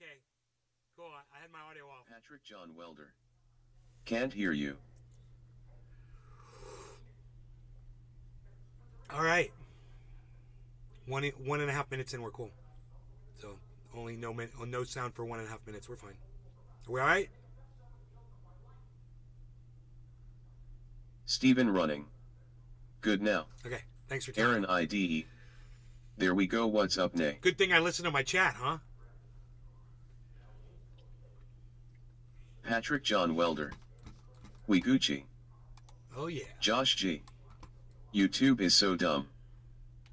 Okay. Cool. I had my audio off. Patrick John Welder. Can't hear you. All right. 1.5 minutes in, we're cool. So only no sound for 1.5 minutes. We're fine. Are we all right? Steven running. Good now. Okay. Thanks for telling Aaron IDE. There we go. What's up, Nay? Good thing I listened to my chat, huh? Patrick John Welder. We Gucci. Oh, yeah. Josh G. YouTube is so dumb.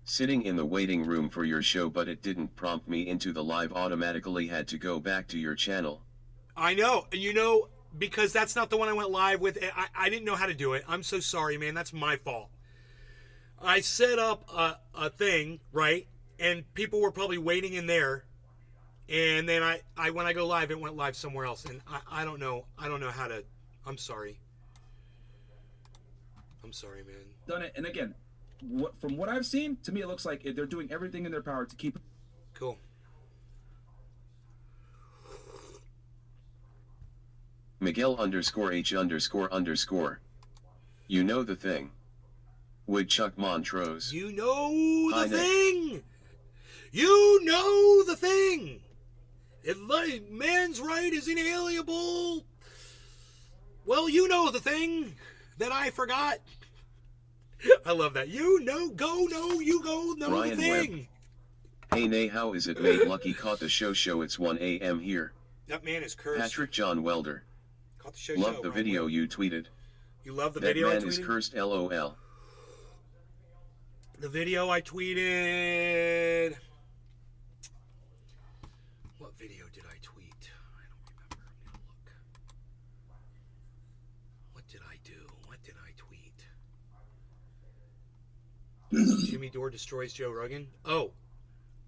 Sitting in the waiting room for your show, but it didn't prompt me into the live, automatically had to go back to your channel. I know. You know, because that's not the one I went live with. I didn't know how to do it. I'm so sorry, man. That's my fault. I set up a thing, right? And people were probably waiting in there. And then I when I go live, it went live somewhere else. And I don't know. I don't know how to. I'm sorry. I'm sorry, man. Done it. And again, from what I've seen, to me it looks like they're doing everything in their power to keep. Cool. Miguel _H__. You know the thing. Woodchuck Montrose. You know the thing. You know the thing. If man's right is inalienable. Well, you know the thing that I forgot. I love that. You know, you go know Ryan the thing. Webb. Hey Nay, how is it mate? Lucky caught the show. It's 1 a.m. here. That man is cursed. Patrick John Welder. Caught the show. Love the video Webb. you tweeted. You love the that video I tweeted? That man is cursed, LOL. The video I tweeted. What video did I tweet? I don't remember. I'm gonna look. What did I do? What did I tweet? Jimmy Dore destroys Joe Rogan. Oh,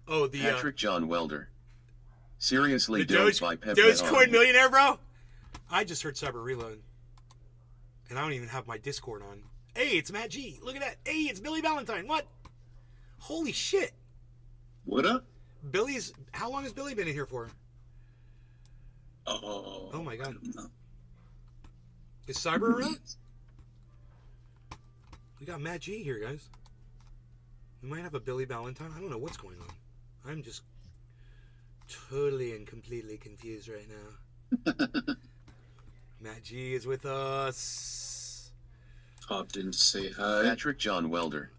the Patrick John Welder. Seriously, the don't buy Pepe. Dogecoin millionaire, bro. I just heard Cyber Reload, and I don't even have my Discord on. Hey, it's Matt G. Look at that. Hey, it's Billy Valentine. What? Holy shit. What up? How long has Billy been in here for? Oh my God. Is Cyber around? We got Matt G here, guys. We might have a Billy Valentine. I don't know what's going on. I'm just totally and completely confused right now. Matt G is with us. Popped in to say hi. Patrick John Welder.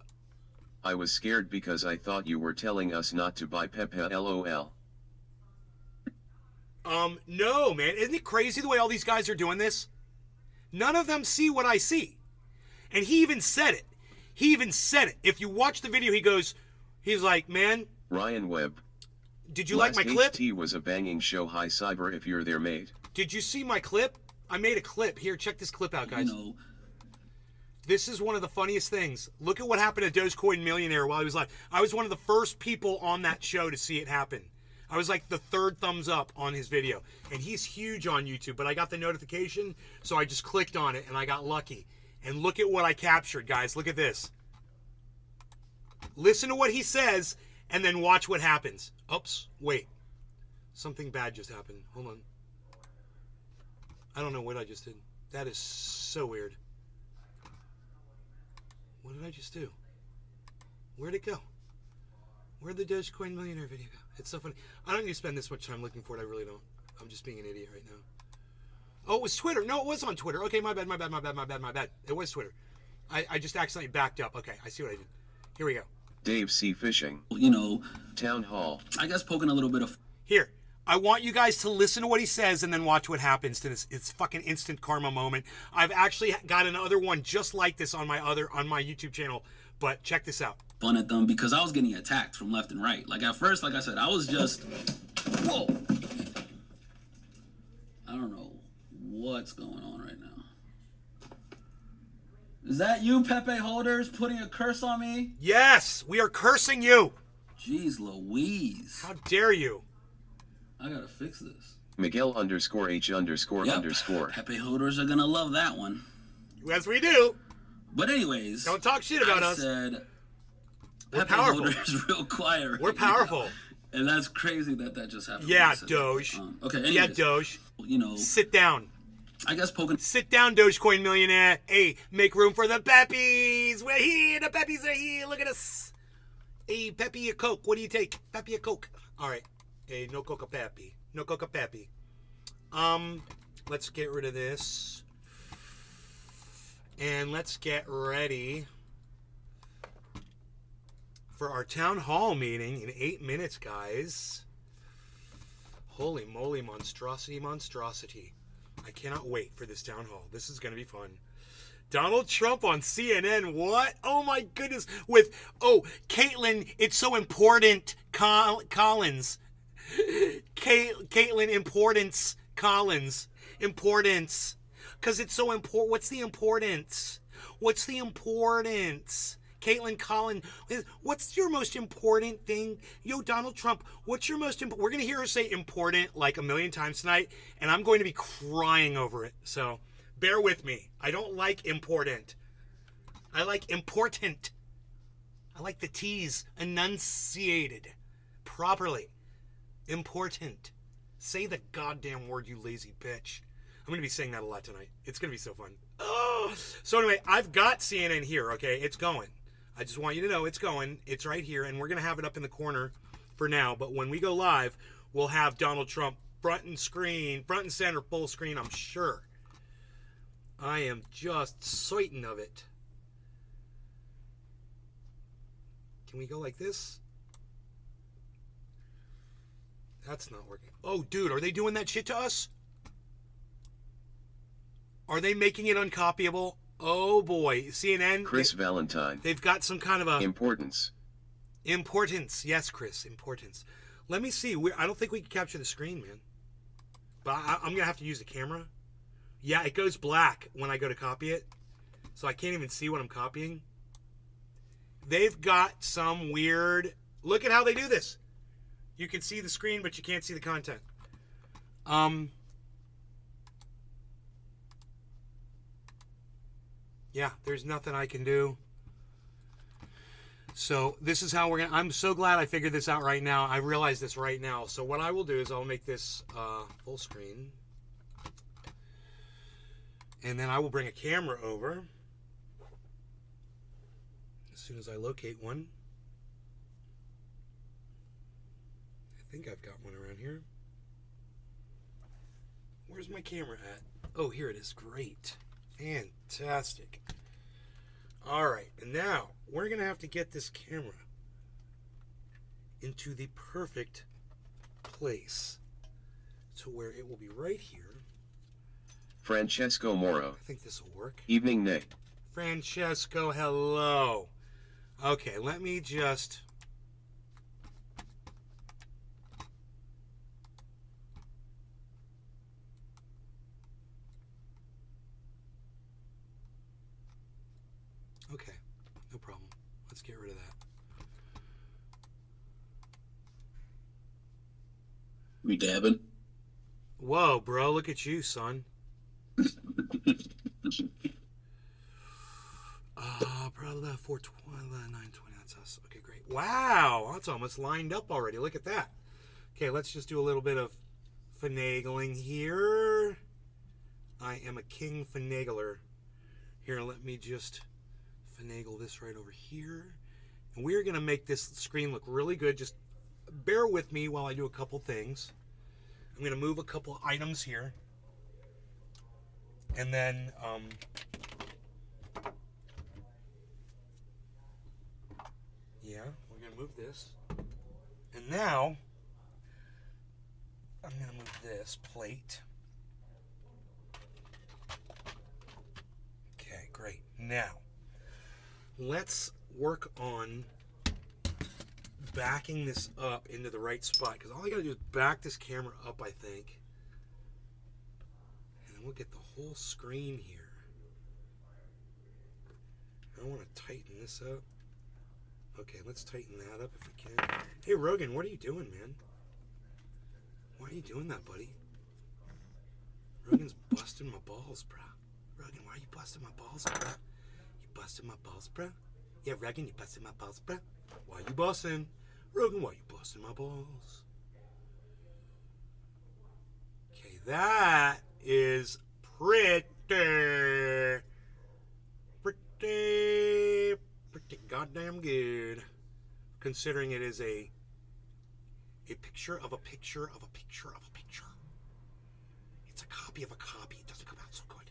I was scared because I thought you were telling us not to buy Pepe, LOL. No, man. Isn't it crazy the way all these guys are doing this? None of them see what I see. And he even said it. If you watch the video, he's like, man. Ryan Webb. Did you like my clip? HT was a banging show. Hi, Cyber, if you're there, mate. Did you see my clip? I made a clip. Here, check this clip out, guys. You know. This is one of the funniest things. Look at what happened to Dogecoin Millionaire while he was live. I was one of the first people on that show to see it happen. I was like the third thumbs up on his video. And he's huge on YouTube, but I got the notification, so I just clicked on it, and I got lucky. And look at what I captured, guys. Look at this. Listen to what he says, and then watch what happens. Oops, wait. Something bad just happened. Hold on. I don't know what I just did. That is so weird. What did I just do? Where'd it go? Where'd the Dogecoin Millionaire video go? It's so funny. I don't need to spend this much time looking for it. I really don't. I'm just being an idiot right now. Oh, it was Twitter. No, it was on Twitter. Okay, my bad. It was Twitter. I just accidentally backed up. Okay, I see what I did. Here we go. Dave C. Fishing. You know. Town Hall. I guess poking a little bit of. Here. I want you guys to listen to what he says and then watch what happens to this. It's fucking instant karma moment. I've actually got another one just like this on my YouTube channel, but check this out. Fun at them because I was getting attacked from left and right. Like at first, like I said, I was just, whoa. I don't know what's going on right now. Is that you, Pepe Holders, putting a curse on me? Yes, we are cursing you. Jeez Louise. How dare you? I gotta fix this. Miguel _H__. Pepe Holders are gonna love that one. Yes, we do. But anyways, don't talk shit about us. Said, we're Pepe powerful. Holders real quiet. We're powerful. And that's crazy that just happened. Yeah, when I said that. Doge. Okay, Yeah, anyways, Doge. you know, Sit down. I guess poking. Sit down, Dogecoin millionaire. Hey, make room for the Peppies. We're here. The Peppies are here. Look at us. Hey, Peppy, a Coke. What do you take? Peppy, a Coke. All right. Hey, no Coca Peppy. No Coca Peppy. Let's get rid of this. And let's get ready for our town hall meeting in 8 minutes, guys. Holy moly, monstrosity. I cannot wait for this town hall. This is going to be fun. Donald Trump on CNN. What? Oh my goodness. With, Caitlin, it's so important. Collins. Caitlin, importance. Collins. Importance. Because it's so important. What's the importance? What's the importance? Caitlin Collins, what's your most important thing? Yo, Donald Trump, what's your most important? We're going to hear her say important like a million times tonight, and I'm going to be crying over it. So bear with me. I don't like important. I like important. I like the T's enunciated properly. Important. Say the goddamn word, you lazy bitch. I'm going to be saying that a lot tonight. It's going to be so fun. Oh. So anyway, I've got CNN here, okay? It's going. I just want you to know it's going. It's right here, and we're going to have it up in the corner for now. But when we go live, we'll have Donald Trump front and center, full screen, I'm sure. I am just certain of it. Can we go like this? That's not working. Oh, dude, are they doing that shit to us? Are they making it uncopyable? Oh boy, CNN. Chris Valentine. They've got some kind of a Importance. Yes, Chris, importance. Let me see. I don't think we can capture the screen, man. But I'm gonna have to use the camera. Yeah, it goes black when I go to copy it, so I can't even see what I'm copying. They've got some weird. Look at how they do this. You can see the screen, but you can't see the content. Yeah, there's nothing I can do. So this is how we're going to... I'm so glad I figured this out right now. I realize this right now. So what I will do is I'll make this full screen. And then I will bring a camera over. As soon as I locate one. I think I've got one around here. Where's my camera at? Oh, here it is. Great. Fantastic. All right, and now we're going to have to get this camera into the perfect place to where it will be right here. Francesco Moro. I think this will work. Evening, Nick. Francesco, hello. Okay, let me just... Okay, no problem. Let's get rid of that. We dabbing? Whoa, bro, look at you, son. Probably 420, 920, that's us. Okay, great. Wow, that's almost lined up already. Look at that. Okay, let's just do a little bit of finagling here. I am a king finagler. Here, let me just finagle this right over here. And we're going to make this screen look really good. Just bear with me while I do a couple things. I'm going to move a couple items here. And then, yeah, we're going to move this. And now, I'm going to move this plate. Okay, great. Now, let's work on backing this up into the right spot. Because all I got to do is back this camera up, I think. And then we'll get the whole screen here. I want to tighten this up. Okay, let's tighten that up if we can. Hey, Rogan, what are you doing, man? Why are you doing that, buddy? Rogan's busting my balls, bro. Rogan, why are you busting my balls, bro? You busting my balls, bro? Yeah, Rogan, you busting my balls, bro? Why you busting? Rogan, why you busting my balls? Okay, that is pretty goddamn good. Considering it is a picture of a picture of a picture of a picture. It's a copy of a copy. It doesn't come out so good.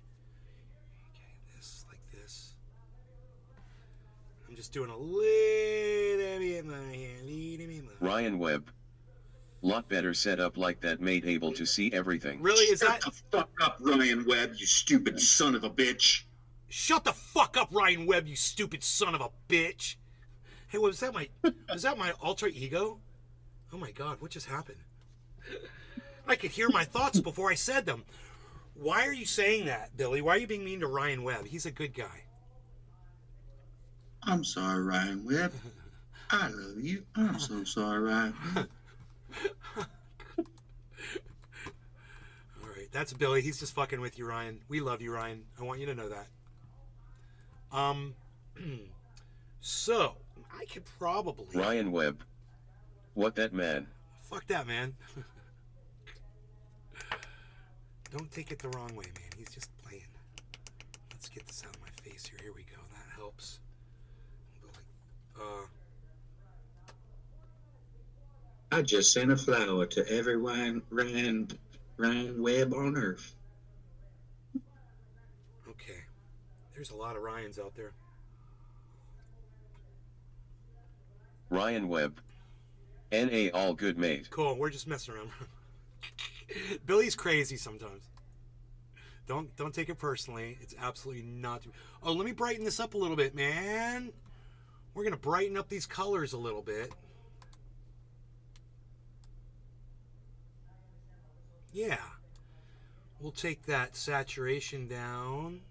Okay, this, like this. I'm just doing a little bit more here. Ryan Webb. Lot better set up like that, made able to see everything. Really? Is that... Shut the fuck up, Ryan Webb, you stupid son of a bitch. Shut the fuck up, Ryan Webb, you stupid son of a bitch. Hey, was that my alter ego? Oh my god, what just happened? I could hear my thoughts before I said them. Why are you saying that, Billy? Why are you being mean to Ryan Webb? He's a good guy. I'm sorry, Ryan Webb. I love you. I'm so sorry, Ryan Webb. Alright, that's Billy. He's just fucking with you, Ryan. We love you, Ryan. I want you to know that. So, I could probably... Ryan Webb. What that man? Fuck that, man. Don't take it the wrong way, man. He's just playing. Let's get this out of my face here. Here we go. That helps. I just sent a flower to every Ryan Webb on Earth. Okay. There's a lot of Ryans out there. Ryan Webb. N.A. all good, mate. Cool. We're just messing around. Billy's crazy sometimes. Don't take it personally. It's absolutely not. Oh, let me brighten this up a little bit, man. We're gonna brighten up these colors a little bit. Yeah. We'll take that saturation down.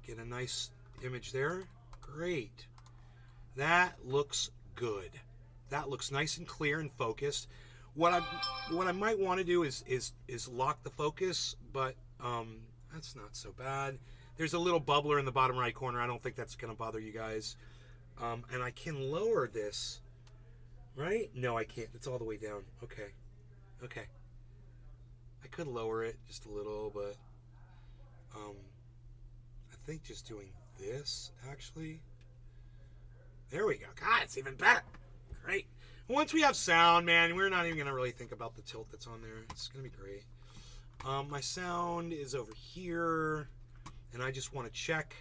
Get a nice image there. Great. That looks good. That looks nice and clear and focused. What I might want to do is lock the focus, but that's not so bad. There's a little bubbler in the bottom right corner. I don't think that's going to bother you guys. And I can lower this, right? No, I can't. It's all the way down. Okay. Okay. I could lower it just a little, but I think just doing this, actually. There we go. God, it's even better. Great. Once we have sound, man, we're not even going to really think about the tilt that's on there. It's going to be great. My sound is over here, and I just want to check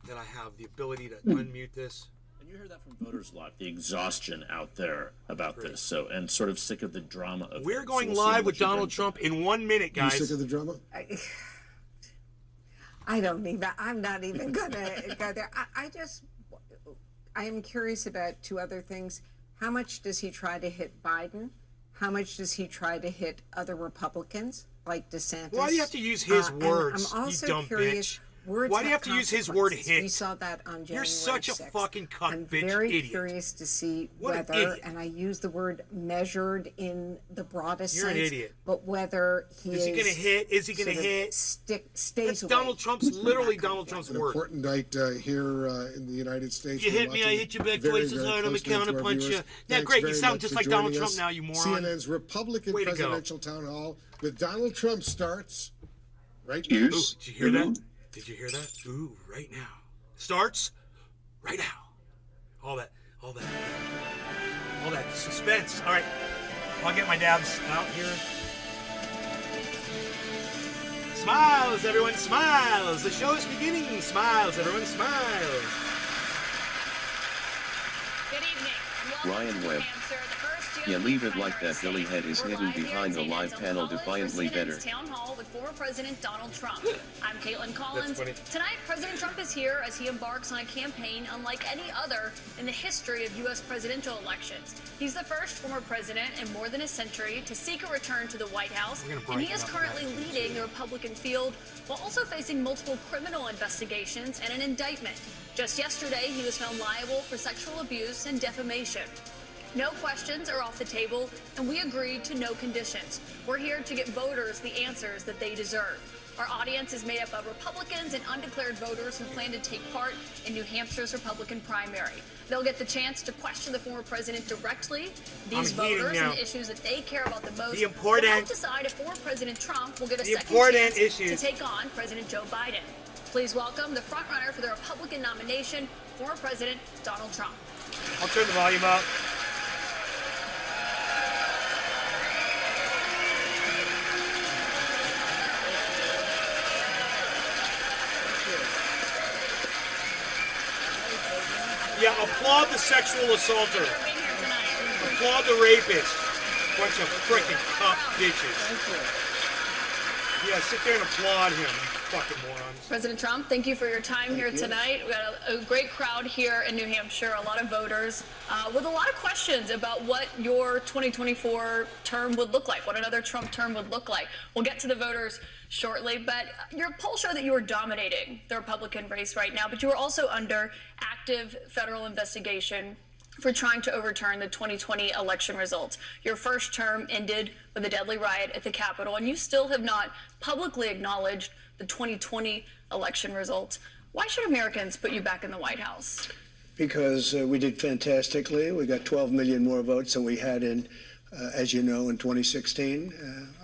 that I have the ability to unmute this. And you heard that from voters a lot, the exhaustion out there about this, so, and sort of sick of the drama of We're it. going So we'll see live what with you Donald bring Trump in 1 minute, guys. You sick of the drama? I don't even, I'm not even going to go there. I am curious about two other things. How much does he try to hit Biden? How much does he try to hit other Republicans like DeSantis? Why do you have to use his words, I'm also you dumb curious, bitch? words Why do you have have to use his word consequences. hit? We saw that on January You're such a 6th. fucking cunt, I'm bitch, very idiot. curious to see What an whether, idiot. and I use the word measured in the broadest You're an sense, idiot. but whether he Is he going to hit? Is he going to sort of hit? stays That's away Donald Trump's, from literally that kind Donald of Trump's An word. important night here in the United States. You We're hit me, I watching hit you back very, twice as very hard, I'm a closely to our counterpunch viewers. you. Yeah, Thanks great, you very sound much just for like Donald joining Trump us. now, you moron. CNN's Republican Way to go. Presidential Town Hall with Donald Trump starts right now. Ooh, Cheers. did you hear that? Did you hear that? Ooh, right now. Starts right now. All that suspense. All right, I'll get my dabs out here. Smiles, everyone, smiles. The show is beginning. Smiles, everyone, smiles. Good evening. Welcome Ryan to New Webb. Hampshire, the first Yeah, GOP leave it like primary that. Billy state. Head is We're hidden live here behind in the St. live Anselm panel College defiantly for better. CNN's Town Hall with former President Donald Trump. I'm Caitlin That's Collins. funny. Tonight, President Trump is here as he embarks on a campaign unlike any other in the history of U.S. presidential elections. He's the first former president in more than a century to seek a return to the White House, We're gonna and he brighten is up currently that. leading the Republican field while also facing multiple criminal investigations and an indictment. Just yesterday, he was found liable for sexual abuse and defamation. No questions are off the table, and we agreed to no conditions. We're here to get voters the answers that they deserve. Our audience is made up of Republicans and undeclared voters who plan to take part in New Hampshire's Republican primary. They'll get the chance to question the former president directly, these voters and the issues that they care about the most. They'll help decide if former President Trump will get a second chance to take on President Joe Biden. Please welcome the frontrunner for the Republican nomination, former President Donald Trump. I'll turn the volume up. Yeah, applaud the sexual assaulter. Applaud the rapist. Bunch of freaking cup bitches. Yeah, sit there and applaud him, fucking morons. President Trump, thank you for your time here tonight. We got a great crowd here in New Hampshire, a lot of voters with a lot of questions about what your 2024 term would look like, what another Trump term would look like. We'll get to the voters shortly, but your poll showed that you were dominating the Republican race right now, but you were also under active federal investigation for trying to overturn the 2020 election results. Your first term ended with a deadly riot at the Capitol, and you still have not publicly acknowledged the 2020 election results. Why should Americans put you back in the White House? Because we did fantastically. We got 12 million more votes than we had in, as you know, in 2016.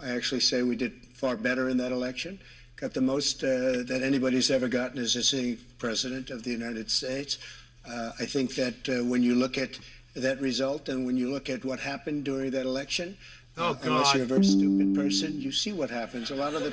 I actually say we did far better in that election. Got the most that anybody's ever gotten as a sitting president of the United States. I think that when you look at that result and when you look at what happened during that election, unless you're a very stupid person, you see what happens. A lot of the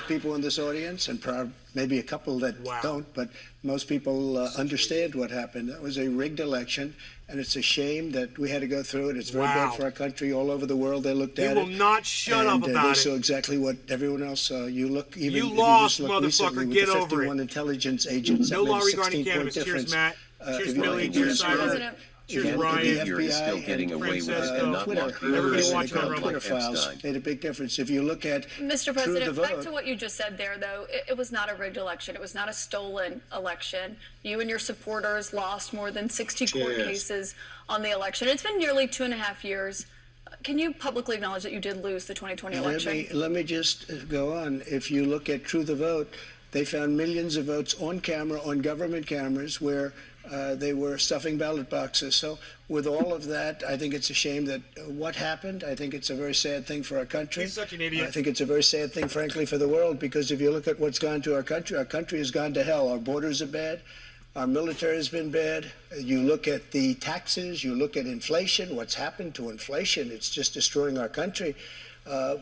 people in this audience, and maybe a couple that don't, but most people understand what happened. That was a rigged election, and it's a shame that we had to go through it. It's very bad for our country. All over the world, they looked at it. You will not shut up about they it. saw exactly what everyone else saw. You look, even you if lost, you just look recently, motherfucker. with Get the over 51 it. intelligence agents. No law regarding 16-point cannabis. Cheers, difference. Matt. Cheers, If you Billy. look Cheers, at Simon. Cheers, Ryan. The FBI is still getting away with it and not locking Everybody others in watching the on Twitter like files Epstein. made a big difference. If you look at Mr. True the President, back Vote, to what you just said there, though. It was not a rigged election. It was not a stolen election. You and your supporters lost more than 60 court cases on the election. It's been nearly 2.5 years. Can you publicly acknowledge that you did lose the 2020 election? Let me just go on. If you look at True the Vote, they found millions of votes on camera, on government cameras, where they were stuffing ballot boxes. So with all of that, I think it's a shame that what happened. I think it's a very sad thing for our country. He's such an idiot. I think it's a very sad thing, frankly, for the world, because if you look at what's gone to our country has gone to hell. Our borders are bad. Our military has been bad. You look at the taxes, you look at inflation, what's happened to inflation. It's just destroying our country.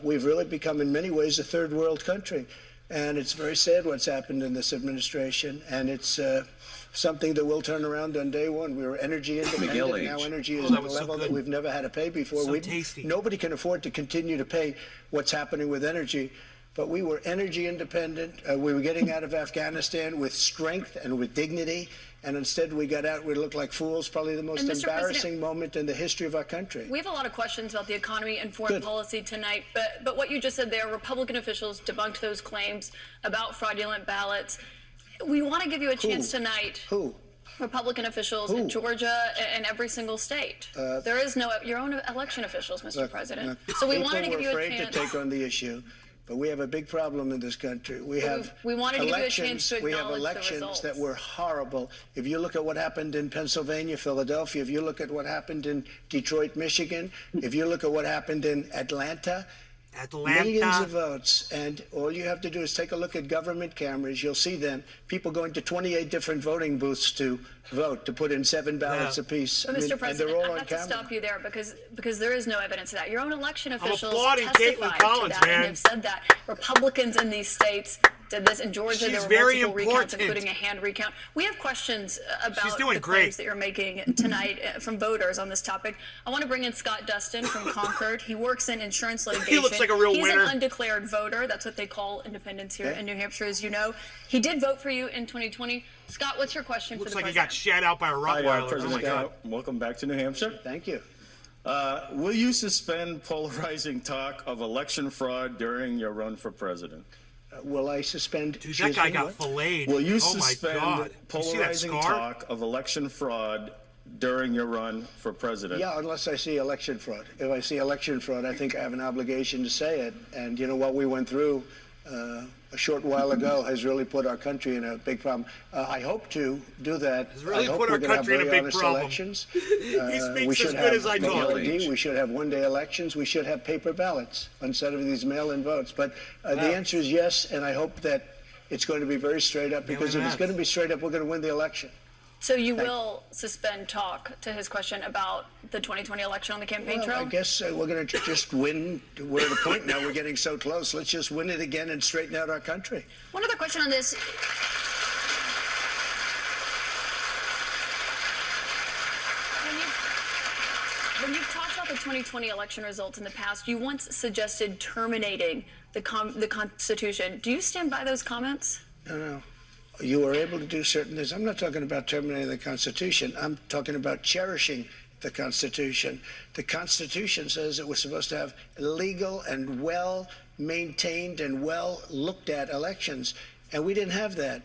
We've really become, in many ways, a third world country. And it's very sad what's happened in this administration. And it's something that will turn around on day one. We were energy independent. Now energy is at a level that we've never had to pay before. Tasty. Nobody can afford to continue to pay what's happening with energy. But we were energy independent. We were getting out of Afghanistan with strength and with dignity. And instead we got out, we looked like fools, probably the most embarrassing moment in the history of our country. We have a lot of questions about the economy and foreign policy tonight, but what you just said there, Republican officials debunked those claims about fraudulent ballots. We want to give you a chance tonight. Who? Republican officials in Georgia and every single state. There is no, your own election officials, Mr. President. So we wanted to give you a chance. People were afraid to take on the issue. But we have a big problem in this country. We have wanted to give you a chance to acknowledge we have elections that were horrible. If you look at what happened in Pennsylvania, Philadelphia, if you look at what happened in Detroit, Michigan, if you look at what happened in Atlanta, millions of votes, and all you have to do is take a look at government cameras. You'll see them. People going to 28 different voting booths to vote, to put in 7 ballots apiece. But Mr. President, and they're all I have to stop you there because there is no evidence of that. Your own election officials testified to that and have said that Republicans in these states did this. In Georgia, there were multiple recounts, including a hand recount. We have questions about the claims that you're making tonight from voters on this topic. I want to bring in Scott Dustin from Concord. He works in insurance litigation. He looks like a real winner. He's an undeclared voter. That's what they call independents here in New Hampshire, as you know. He did vote for you in 2020. Scott, what's your question for the president? Looks like he got shat out by a Rottweiler. Hi, President Scott. Welcome back to New Hampshire. Thank you. Will you suspend polarizing talk of election fraud during your run for president? Will I suspend? Dude, that guy got filleted. Will you suspend polarizing talk of election fraud during your run for president? Yeah, unless I see election fraud. If I see election fraud, I think I have an obligation to say it. And you know what we went through a short while ago has really put our country in a big problem. I hope to do that. Has really I hope put we're our going to have country in a very big honest problem. elections. He speaks we as should good have as I talk. We should have one-day elections. We should have paper ballots instead of these mail-in votes. But the answer is yes, and I hope that it's going to be very straight up, because if it's going to be straight up, we're going to win the election. So you will suspend talk, to his question, about the 2020 election on the campaign trail? I guess we're going to just win. We're at a point now, we're getting so close. Let's just win it again and straighten out our country. One other question on this. When you've talked about the 2020 election results in the past, you once suggested terminating the Constitution. Do you stand by those comments? No. You were able to do certain things. I'm not talking about terminating the Constitution. I'm talking about cherishing the Constitution. The Constitution says that we're supposed to have legal and well-maintained and well-looked-at elections, and we didn't have that.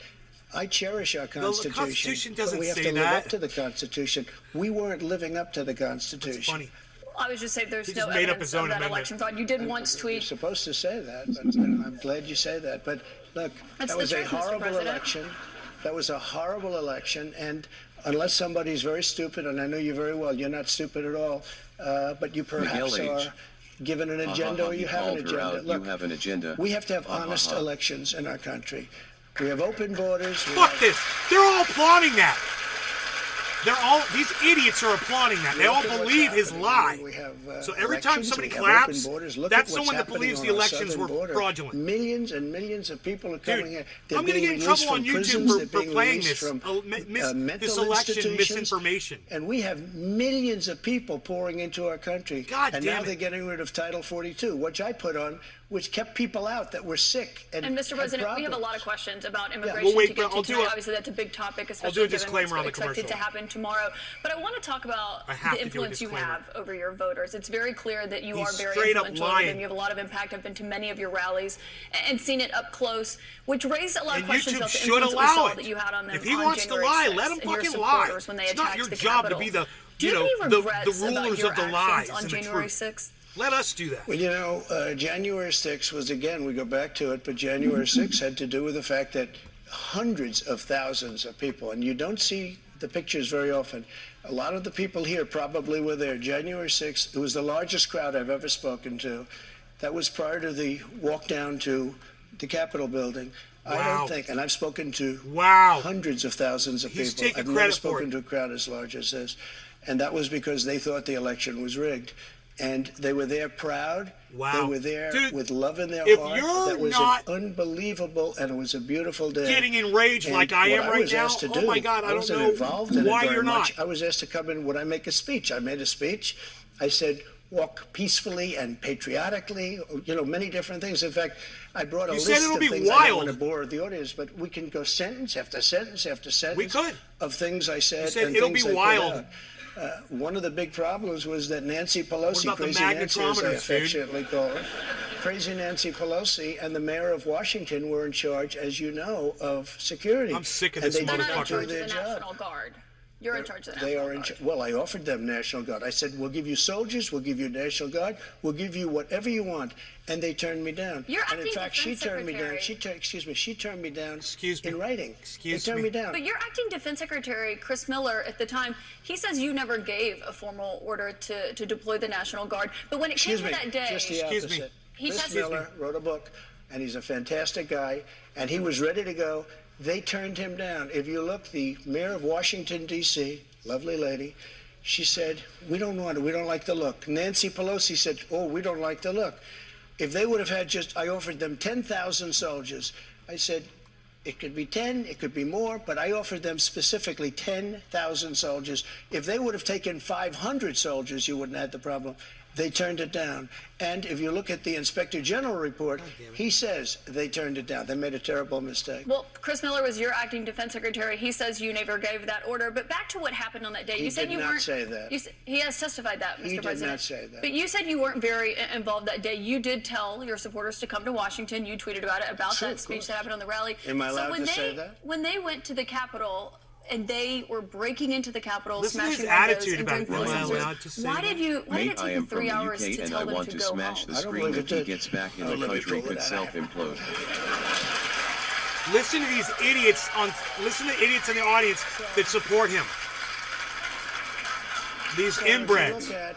I cherish our Constitution. The Constitution doesn't but we have say to live that. up to the Constitution. We weren't living up to the Constitution. That's funny. I was just saying there's He no just made up evidence his own of that amendment. election fraud. You did once You're tweet. supposed to say that, but I'm glad you say that. But look, That's that the was a truth, Mr. horrible President. election. That was a horrible election, and unless somebody's very stupid, and I know you very well, you're not stupid at all, but you perhaps Miguel H. are given an agenda, or you have an called her agenda. out. Look, You have an agenda. we have to have honest elections in our country. We have open borders. we Fuck have- this. They're all applauding that. These idiots are applauding that. They all Look at what's believe his happening. lie. We have, So every time elections, somebody we have open claps, borders. Look that's at what's someone that happening believes on the our elections southern were border. fraudulent. Millions and millions of people are coming here. They're I'm going to being get in released trouble on from YouTube prisons. for They're being playing released this, from, this mental election institutions. misinformation. And we have millions of people pouring into our country. God and damn now it. they're getting rid of Title 42, which I put on, which kept people out that were sick and And Mr. had President, we have a lot of problems. questions about immigration Well, wait, to get but to I'll do tonight. a- Obviously, that's a big topic, do a especially given disclaimer what's on the expected to commercial. happen tomorrow. But I want to talk about I have the to do a influence you disclaimer. have over your voters. It's very clear that you He's are very straight up influential over lying. them. You have a lot of impact. I've been to many of your rallies and seen it up close, which raised a lot of And questions YouTube about the should influence that we allow saw it. that you had on them If he on wants to January lie, 6th let him and your fucking lie. supporters when they It's not attacked your the job to Capitol. be the, Do you you have know, any the regrets about rulers your of the actions lies on and the January truth. 6th? Let us do that. Well, you know, January 6th was, again, we go back to it, but January 6th had to do with the fact that hundreds of thousands of people, and you don't see the pictures very often. A lot of the people here probably were there. January 6th, it was the largest crowd I've ever spoken to. That was prior to the walk down to the Capitol building. I Wow. don't think, and I've spoken to Wow. hundreds of thousands of He's people. taking I've never credit for spoken it. to a crowd as large as this. And that was because they thought the election was rigged. And they were there proud. Wow. They were there Dude, with love in their if heart. you're That was not an unbelievable, and it was a beautiful day. Getting enraged And like I am what right was now, asked to oh do, my God, I don't wasn't know involved in it why very you're much. not. I was asked to come in. Would I make a speech? I made a speech. I said, walk peacefully and patriotically, you know, many different things. In fact, I brought a You list said it'll of be things. I wild. don't want to bore the audience, but we can go sentence after sentence after sentence We could. of things I said, You said and it'll things be I put wild. out. One of the big problems was that Nancy Pelosi, about the Crazy Nancy, as I magnetometers, dude? affectionately call her, Crazy Nancy Pelosi and the mayor of Washington were in charge, as you know, of security. I'm sick of and this they They're did not in not charge do of their the job. National Guard. You're in charge of the They National are in Guard. well, I offered them National Guard. I said, we'll give you soldiers, we'll give you National Guard, we'll give you whatever you want. And they turned me down. Your and in acting fact, she defense turned me down. secretary- She turned me down Excuse me. in writing. Excuse they turned me. me down. But your acting defense secretary, Chris Miller, at the time, he says you never gave a formal order to deploy the National Guard. But when it Excuse came me, to that day, just the Excuse opposite. me. He Chris tested- Miller wrote a book, and he's a fantastic guy, and he was ready to go. They turned him down. If you look, the mayor of Washington, D.C., lovely lady, she said, we don't want it. We don't like the look. Nancy Pelosi said, oh, we don't like the look. If they would have had I offered them 10,000 soldiers. I said, it could be 10, it could be more, but I offered them specifically 10,000 soldiers. If they would have taken 500 soldiers, you wouldn't have had the problem. They turned it down. And if you look at the Inspector General report, he says they turned it down. They made a terrible mistake. well, Chris Miller was your acting defense secretary. He says you never gave that order. But back to what happened on that day. He You said did you not weren't. say that. He has testified that, Mr. He did President. not say that. But you said you weren't very involved that day. You did tell your supporters to come to Washington. You tweeted about it, about Sure, that of speech course. that happened on the rally. Am I allowed when to say that? When they went to the Capitol, and they were breaking into the Capitol, Listen to his smashing windows attitude and about doing am I police allowed to say Why that? did it Mate, take I you am from 3 the hours UK to and tell I them want to to go smash home? the I don't screen believe if it he did. gets back in I'll the let you country prove could it. self-implode. Listen to these idiots listen to idiots in the audience that support him. These So if you inbreds. look at,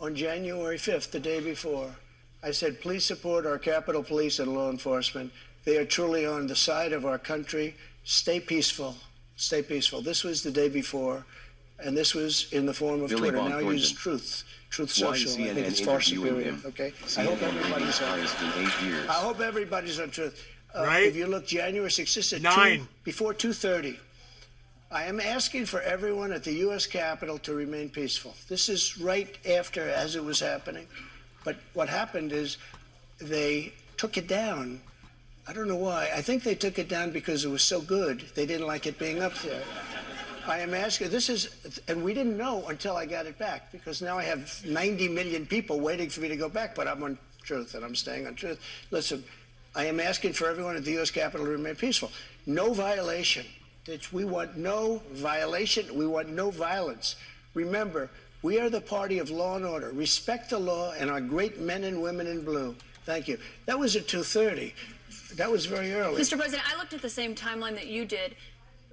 on January 5th, the day before, I said, please support our Capitol Police and law enforcement. They are truly on the side of our country. Stay peaceful. Stay peaceful. This was the day before, and this was in the form of Billy Twitter. Bob Now Thornton. use Truth Why Social. is I think CNN it's far interviewing superior. him? Okay. I CNN hope will be everybody's on. highest in 8 years. I hope everybody's on Truth. Right? If you look January 6th, this is at 9. before 2:30. I am asking for everyone at the U.S. Capitol to remain peaceful. This is right after, as it was happening. But what happened is they took it down. I don't know why. I think they took it down because it was so good. They didn't like it being up there. I am asking, and we didn't know until I got it back, because now I have 90 million people waiting for me to go back, but I'm on Truth, and I'm staying on Truth. Listen, I am asking for everyone at the U.S. Capitol to remain peaceful. No violation. We want no violation. We want no violence. Remember, we are the party of law and order. Respect the law and our great men and women in blue. Thank you. That was at 2:30. That was very early. Mr. President, I looked at the same timeline that you did.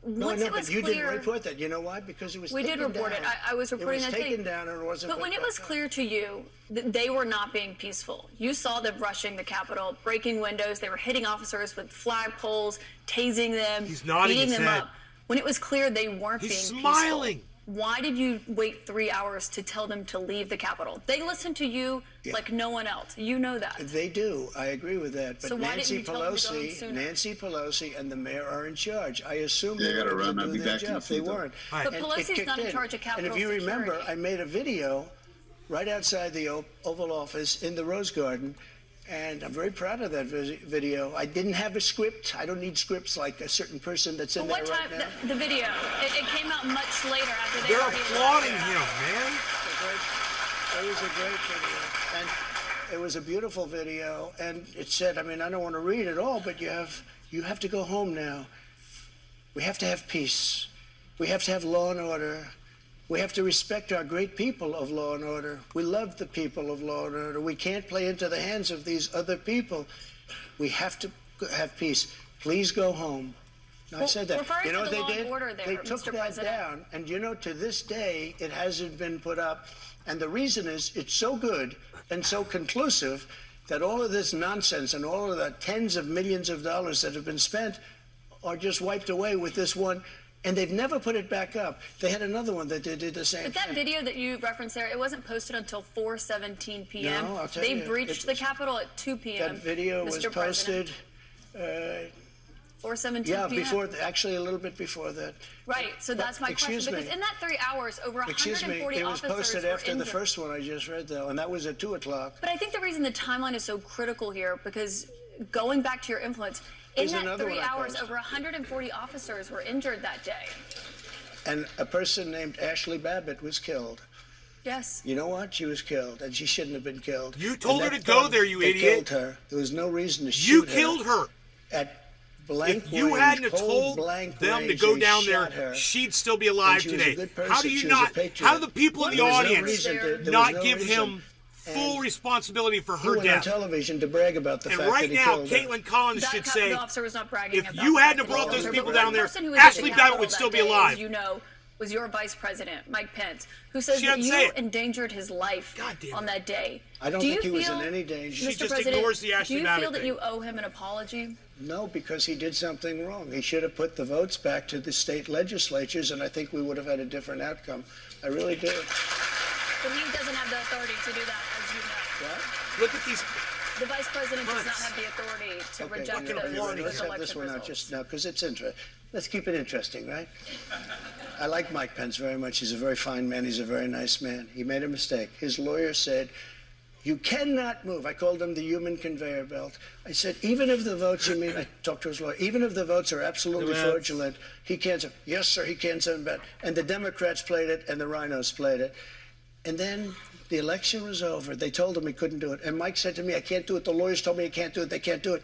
No, Once no, it was but you clear, didn't report that. You know why? Because it was we taken did report down. it. I was reporting it was that taken day. down and it wasn't. But when put it was back up. clear to you that they were not being peaceful, you saw them rushing the Capitol, breaking windows. They were hitting officers with flagpoles, tasing them, He's nodding beating his them head. up. When it was clear they weren't He's being smiling. peaceful, why did you wait 3 hours to tell them to leave the Capitol? They listened to you like no one else. You know that. They do. I agree with that. But So why didn't Nancy you tell them to go home sooner? Nancy Pelosi and the mayor are in charge. I assume Yeah, they I gotta were able run. to I'll do be their back in a job. few, They though. weren't. Right. But And it Pelosi's kicked not in charge of Capitol And if you remember, security. I made a video right outside the Oval Office in the Rose Garden. And I'm very proud of that video. I didn't have a script. I don't need scripts like a certain person that's in But what there time? right now. The video. It came out much later after they They're already applauding left. him, man. It was a great video. And it was a beautiful video. And it said, I mean, I don't want to read it all, but you have to go home now. We have to have peace. We have to have law and order. We have to respect our great people of law and order. We love the people of law and order. We can't play into the hands of these other people. We have to have peace. Please go home. I Well, said that. referring You know to what the they law and did? order there, They took Mr. that President. down, and you know, to this day, it hasn't been put up. And the reason is it's so good and so conclusive that all of this nonsense and all of the tens of millions of dollars that have been spent are just wiped away with this one. And they've never put it back up. They had another one that they did the same But that thing. video that you referenced there, it wasn't posted until 4:17 p.m. No, I'll tell they you, breached the Capitol at 2 p.m. That video was Mr. President. posted, 4:17 yeah, p.m. actually a little bit before that. Right. So that's my question. excuse me. Because in that 3 hours, over Excuse me, 140 it was officers posted were after the injured. first one I just read, though, and that was at 2 o'clock. But I think the reason the timeline is so critical here, because going back to your influence, in Here's that another 3 one I hours, posted. over 140 officers were injured that day. And a person named Ashley Babbitt was killed. Yes. You know what? She was killed, and she shouldn't have been killed. You told And her that to go thug there, you that idiot. Killed her. There was no reason to You shoot killed her. At blank If you range, hadn't have cold told blank them to range, go they down shot there, her. she'd still be alive And she was a today. good person. How do She you was a not? patriot. How do the people in the There was no audience reason to- there was not no give reason. him full And responsibility for He her went on death? television to brag about the And fact right that he now, killed her. Caitlin Collins That should the say, officer was not bragging if about you the hadn't fact have brought that he those killed her. people But down one there, person who was at Ashley the Babbitt Capitol would that still be day, alive. as you know, was your vice president, Mike Pence, who says She that doesn't you say it. endangered his life God damn on it. that day. I don't Do think you he was in feel, any danger. She Mr. just President, ignores the Ashley do you Babbitt feel that thing. you owe him an apology? No, because he did something wrong. He should have put the votes back to the state legislatures, and I think we would have had a different outcome. I really do. But he doesn't have the authority to do that, as you know. What? Look at these. The vice president does not Months. have the authority to Okay, reject fucking those, applauding. those let's have election this one out results. just now because it's interesting. Let's keep it interesting, right? I like Mike Pence very much. He's a very fine man. He's a very nice man. He made a mistake. His lawyer said, you cannot move. I called him the human conveyor belt. I said, even if the votes, you mean, I talked to his lawyer, even if the votes are absolutely fraudulent, he can't say, yes, sir, he can't say that. And the Democrats played it and the rhinos played it. And then the election was over. They told him he couldn't do it. And Mike said to me, I can't do it. The lawyers told me I can't do it. They can't do it.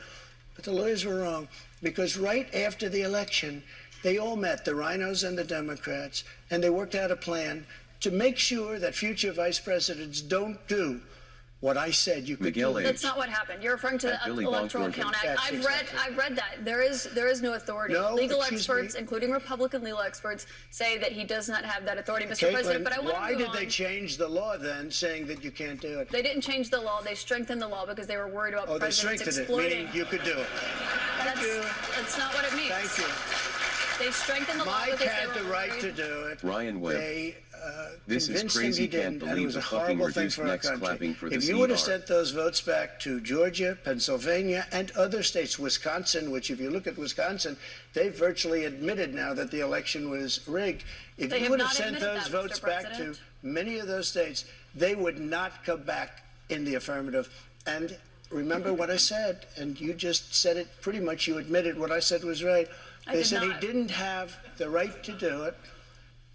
But the lawyers were wrong because right after the election, They all met, the rhinos and the Democrats, and they worked out a plan to make sure that future vice presidents don't do what I said you could Miguel do. H. That's not what happened. You're referring to the Billy Electoral Bonk Count Act. That's exactly. I've read that. There is no authority. No, Legal excuse experts, me. including Republican legal experts, say that he does not have that authority, Mr. President. Caitlin, But I want why to move did on. they change the law then, saying that you can't do it? They didn't change the law. They strengthened the law because they were worried about Oh, they presidents strengthened it, exploiting. meaning you could do it. That's not what it means. Thank you. They strengthened the law Mike because had they the were right worried. to do it. Ryan Webb. They This is convinced him crazy, he can't didn't, and it believe was a the fucking horrible thing reduced for our necks country. clapping for the If you would have CR. sent those votes back to Georgia, Pennsylvania, and other states, Wisconsin, which if you look at Wisconsin, they virtually admitted now that the election was rigged. If They you have would have not sent admitted those that, votes Mr. back to President. many of those states, they would not come back in the affirmative. And remember what I said, and you just said it pretty much, you admitted what I said was right. I They did said not. he didn't have the right to do it.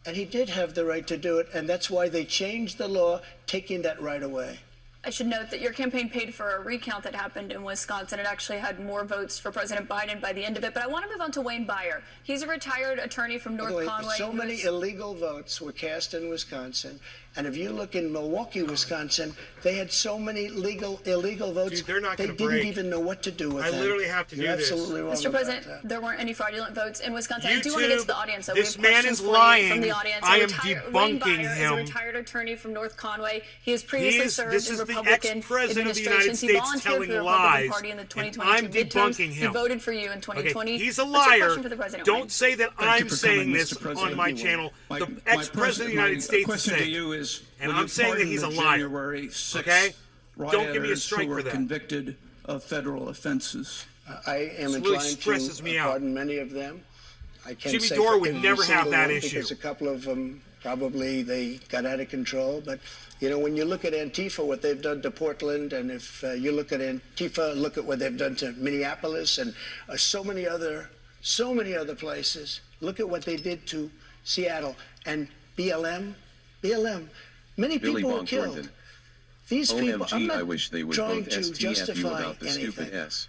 And he did have the right to do it, and that's why they changed the law, taking that right away. I should note that your campaign paid for a recount that happened in Wisconsin. It actually had more votes for President Biden by the end of it. But I want to move on to Wayne Byer. He's a retired attorney from By North the way, Conway. so many who's- illegal votes were cast in Wisconsin, and if you look in Milwaukee, Wisconsin, they had so many illegal votes. Dude, they're not they gonna didn't break. even know what to do with I them. literally have to You're do this. absolutely wrong Mr. about President, that. there weren't any fraudulent votes in Wisconsin. I do want to get to the audience. Though. We This have man questions is for you lying. From the audience. I am Wayne debunking Byer is him. a retired attorney from North Conway. He has previously This served is in the Republican ex-president of the United administrations. He States volunteered telling for the lies, Republican Party in the and 2022 I'm midterms. debunking He him. voted for you in 2020. Okay, he's a What's your liar. question for the president, Don't Wayne? say that Thank I'm you for saying coming, this Mr. President. on my channel. My- The my ex-president of the United States question is to saying. you is, And will I'm you saying that pardon he's a the liar. January 6th Okay? Don't give me a rioters strike who for were that. convicted of federal offenses? I am This really inclined stresses to me out. pardon many of them. I can't Jimmy say Dore for would every never have single that one, issue. because a couple of them probably they got out of control. But you know, when you look at Antifa, what they've done to Portland, and if you look at Antifa, look at what they've done to Minneapolis and so many other places. Look at what they did to Seattle and BLM. Many Billy people were Bonk killed. Thornton. These people. I'm OMG, not I wish they would trying vote to STFU justify about the anything. stupid S.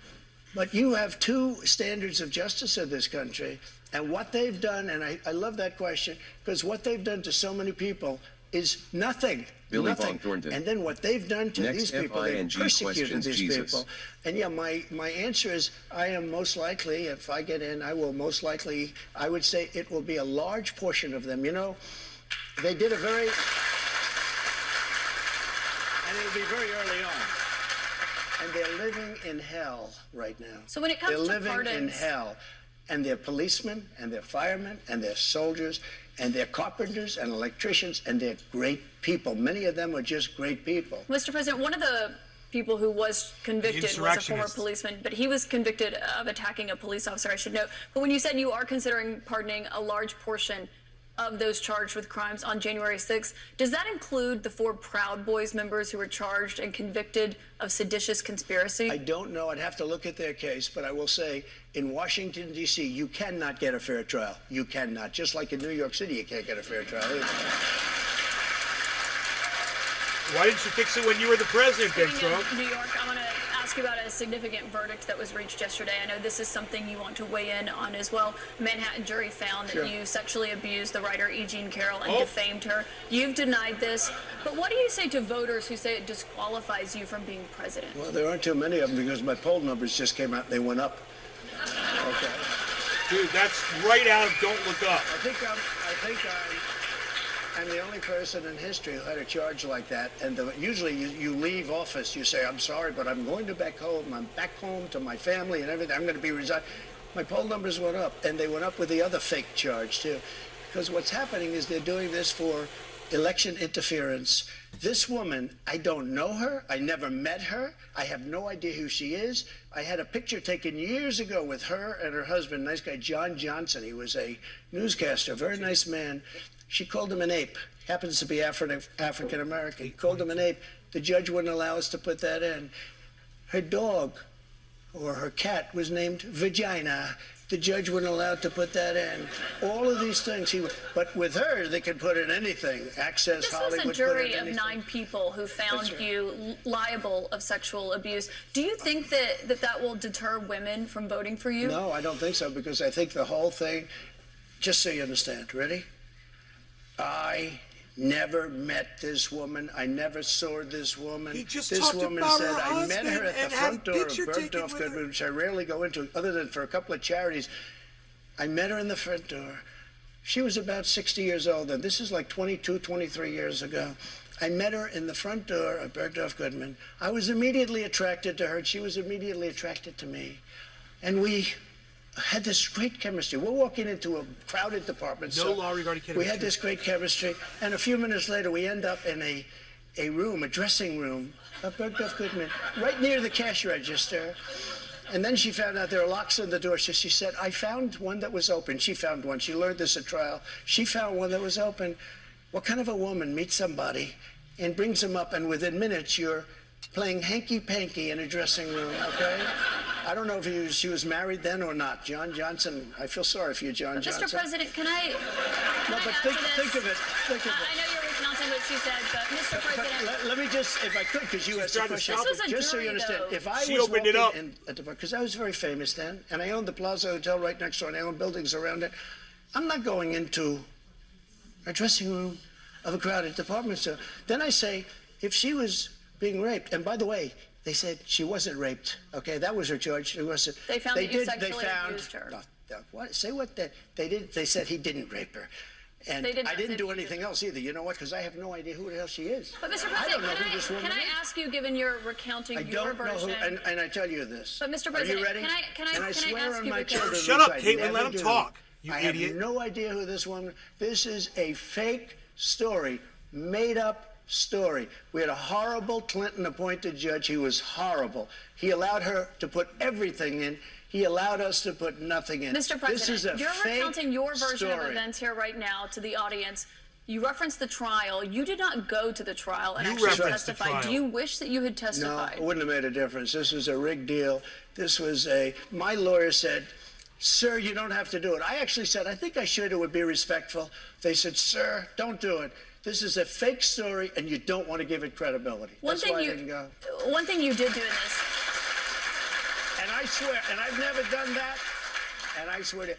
But you have two standards of justice in this country, and what they've done, and I love that question, because what they've done to so many people is nothing. Billy nothing. Bonk Thornton. And then what they've done to Next these people, they've FING persecuted questions, these Jesus. people. And yeah, my answer is I am most likely, if I get in, I will most likely, I would say it will be a large portion of them. You know, they did a very, and it'll be very early on. And they're living in hell right now. So when it comes they're to living in pardons- hell. And they're policemen, and they're firemen, and they're soldiers, and they're carpenters and electricians, and they're great people. Many of them are just great people. Mr. President, one of the people who was convicted was a former insurrectionist. policeman, but he was convicted of attacking a police officer, I should note. But when you said you are considering pardoning a large portion of those charged with crimes on January 6th, does that include the 4 Proud Boys members who were charged and convicted of seditious conspiracy? I don't know. I'd have to look at their case, but I will say in Washington, D.C., you cannot get a fair trial. You cannot. Just like in New York City, you can't get a fair trial either. Why didn't you fix it when you were the president, then, Speaking Trump? of New York, I want to ask you about a significant verdict that was reached yesterday. I know this is something you want to weigh in on as well. A Manhattan jury found Sure. that you sexually abused the writer E. Jean Carroll and Oh. defamed her. You've denied this, but what do you say to voters who say it disqualifies you from being president? Well, there aren't too many of them because my poll numbers just came out and they went up. Okay. Dude, that's right out of Don't Look Up. I think I'm the only person in history who had a charge like that. And usually you leave office, you say, I'm sorry, but I'm going to back home. I'm back home to my family and everything. I'm going to be resigned. My poll numbers went up, and they went up with the other fake charge, too. Because what's happening is they're doing this for election interference. This woman, I don't know her. I never met her. I have no idea who she is. I had a picture taken years ago with her and her husband, nice guy, John Johnson. He was a newscaster, very nice man. She called him an ape. Happens to be African American. He called him an ape. The judge wouldn't allow us to put that in. Her dog or her cat was named Vagina. The judge wouldn't allow to put that in. All of these things. But with her, they could put in anything. Access, This Hollywood. was a jury put in of anything. 9 people who found That's right. you liable of sexual abuse. Do you think that will deter women from voting for you? No, I don't think so, because I think the whole thing, just so you understand, ready? I never met this woman. I never saw this woman. He just this talked woman about said her I met her husband at the and had front door of picture taken Bergdorf with her. Goodman, which I rarely go into, other than for a couple of charities. I met her in the front door. She was about 60 years old, and this is like 22, 23 years ago. I met her in the front door of Bergdorf Goodman. I was immediately attracted to her, and she was immediately attracted to me. And we had this great chemistry. We're walking into a crowded department. No law regarding We chemistry. had this great chemistry, and a few minutes later, we end up in a room, a dressing room of Bergdorf Goodman, right near the cash register. And then she found out there were locks on the door, so she said, I found one that was open. She found one. She learned this at trial. She found one that was open. What kind of a woman meets somebody and brings them up, and within minutes, you're playing hanky-panky in a dressing room, okay? I don't know if she was married then or not. John Johnson, I feel sorry for you, John Johnson. Mr. President, can I No, but think of it. Think of I it. know you're recounting what she said, but Mr. President, Let me just, if I could, because you asked a trying to question, stop This was a just so you jury, understand, though. if I She was opened it up. because I was very famous then, and I owned the Plaza Hotel right next door, and I owned buildings around it, I'm not going into a dressing room of a crowded department store. Then I say, if she was being raped, and by the way, they said she wasn't raped. Okay, that was her charge. She wasn't. They found that you sexually abused her. What? Say what? They did. They said he didn't rape her, and They didn't I didn't say do he anything else either. You know what? Because I have no idea who the hell she is. But Mr. I don't President, know who this woman can I is. ask you, given you're recounting I your don't know version? who, and I tell you this. But Mr. Are President, you ready? can I swear ask on you my because- children? Shut which up, I Caitlin, never let him do. talk, you I idiot. have no idea who this woman. This is a fake story, made up story. We had a horrible Clinton-appointed judge. He was horrible. He allowed her to put everything in. He allowed us to put nothing in. Mr. This is a President, you're fake recounting your version of story. events here right now to the audience. You referenced the trial. You did not go to the trial and You actually referenced the testify. trial. Do you wish that you had No, testified? it wouldn't have made a difference. This was a rigged deal. This was my lawyer said, sir, you don't have to do it. I actually said, I think I should. It would be respectful. They said, sir, don't do it. This is a fake story, and you don't want to give it credibility. That's why I didn't go. One thing you did do in this. And I swear, and I've never done that, and I swear to,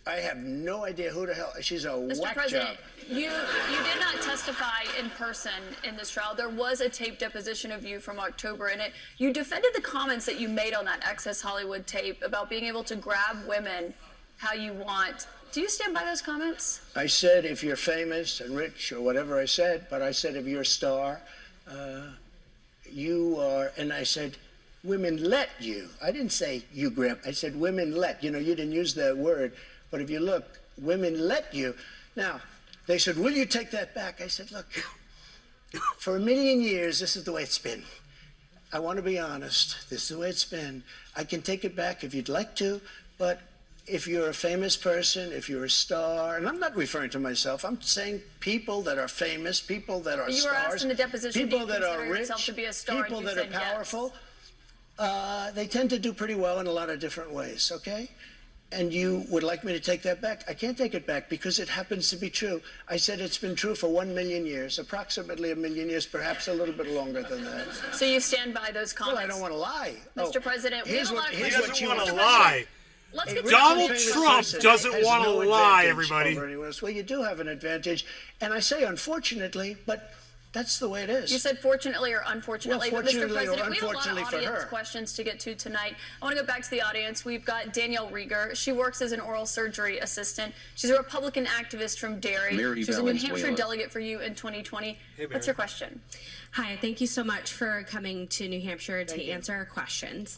I have no idea who the hell, she's a Mr. whack President, job. you did not testify in person in this trial. There was a taped deposition of you from October in it. You defended the comments that you made on that Access Hollywood tape about being able to grab women how you want. Do you stand by those comments? I said if you're famous and rich or whatever I said, but I said if you're a star, you are, and I said women let you. I didn't say you grab, I said women let. You know, you didn't use that word, but if you look, women let you. Now, they said, will you take that back? I said, look, for a million years, this is the way it's been. I want to be honest. This is the way it's been. I can take it back if you'd like to, but if you're a famous person, if you're a star, and I'm not referring to myself, I'm saying people that are famous, people that are You were stars, asked in the deposition, people do you that are consider yourself rich, to be a star? people And you that are said yes. powerful, they tend to do pretty well in a lot of different ways, okay? And you would like me to take that back? I can't take it back because it happens to be true. I said it's been true for 1 million years, approximately 1 million years, perhaps a little bit longer than that. So you stand by those comments? Well, I don't want to lie. Mr. President, we have a lot of He questions. doesn't want Mr. to President, lie. Let's get Donald to the Trump doesn't has want to no lie, advantage everybody. over anyone else. Well, you do have an advantage, and I say unfortunately, but that's the way it is. You said fortunately or unfortunately, Well, but Mr. fortunately or President, we have a lot unfortunately of for audience her. questions to get to tonight. I want to go back to the audience. We've got Danielle Rieger. She works as an oral surgery assistant. She's a Republican activist from Derry. Mary She was a New Valenzuela. Hampshire delegate for you in 2020. What's your question? Hi, thank you so much for coming to New Hampshire to answer our questions.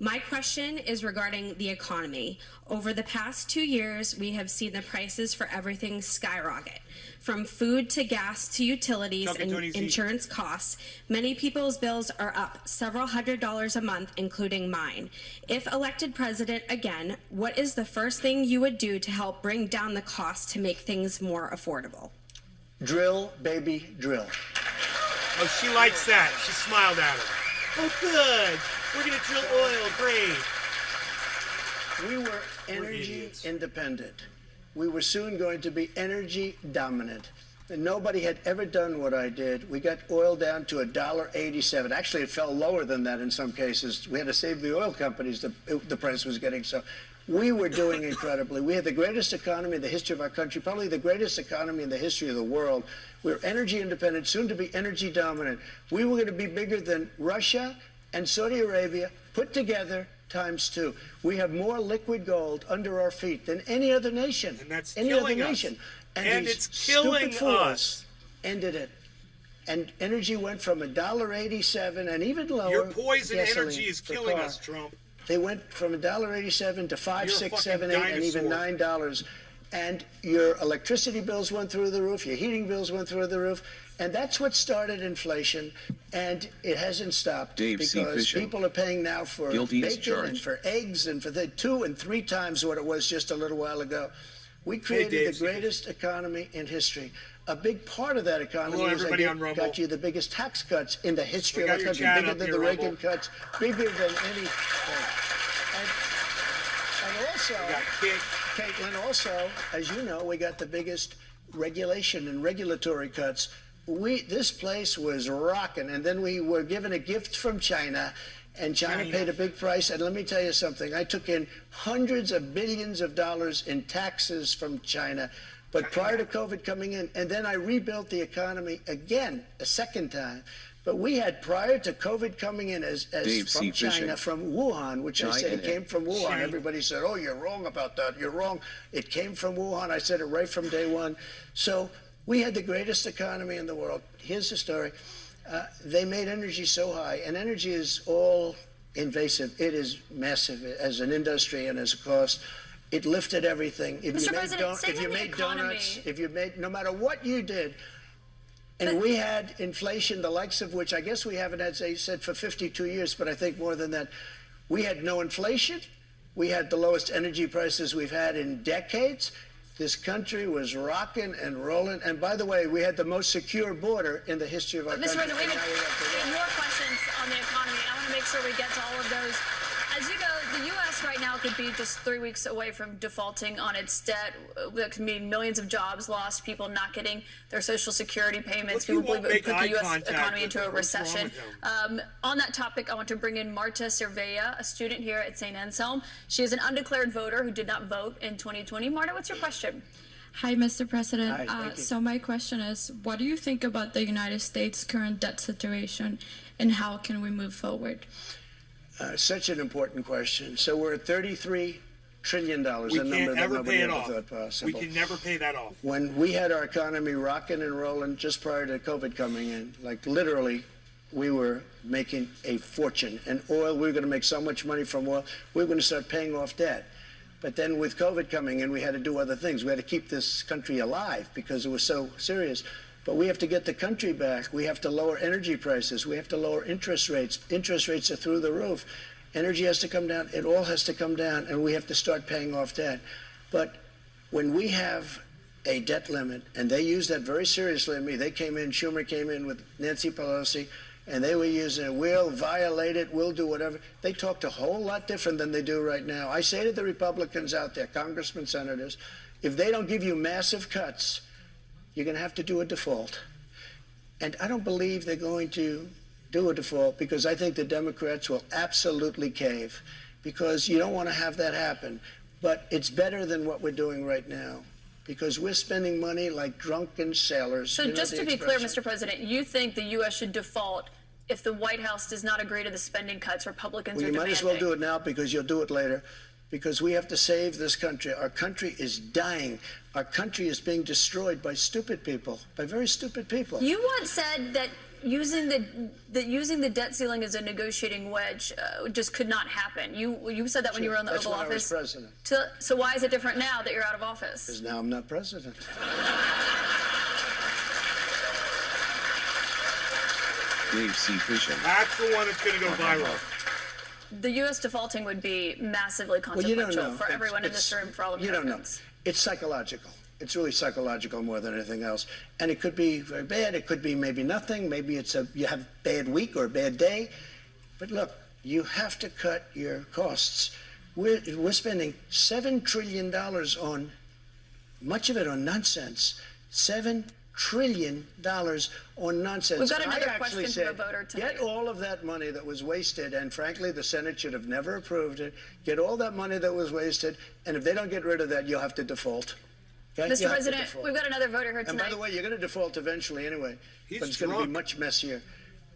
My question is regarding the economy. Over the past 2 years, we have seen the prices for everything skyrocket. From food to gas to utilities and insurance costs, many people's bills are up several $100s a month, including mine. If elected president again, what is the first thing you would do to help bring down the cost to make things more affordable? Drill, baby, drill. Oh, she likes that. She smiled at him. Oh, good. We're going to drill oil. Great. We were energy independent. We were soon going to be energy dominant. And nobody had ever done what I did. We got oil down to $1.87. Actually, it fell lower than that in some cases. We had to save the oil companies. The price was getting so. We were doing incredibly. We had the greatest economy in the history of our country, probably the greatest economy in the history of the world. We're energy independent, soon to be energy dominant. We were going to be bigger than Russia and Saudi Arabia put together ×2. We have more liquid gold under our feet than any other nation. And that's any killing other us. nation. And these it's killing stupid fools us. ended it. And energy went from $1.87 and even lower. Your poison gasoline energy is per killing car. us, Trump. They went from $1.87 to $5, You're a $6, fucking $7, $8, and even dinosaur. $9. And your electricity bills went through the roof. Your heating bills went through the roof. And that's what started inflation. And it hasn't stopped Dave C. because Fishel. people are paying now for Guilty as bacon and charged. for eggs and for the 2 and 3 times what it was just a little while ago. We Dave created C. the greatest economy in history. A big part of that economy Hello, is everybody on Rumble. got you the biggest tax cuts in the history We of our got your country, chat bigger up than here, the Reagan Rumble. cuts, bigger than anything. And also, Caitlin, also, as you know, we got the biggest regulation and regulatory cuts. This place was rocking, and then we were given a gift from China, and China paid a big price. And let me tell you something. I took in hundreds of billions of dollars in taxes from China. But prior to COVID coming in, and then I rebuilt the economy again, a second time. But we had, prior to COVID coming in as Dave from C. China, Fishing. from Wuhan, which I said it China. came from Wuhan. China. Everybody said, oh, you're wrong about that. You're wrong. It came from Wuhan. I said it right from day one. So we had the greatest economy in the world. Here's the story. They made energy so high, and energy is all invasive. It is massive as an industry and as a cost. It lifted everything. If Mr. you made, President, staying if you on the made economy. donuts, if you made, no matter what you did, and we had inflation, the likes of which I guess we haven't had, as I said, for 52 years, but I think more than that. We had no inflation. We had the lowest energy prices we've had in decades. This country was rocking and rolling. And by the way, we had the most secure border in the history of our Mr. country. President, we And now we have the have more questions on the economy. I want to make sure we get to all of those. As you know, the U.S. right now could be just 3 weeks away from defaulting on its debt. That could mean millions of jobs lost, people not getting their Social Security payments. Look, you People won't believe it would make put the eye U.S. contact economy with into a them. What's wrong recession. with On that topic, I want to bring in Marta Cervella, a student here at St. Anselm. She is an undeclared voter who did not vote in 2020. Marta, what's your question? Hi, Mr. President. Hi, thank you. So my question is, what do you think about the United States' current debt situation, and how can we move forward? Such an important question. So we're at $33 trillion, a We number can't that ever nobody pay it ever off. thought possible. We can never pay that off. When we had our economy rocking and rolling just prior to COVID coming in, like literally, we were making a fortune. And oil, we were going to make so much money from oil, we were going to start paying off debt. But then with COVID coming in, we had to do other things. We had to keep this country alive because it was so serious. But we have to get the country back. We have to lower energy prices. We have to lower interest rates. Interest rates are through the roof. Energy has to come down. It all has to come down, and we have to start paying off debt. But when we have a debt limit, and they use that very seriously in me, they came in, Schumer came in with Nancy Pelosi, and they were using it, we'll violate it, we'll do whatever. They talked a whole lot different than they do right now. I say to the Republicans out there, congressmen, senators, if they don't give you massive cuts, you're going to have to do a default. And I don't believe they're going to do a default because I think the Democrats will absolutely cave because you don't want to have that happen. But it's better than what we're doing right now because we're spending money like drunken sailors. So You know just the to be clear, expression. Mr. President, you think the U.S. should default if the White House does not agree to the spending cuts Republicans Well, are you demanding? might as well do it now because you'll do it later. Because we have to save this country. Our country is dying. Our country is being destroyed by stupid people, by very stupid people. You once said that using the debt ceiling as a negotiating wedge just could not happen. You said that when you were in the That's Oval when I was Office. president. So why is it different now that you're out of office? Because now I'm not president. Dave C. Fishel. That's the one that's going to go viral. The U.S. defaulting would be massively Well, you don't consequential know. for everyone in this room, for all You don't know. Americans. It's psychological. It's really psychological more than anything else. And it could be very bad. It could be maybe nothing. Maybe you have a bad week or a bad day. But look, you have to cut your costs. We're spending $7 trillion on, much of it on nonsense. $7 trillion on nonsense. We've got And another I actually question from said, a voter tonight. get all of that money that was wasted, and frankly, the Senate should have never approved it. Get all that money that was wasted, and if they don't get rid of that, you'll have to default. Okay? Mr. President, we've got another voter here And tonight. by the way, you're going to default eventually anyway, He's but it's going to be drunk. much messier.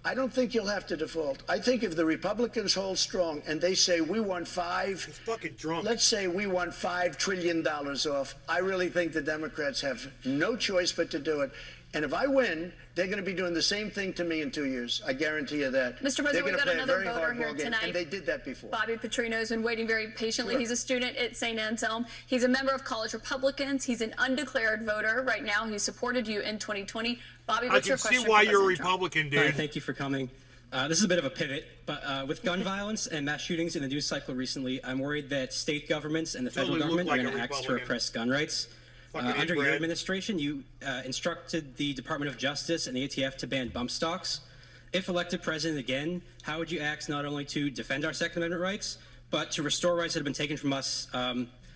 I don't think you'll have to default. I think if the Republicans hold strong and they say we want He's fucking drunk. let's say we want $5 trillion off, I really think the Democrats have no choice but to do it. And if I win, they're going to be doing the same thing to me in 2 years. I guarantee you that. Mr. President, they're we've going to got play a another very voter hard here ball game, tonight. and they did that before. Bobby Petrino has been waiting very patiently. Sure. He's a student at St. Anselm. He's a member of College Republicans. He's an undeclared voter right now. He supported you in 2020. Bobby, I what's can your see question why for you're a President Trump? Republican, Hi, dude. thank you for coming. This is a bit of a pivot, but with gun violence and mass shootings in the news cycle recently, I'm worried that state governments and the federal Totally look government like are a going to act to Republican. repress gun rights. Fucking Under your inbred. administration, you instructed the Department of Justice and the ATF to ban bump stocks. If elected president again, how would you act not only to defend our Second Amendment rights, but to restore rights that have been taken from us,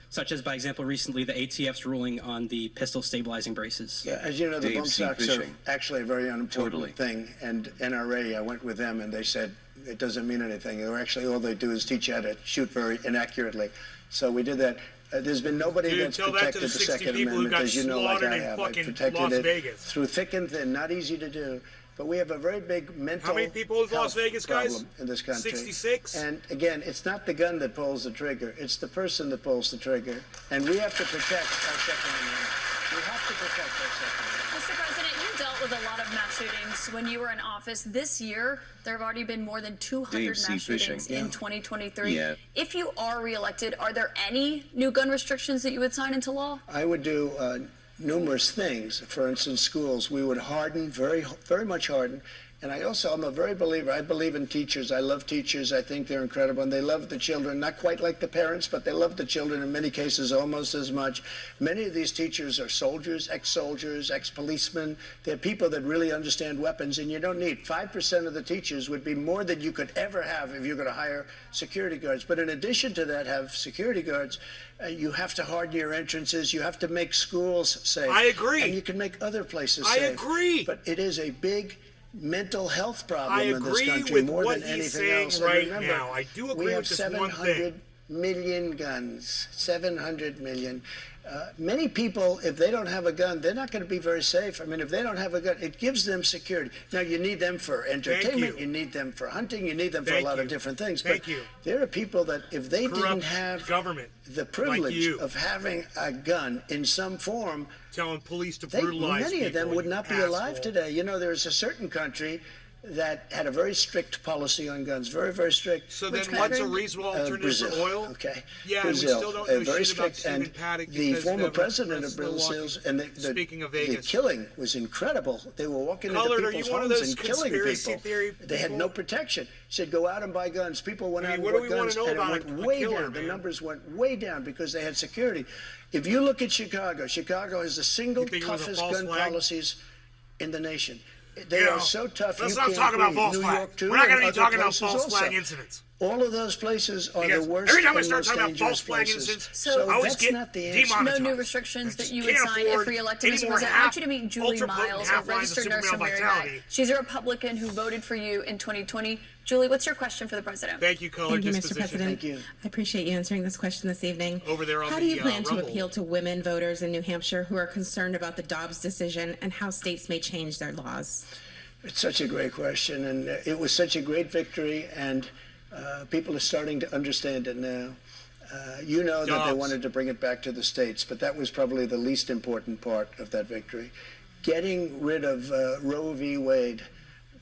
such as, by example, recently the ATF's ruling on the pistol stabilizing braces? Yeah, as you know, the Dave, bump see stocks are fishing. actually a very unimportant Totally. thing. And NRA, I went with them, and they said it doesn't mean anything. They're actually, all they do is teach you how to shoot very inaccurately. So we did that. There's been nobody Dude, that's tell that to protected the the 60 Second people who Amendment, got as you know, like slaughtered I in have. I fucking protected Las it Vegas. through thick and thin, not easy to do. But we have a very big mental How many people is Las health Vegas, guys? problem in this country. 66? And again, it's not the gun that pulls the trigger. It's the person that pulls the trigger. And we have to protect our Second Amendment. We have to protect our Second Amendment. Mr. President, you dealt with a lot of mass shootings when you were in office. This year, there have already been more than 200 Dave, mass see fishing. shootings in 2023. Yeah. If you are reelected, are there any new gun restrictions that you would sign into law? I would do numerous things. For instance, schools, we would harden, very much harden. And I'm a very believer. I believe in teachers. I love teachers. I think they're incredible. And they love the children, not quite like the parents, but they love the children in many cases almost as much. Many of these teachers are soldiers, ex-soldiers, ex-policemen. They're people that really understand weapons, and you don't need 5% of the teachers would be more than you could ever have if you're going to hire security guards. But in addition to that, have security guards. You have to harden your entrances. You have to make schools safe. I agree. And you can make other places I safe. agree. But it is a big mental health problem I in this agree country with more what than he's anything saying else. And right remember, now. I do agree we have with this one 700 thing. million guns. 700 million. Many people, if they don't have a gun, they're not going to be very safe. I mean, if they don't have a gun, it gives them security. Now, you need them for entertainment. You need them for hunting. You need them for a lot of different things. Thank but you. there are people that, if they Corrupt didn't have government the like privilege you. of having a gun in some form, telling police to brutalize many of them people, would you not be asshole. alive today. You know, there's a certain country that had a very strict policy on guns, very, very strict. So then Which what's a country? reasonable alternative Brazil. for oil? Okay. Yeah, Brazil. and we still don't know very shit about strict. Stephen And Paddock the because former of president of Milwaukee. Brazil, and Speaking of the Vegas. killing was incredible. They were walking Colored, into are you people's one of homes those and killing conspiracy people. theory They had no protection. He said, go out and buy guns. People went I mean, out what and do bought we wanna guns, know and about it went a way killer, down. The man? numbers went way down because they had security. If you look at Chicago has the single You think it was a toughest false gun flag? policies in the nation. They You are know, so tough. let's you not can't talk about breathe. false New flag. York, too, We're not going and to be other talking about places false also. flag incidents. All of those places are Because the worst every time we and start most talking about dangerous false flag places. incidents, So I always that's get not the answer. demonetized. No new restrictions that you would can't sign if afford reelected, any Mr. more President. I want you to half- meet Julie ultra-potent Miles, a half lines of registered nurse Supermale from Marietta. Vitality. She's a Republican who voted for you in 2020. Julie, what's your question for the president? Thank you, Color Thank you, Mr. Disposition. President. Thank you. I appreciate you answering this question this evening. Over there on how the, do you plan to Rumble. appeal to women voters in New Hampshire who are concerned about the Dobbs decision and how states may change their laws? It's such a great question, and it was such a great victory, and people are starting to understand it now. You know that they Dobbs. wanted to bring it back to the states, but that was probably the least important part of that victory. Getting rid of Roe v. Wade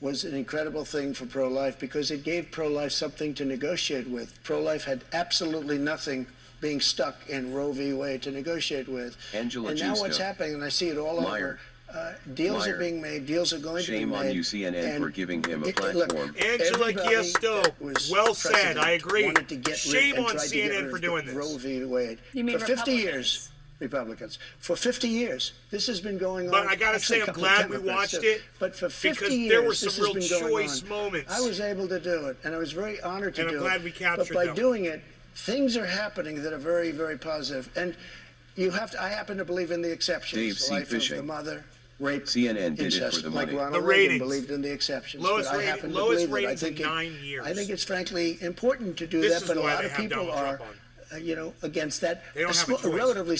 was an incredible thing for pro-life because it gave pro-life something to negotiate with. Pro-life had absolutely nothing being stuck in Roe v. Wade to negotiate with. Angela and now Justo. what's happening, and I see it all Meyer. over, deals are Meyer. being made, deals are going Shame to be on made. you, CNN, for giving him a look, platform. Angela everybody Giusto, that was well said. president I agree. wanted to get Shame rid and on tried to get CNN rid for of doing this. Roe v. Wade. You mean for 50 Republicans? years, Republicans. For 50 years, this has been going on. But I gotta Actually, say, a I'm couple of glad we Democrats watched too. it But for 50 because years, there were this some has real been going choice on. moments. I was able to do it, and I was very honored to And I'm do glad it. we captured But by them. doing it, things are happening that are very, very positive. And you have to. I happen to believe in the exceptions. Dave, The see life of fishing. the mother, rape, CNN did it incest, for the like money. Ronald The Reagan ratings. believed in the exceptions. Lowest but I rating- happen to lowest believe it. ratings in 9 years. I think it's frankly important to do This that, is but a why lot they of have people Donald are, Trump on. against that. They don't have a choice. relatively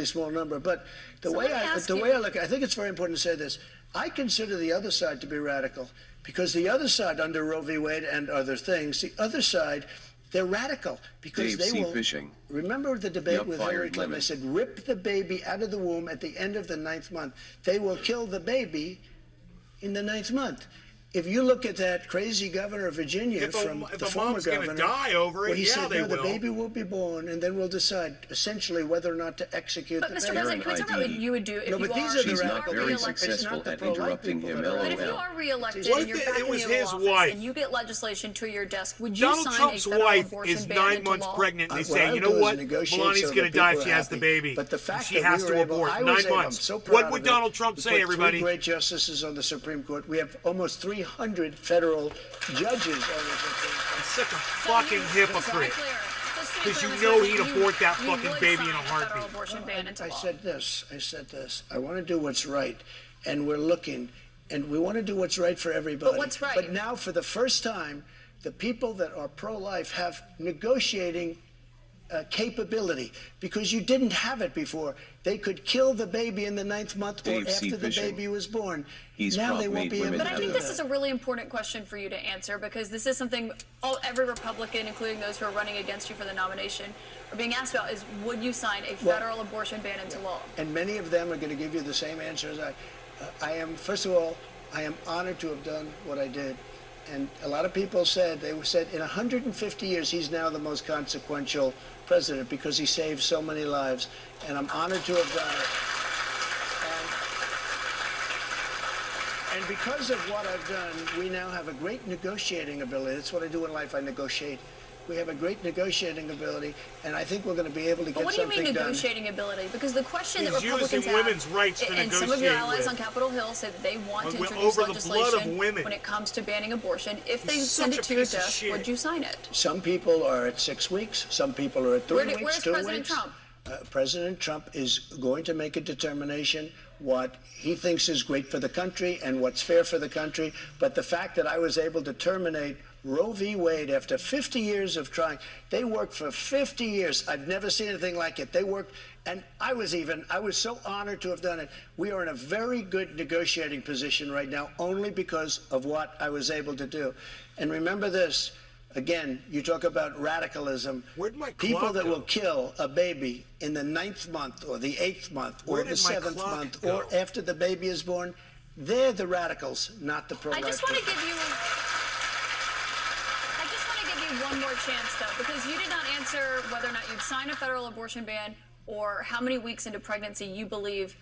small number. But the way I look, I think it's very important to say this. I consider the other side to be radical because the other side, under Roe v. Wade and other things, the other side, they're radical because Dave they C. will. Fishing. Remember the debate Yup, with fired Hillary Clinton? lemon. They said, rip the baby out of the womb at the end of the 9th month. They will kill the baby in the 9th month. If you look at that crazy governor of Virginia If the a former mom's gonna governor, die over it, well, he yeah, said, they no, the will. baby will be born, and then we'll decide essentially whether or not to execute But the Mr. baby. President, can we talk about what you would do if No, you but these are, are the She's not radical very people. It's successful not the at pro-life interrupting people him, that are But if you LOL. are reelected What and if you're back it in was the Oval his Office wife? and you get legislation to your desk, would you Donald sign Trump's a federal wife abortion is ban 9 into months law? pregnant, and they What I say, you would know do is what? negotiate Melania's so going that to die if people she are has the happy. baby. But the fact she that has we to were able, abort. I 9 was able, I'm months. so proud What of would it. Donald Trump We say, put everybody? 3 great justices on the Supreme Court. We have almost 300 federal judges on the Supreme Court. He's such a fucking hypocrite. Because you Mr. know President, he'd abort that you fucking would baby sign in a a federal heartbeat. abortion ban into I law. said this. I want to do what's right, and we're looking, and we want to do what's right for everybody. But what's right? But now, for the first time, the people that are pro-life have negotiating capability because you didn't have it before. They could kill the baby in the 9th month or Dave C. after the Fishing. baby was born. He's now prop they won't made be able women to But I do think that. this is a really important question for you to answer because this is something every Republican, including those who are running against you for the nomination, are being asked about is would you sign a federal abortion ban into law? And many of them are going to give you the same answer as I am. First of all, I am honored to have done what I did. And a lot of people said, in 150 years, he's now the most consequential president because he saved so many lives. And I'm honored to have done it. And because of what I've done, we now have a great negotiating ability. That's what I do in life. I negotiate. We have a great negotiating ability, and I think we're going to be able to But get what do you something mean done. negotiating ability? Because the question that He's Republicans using have, women's rights to and some of your negotiate allies with. on Capitol Hill say that they want to Over introduce the blood of legislation women. when it comes to banning abortion. If they He's send such it a to your piece of desk, shit. would you sign it? Some people are at 6 weeks. Some people are at 3 weeks, Where's 2 President weeks. Trump? President Trump is going to make a determination what he thinks is great for the country and what's fair for the country. But the fact that I was able to terminate Roe v. Wade after 50 years of trying, they worked for 50 years. I've never seen anything like it. They worked, and I was so honored to have done it. We are in a very good negotiating position right now, only because of what I was able to do. And remember this. Again, you talk about radicalism. Where'd my People clock that go? will kill a baby in the 9th month or the 8th month or Where the did my 7th clock month go? or after the baby is born, they're the radicals, not the I pro-life just want to people. give you one more chance, though, because you did not answer whether or not you'd sign a federal abortion ban or how many weeks into pregnancy you believe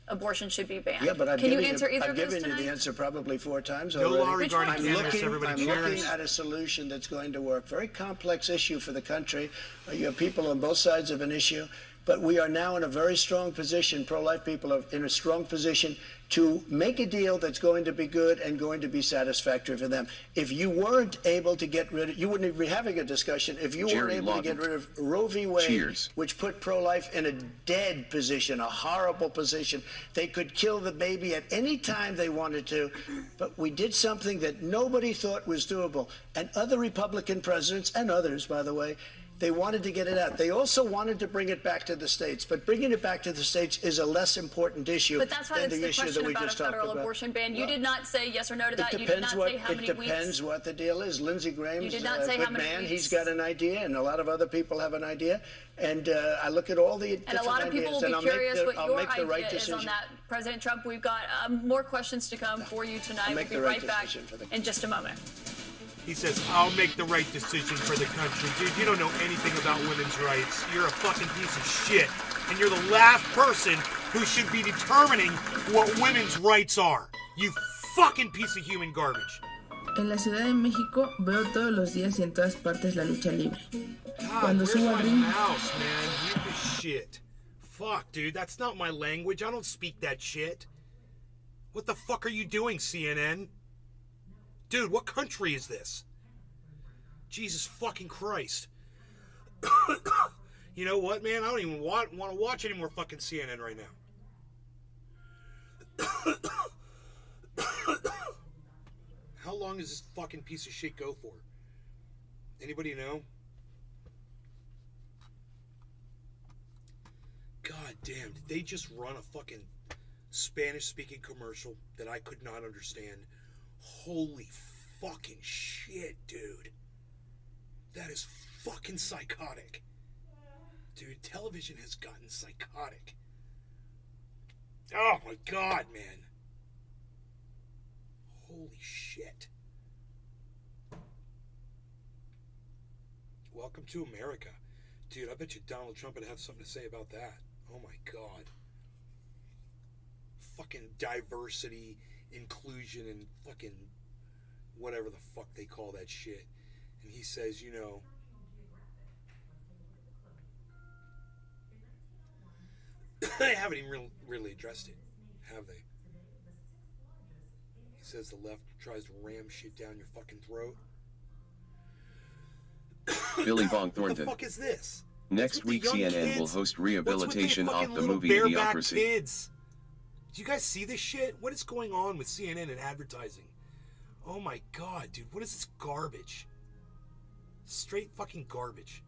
abortion should be banned. Yeah, but I've Can you given answer either I've of those given you tonight? the answer probably 4 times No already. law regarding I'm cannabis, looking, everybody I'm cares. looking at a solution that's going to work. Very complex issue for the country. You have people on both sides of an issue, but we are now in a very strong position. Pro-life people are in a strong position to make a deal that's going to be good and going to be satisfactory for them. If you weren't able to get rid of, you wouldn't be having a discussion. If you weren't Jerry able to get Lawton. rid of Roe v. Wade, Cheers. which put pro-life in a dead position, a horrible position. They could kill the baby at any time they wanted to, but we did something that nobody thought was doable. And other Republican presidents, and others, by the way, they wanted to get it out. They also wanted to bring it back to the states, but bringing it back to the states is a less important issue But that's why than it's the the issue that question we about a just talked federal about. abortion ban. You Well, did not say yes or no to that. It You did not depends say how many weeks. what the deal is. Lindsey Graham's You did not a say good how many man. weeks. He's got an idea, and a lot of other people have an idea. And I look at all the And a different lot of people ideas, will and be I'll make curious the- what I'll your make the right idea is on decision. that. President Trump, we've got more questions to come for you tonight. We'll make be the right right back decision for the in just a moment. He says, I'll make the right decision for the country. Dude, you don't know anything about women's rights. You're a fucking piece of shit. And you're the last person who should be determining what women's rights are. You fucking piece of human garbage. En la Ciudad de México veo todos los días y en todas partes la lucha libre. God, Cuando where's subo my al ring, mouse, man? Mute this shit. Fuck, dude, that's not my language. I don't speak that shit. What the fuck are you doing, CNN? Dude, what country is this? Jesus fucking Christ. You know what, man? I don't even want to watch any more fucking CNN right How long does this fucking piece of shit go for? Anybody know? God damn, did they just run a fucking Spanish-speaking commercial that I could not understand? Holy fucking shit, dude. That is fucking psychotic. Dude, television has gotten psychotic. Oh my God, man. Holy shit. Welcome to America. Dude, I bet you Donald Trump would have something to say about that. Oh my God. Fucking diversity, inclusion, and fucking whatever the fuck they call that shit. And he says, you know, they haven't even really addressed it, have they? He says the left tries to ram shit down your fucking throat. Billy Bong What Thornton. the fuck is this? Next week CNN will host rehabilitation of the movie bareback Idiocracy. kids? Do you guys see this shit? What is going on with CNN and advertising? Oh my God, dude, what is this garbage? Straight fucking garbage.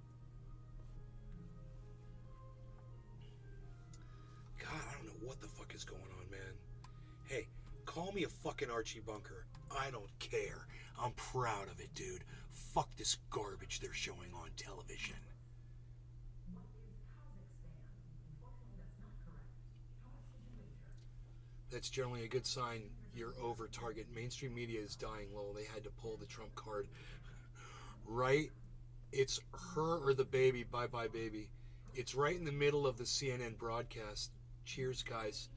God, I don't know what the fuck is going on, man. Hey, call me a fucking Archie Bunker. I don't care. I'm proud of it, dude. Fuck this garbage they're showing on television. That's generally a good sign you're over target. Mainstream media is dying, lol. They had to pull the Trump card. Right? It's her or the baby. Bye-bye, baby. It's right in the middle of the CNN broadcast. Cheers, guys.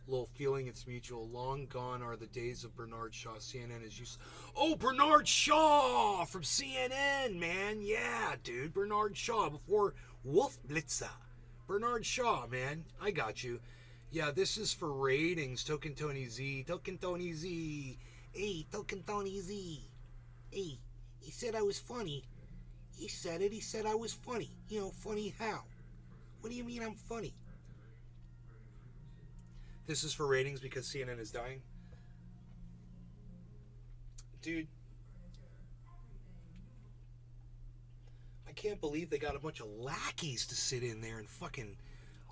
Lol, feeling it's mutual. Long gone are the days of Bernard Shaw. CNN is used. Oh, Bernard Shaw from CNN, man. Yeah, dude. Bernard Shaw before Wolf Blitzer. Bernard Shaw, man. I got you. Yeah, this is for ratings. Token Tony Z. Token Tony Z. Hey, Token Tony Z. Hey, he said I was funny. He said it. He said I was funny. You know, funny how? What do you mean I'm funny? This is for ratings because CNN is dying. Dude. I can't believe they got a bunch of lackeys to sit in there and fucking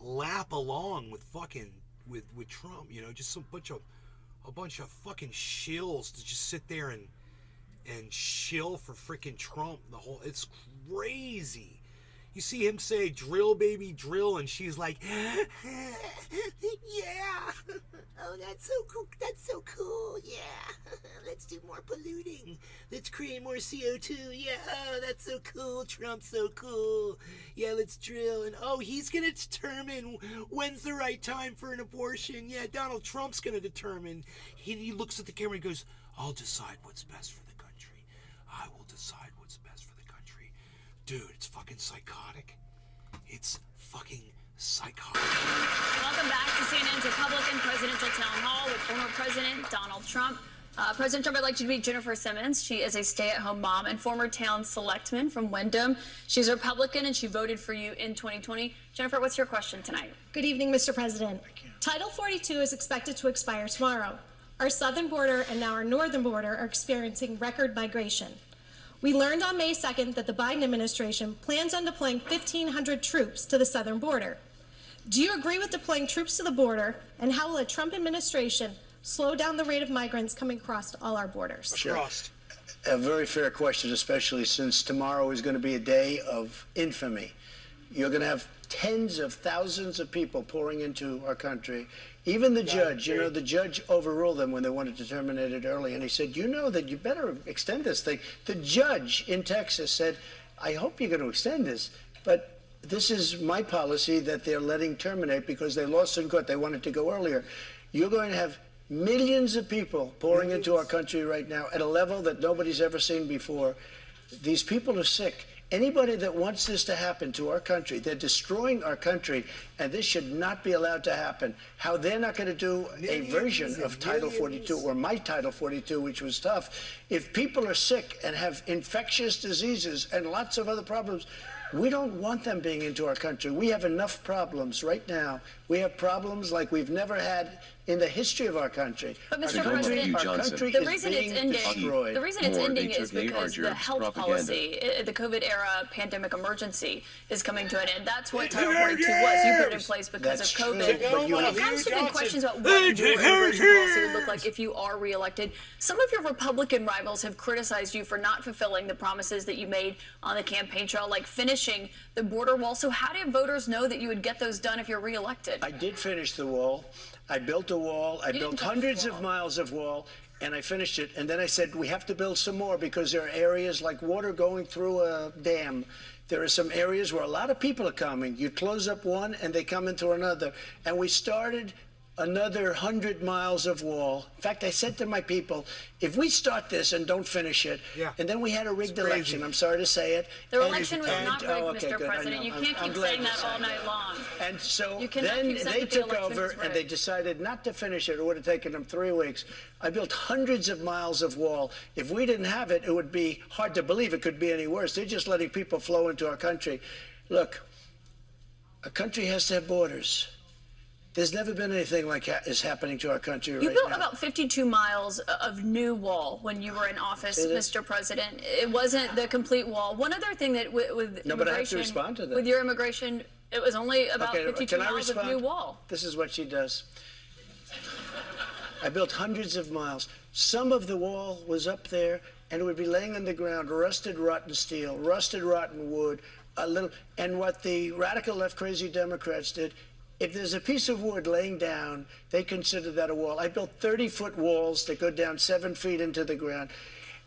lap along with fucking with Trump, you know, just a bunch of fucking shills to just sit there and shill for freaking Trump. It's crazy. You see him say, drill, baby, drill, and she's like, yeah. Oh, that's so cool. That's so cool. Yeah. Let's do more polluting. Let's create more CO2. Yeah. Oh, that's so cool. Trump's so cool. Yeah, let's drill. And, oh, he's going to determine when's the right time for an abortion. Yeah, Donald Trump's going to determine. He looks at the camera and goes, I'll decide what's best for the country. I will decide what's best for the country. Dude, it's fucking psychotic. It's fucking psychotic. Welcome back to CNN's Republican Presidential Town Hall with former President Donald Trump. President Trump, I'd like you to meet Jennifer Simmons. She is a stay-at-home mom and former town selectman from Wyndham. She's a Republican and she voted for you in 2020. Jennifer, what's your question tonight? Good evening, Mr. President. Title 42 is expected to expire tomorrow. Our southern border and now our northern border are experiencing record migration. We learned on May 2nd that the Biden administration plans on deploying 1,500 troops to the southern border. Do you agree with deploying troops to the border, and how will a Trump administration slow down the rate of migrants coming across all our borders? Sure. A very fair question, especially since tomorrow is going to be a day of infamy. You're going to have tens of thousands of people pouring into our country. Even the judge, the judge overruled them when they wanted to terminate it early, and he said, you know that you better extend this thing. The judge in Texas said, I hope you're going to extend this, but this is my policy that they're letting terminate because they lost in court. They wanted to go earlier. You're going to have millions of people pouring into our country right now at a level that nobody's ever seen before. These people are sick. Anybody that wants this to happen to our country, they're destroying our country, and this should not be allowed to happen. How they're not going to do a version of Title 42 or my Title 42, which was tough. If people are sick and have infectious diseases and lots of other problems, we don't want them being into our country. We have enough problems right now. We have problems like we've never had in the history of our country. But Mr. Our President, country the is reason being it's ending, destroyed. the reason it's More, ending they is took because the AR health propaganda. policy, the COVID era pandemic emergency is coming to an end. That's what Title 42 was. You put it in place because That's of COVID. true, but you When have- it comes to big questions about what your immigration policy would look like if you are reelected, some of your Republican rivals have criticized you for not fulfilling the promises that you made on the campaign trail, like finishing the border wall. So how do voters know that you would get those done if you're reelected? I did finish the wall. I built a wall. I You built didn't touch hundreds the of wall. miles of wall, and I finished it. And then I said, we have to build some more because there are areas like water going through a dam. There are some areas where a lot of people are coming. You close up one, and they come into another. And we started another 100 miles of wall. In fact, I said to my people, if we start this and don't finish it, and then we had a rigged election, I'm sorry to say it. The and- election was not rigged, okay, Mr. good, I President. know. You can't I'm keep glad saying you that all said night long. And so You cannot then keep saying they that the took election over was and they rigged. decided not to finish it. It would have taken them 3 weeks. I built hundreds of miles of wall. If we didn't have it, it would be hard to believe it could be any worse. They're just letting people flow into our country. Look, a country has to have borders. There's never been anything like is happening to our country You right built now. about 52 miles of new wall when you were in office, Say that? Mr. President. It wasn't the complete wall. One other thing that with No, but I have to immigration, respond to that. with your immigration, it was only about Okay, 52 can I miles of respond? new wall. This is what she does. I built hundreds of miles. Some of the wall was up there, and it would be laying on the ground, rusted, rotten steel, rusted, rotten wood, a little. And what the radical left, crazy Democrats did, if there's a piece of wood laying down, they consider that a wall. I built 30-foot walls that go down 7 feet into the ground.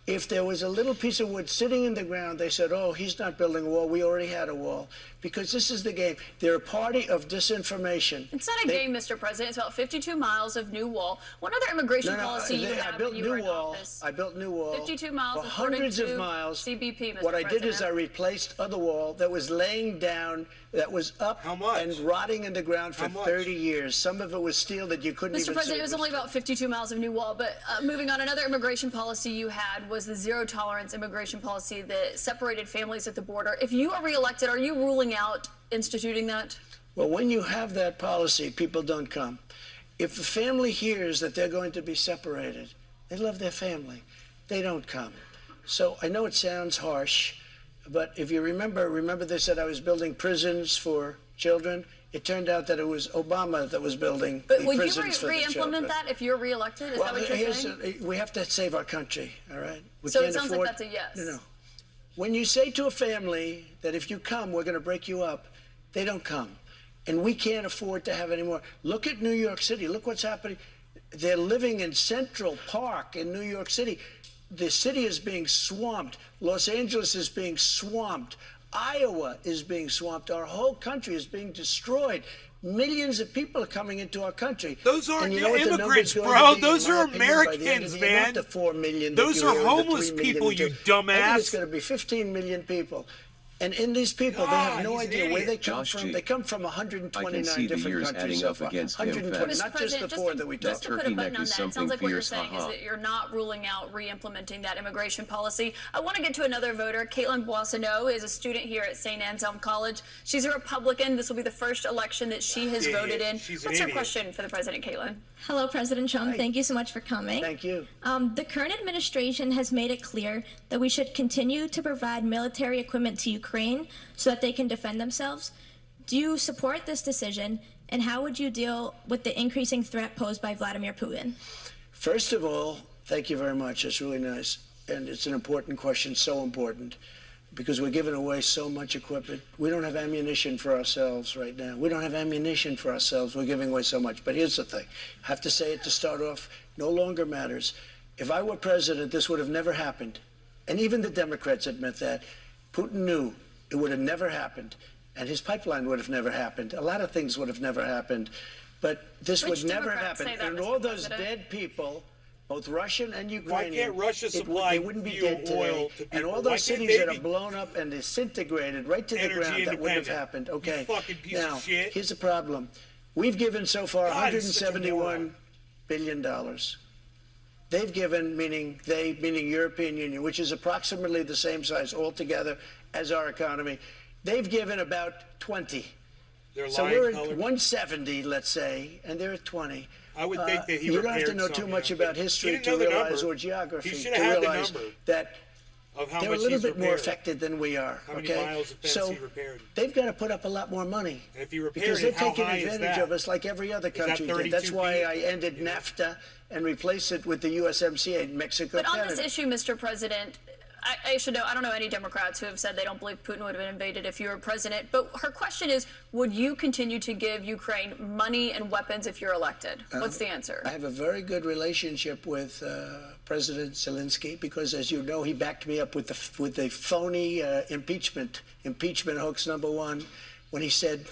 If there was a little piece of wood sitting in the ground, they said, oh, he's not building a wall. We already had a wall. Because this is the game. They're a party of disinformation. It's not a game, Mr. President. It's about 52 miles of new wall. What other immigration policy you I had built when you were new in wall. office? I built new wall. 52 miles, for according hundreds to of miles. CBP, Mr. What I did is I President. replaced other wall that was laying down, that was up and rotting in the ground for 30 years. Some of it was steel that you couldn't Mr. even President, see. it was only about 52 miles of new wall, but moving on, another immigration policy you had was the zero-tolerance immigration policy that separated families at the border. If you are reelected, are you ruling out instituting that? Well, when you have that policy, people don't come. If a family hears that they're going to be separated, they love their family. They don't come. So I know it sounds harsh, but if you remember they said I was building prisons for children. It turned out that it was Obama that was building But the would you prisons for the children. re-implement that if you're reelected? Is Well, that what you're saying? we have to save our country, all right? We So it can't sounds like afford, that's a yes. No. When you say to a family that if you come, we're going to break you up, they don't come. And we can't afford to have any more. Look at New York City. Look what's happening. They're living in Central Park in New York City. The city is being swamped. Los Angeles is being swamped. Iowa is being swamped. Our whole country is being destroyed. Millions of people are coming into our country. Those aren't And you know what the immigrants, number's going bro. to be, Those in my are opinion, by the end of Americans, the year? Not man. the 4 million. Those that are you hear, or the homeless 3 million people, that you I think dumbass. it's going to be 15 million people. And in these people, they have no he's an idea where idiot. they come Josh from. G. They come from I can 129 see the different years countries adding so up far. against him 120, fast. not just the Mr. four that we Just talked to put a about. button on that, it sounds like what you're saying is that you're not ruling out re-implementing that immigration policy. I want to get to another voter. Caitlin Boissonneau is a student here at St. Anselm College. She's a Republican. This will be the first election that she has voted in. She's an What's her idiot. question for the President, Caitlin? Hello, President Trump. Thank you so much for coming. Thank you. The current administration has made it clear that we should continue to provide military equipment to Ukraine so that they can defend themselves. Do you support this decision, and how would you deal with the increasing threat posed by Vladimir Putin? First of all, thank you very much. It's really nice. And it's an important question, so important, because we're giving away so much equipment. We don't have ammunition for ourselves right now. We don't have ammunition for ourselves. We're giving away so much. But here's the thing. I have to say it to start off. No longer matters. If I were president, this would have never happened. And even the Democrats admit that. Putin knew it would have never happened. And his pipeline would have never happened. A lot of things would have never happened. But this Which would never Democrats happen. say that, And Mr. all those President? dead people, both Russian and Why Ukrainian, can't Russia supply they wouldn't be fuel, dead today. oil to And people? all Why those can't cities they that are be blown up and disintegrated right to the energy ground, that wouldn't have independent? happened. You Okay. fucking piece now, of shit. here's the problem. We've given so far God, he's such a $171 billion. They've given, meaning European Union, which is approximately the same size altogether as our economy. They've given about 20. They're So lion we're at colored. 170, let's say, and they're at 20. I would think that he you don't have to repaired know some, too you much know, about but he history didn't to know the realize, number. or geography, He to should have had the realize number that of how they're a much little he's bit more repaired. affected than we are. How many Okay, miles of fence so he repaired? they've got to put up a lot more money And if he repaired because they're it, how taking high is advantage that? of us like every other Is that country did. 32 That's why feet? I ended NAFTA and replaced it with the USMCA, Mexico, But on Canada. this issue, Mr. President, I should know, I don't know any Democrats who have said they don't believe Putin would have invaded if you were president. But her question is, would you continue to give Ukraine money and weapons if you're elected? What's the answer? I have a very good relationship with President Zelensky because, as you know, he backed me up with the phony impeachment hoax #1 when he said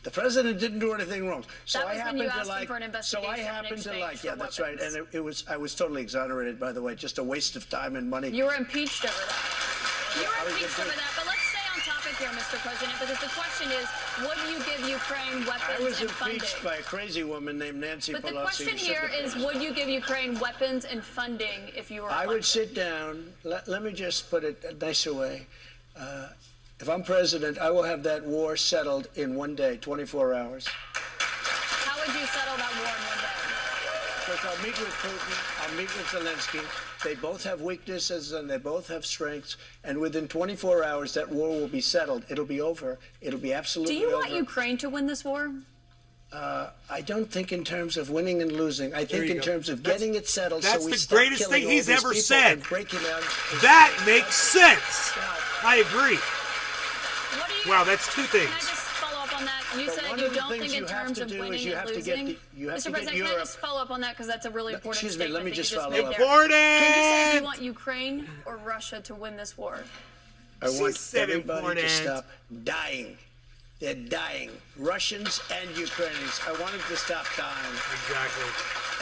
the president didn't do anything wrong. So That I was when happen you to asked him like. for an So I investigation happen in to exchange like. for Yeah, that's right. weapons. And it was. I was totally exonerated, by the way. Just a waste of time and money. You were impeached over that. You I were was impeached over that. But let's stay on topic here, Mr. President, because the question is, would you give Ukraine weapons I was and funding? impeached by a crazy woman named Nancy But the Pelosi. question here is, would you give Ukraine weapons and funding if you were I elected? would sit down. Let me just put it a nicer way. If I'm president, I will have that war settled in one day, 24 hours. How would you settle that war in one day? Because I'll meet with Putin, I'll meet with Zelensky. They both have weaknesses and they both have strengths. And within 24 hours, that war will be settled. It'll be over. It'll be absolutely Do you over. want Ukraine to win this war? I don't think in terms of winning and losing. I think you in go. terms of getting it settled. That's so we the stop greatest killing thing all he's these ever people said. and breaking down. That makes sense. I agree. What do you Wow, that's two things. Can I just follow up on that? You But said one you of the don't things think in you have terms to of do is winning you and have to get losing. you have Mr. to get President, can I Europe. just follow up on that because that's a really important Excuse me, statement let me that just you just follow made up. there. Important! Can you say if you want Ukraine or Russia to win this war? I want said everybody important. to stop dying. They're dying. Russians and Ukrainians. I want them to stop dying. Exactly.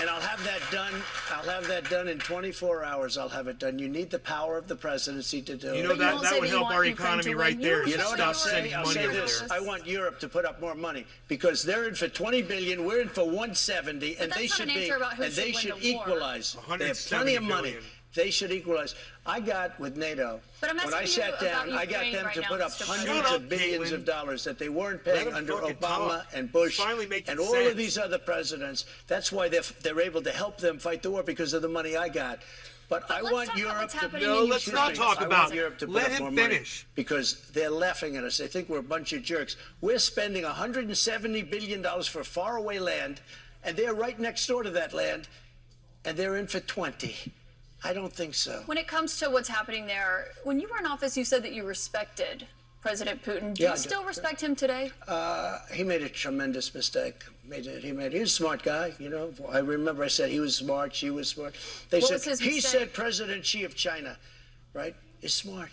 And I'll have that done. I'll have that done in 24 hours. I'll have it done. You need the power of the presidency to do it. You know But you that won't that say would that you help want our Ukraine economy to right win. there. You if know you what I'll stop say? sending I'll money say over this. there. I want Europe to put up more money because they're in for 20 billion. We're in for 170, and that's they not should an be. answer about who And they should should win the war. equalize. They have plenty of 170 money. billion. They should equalize. I got with NATO. But I'm when I asking you sat down, about I got Ukraine them right to now, put up Mr. hundreds Shut up, of billions Caitlin. of dollars that they weren't Let paying him under fucking Obama talk. and Bush It's finally making and all sense. of these other presidents. That's why they're able to help them fight the war because of the money I got. But I let's want talk about Europe what's to. happening No, in let's Ukraine. not talk I about want Europe to put Let up him more money finish. because they're laughing at us. They think we're a bunch of jerks. We're spending $170 billion for faraway land, and they're right next door to that land, and they're in for 20. I don't think so. When it comes to what's happening there, when you were in office, you said that you respected President Putin. Do Yeah, I you do. still respect him today? He made a tremendous mistake. He was a smart guy, you know. I remember I said he was smart, she was smart. They What said was his he mistake? said President Xi of China, right, is smart.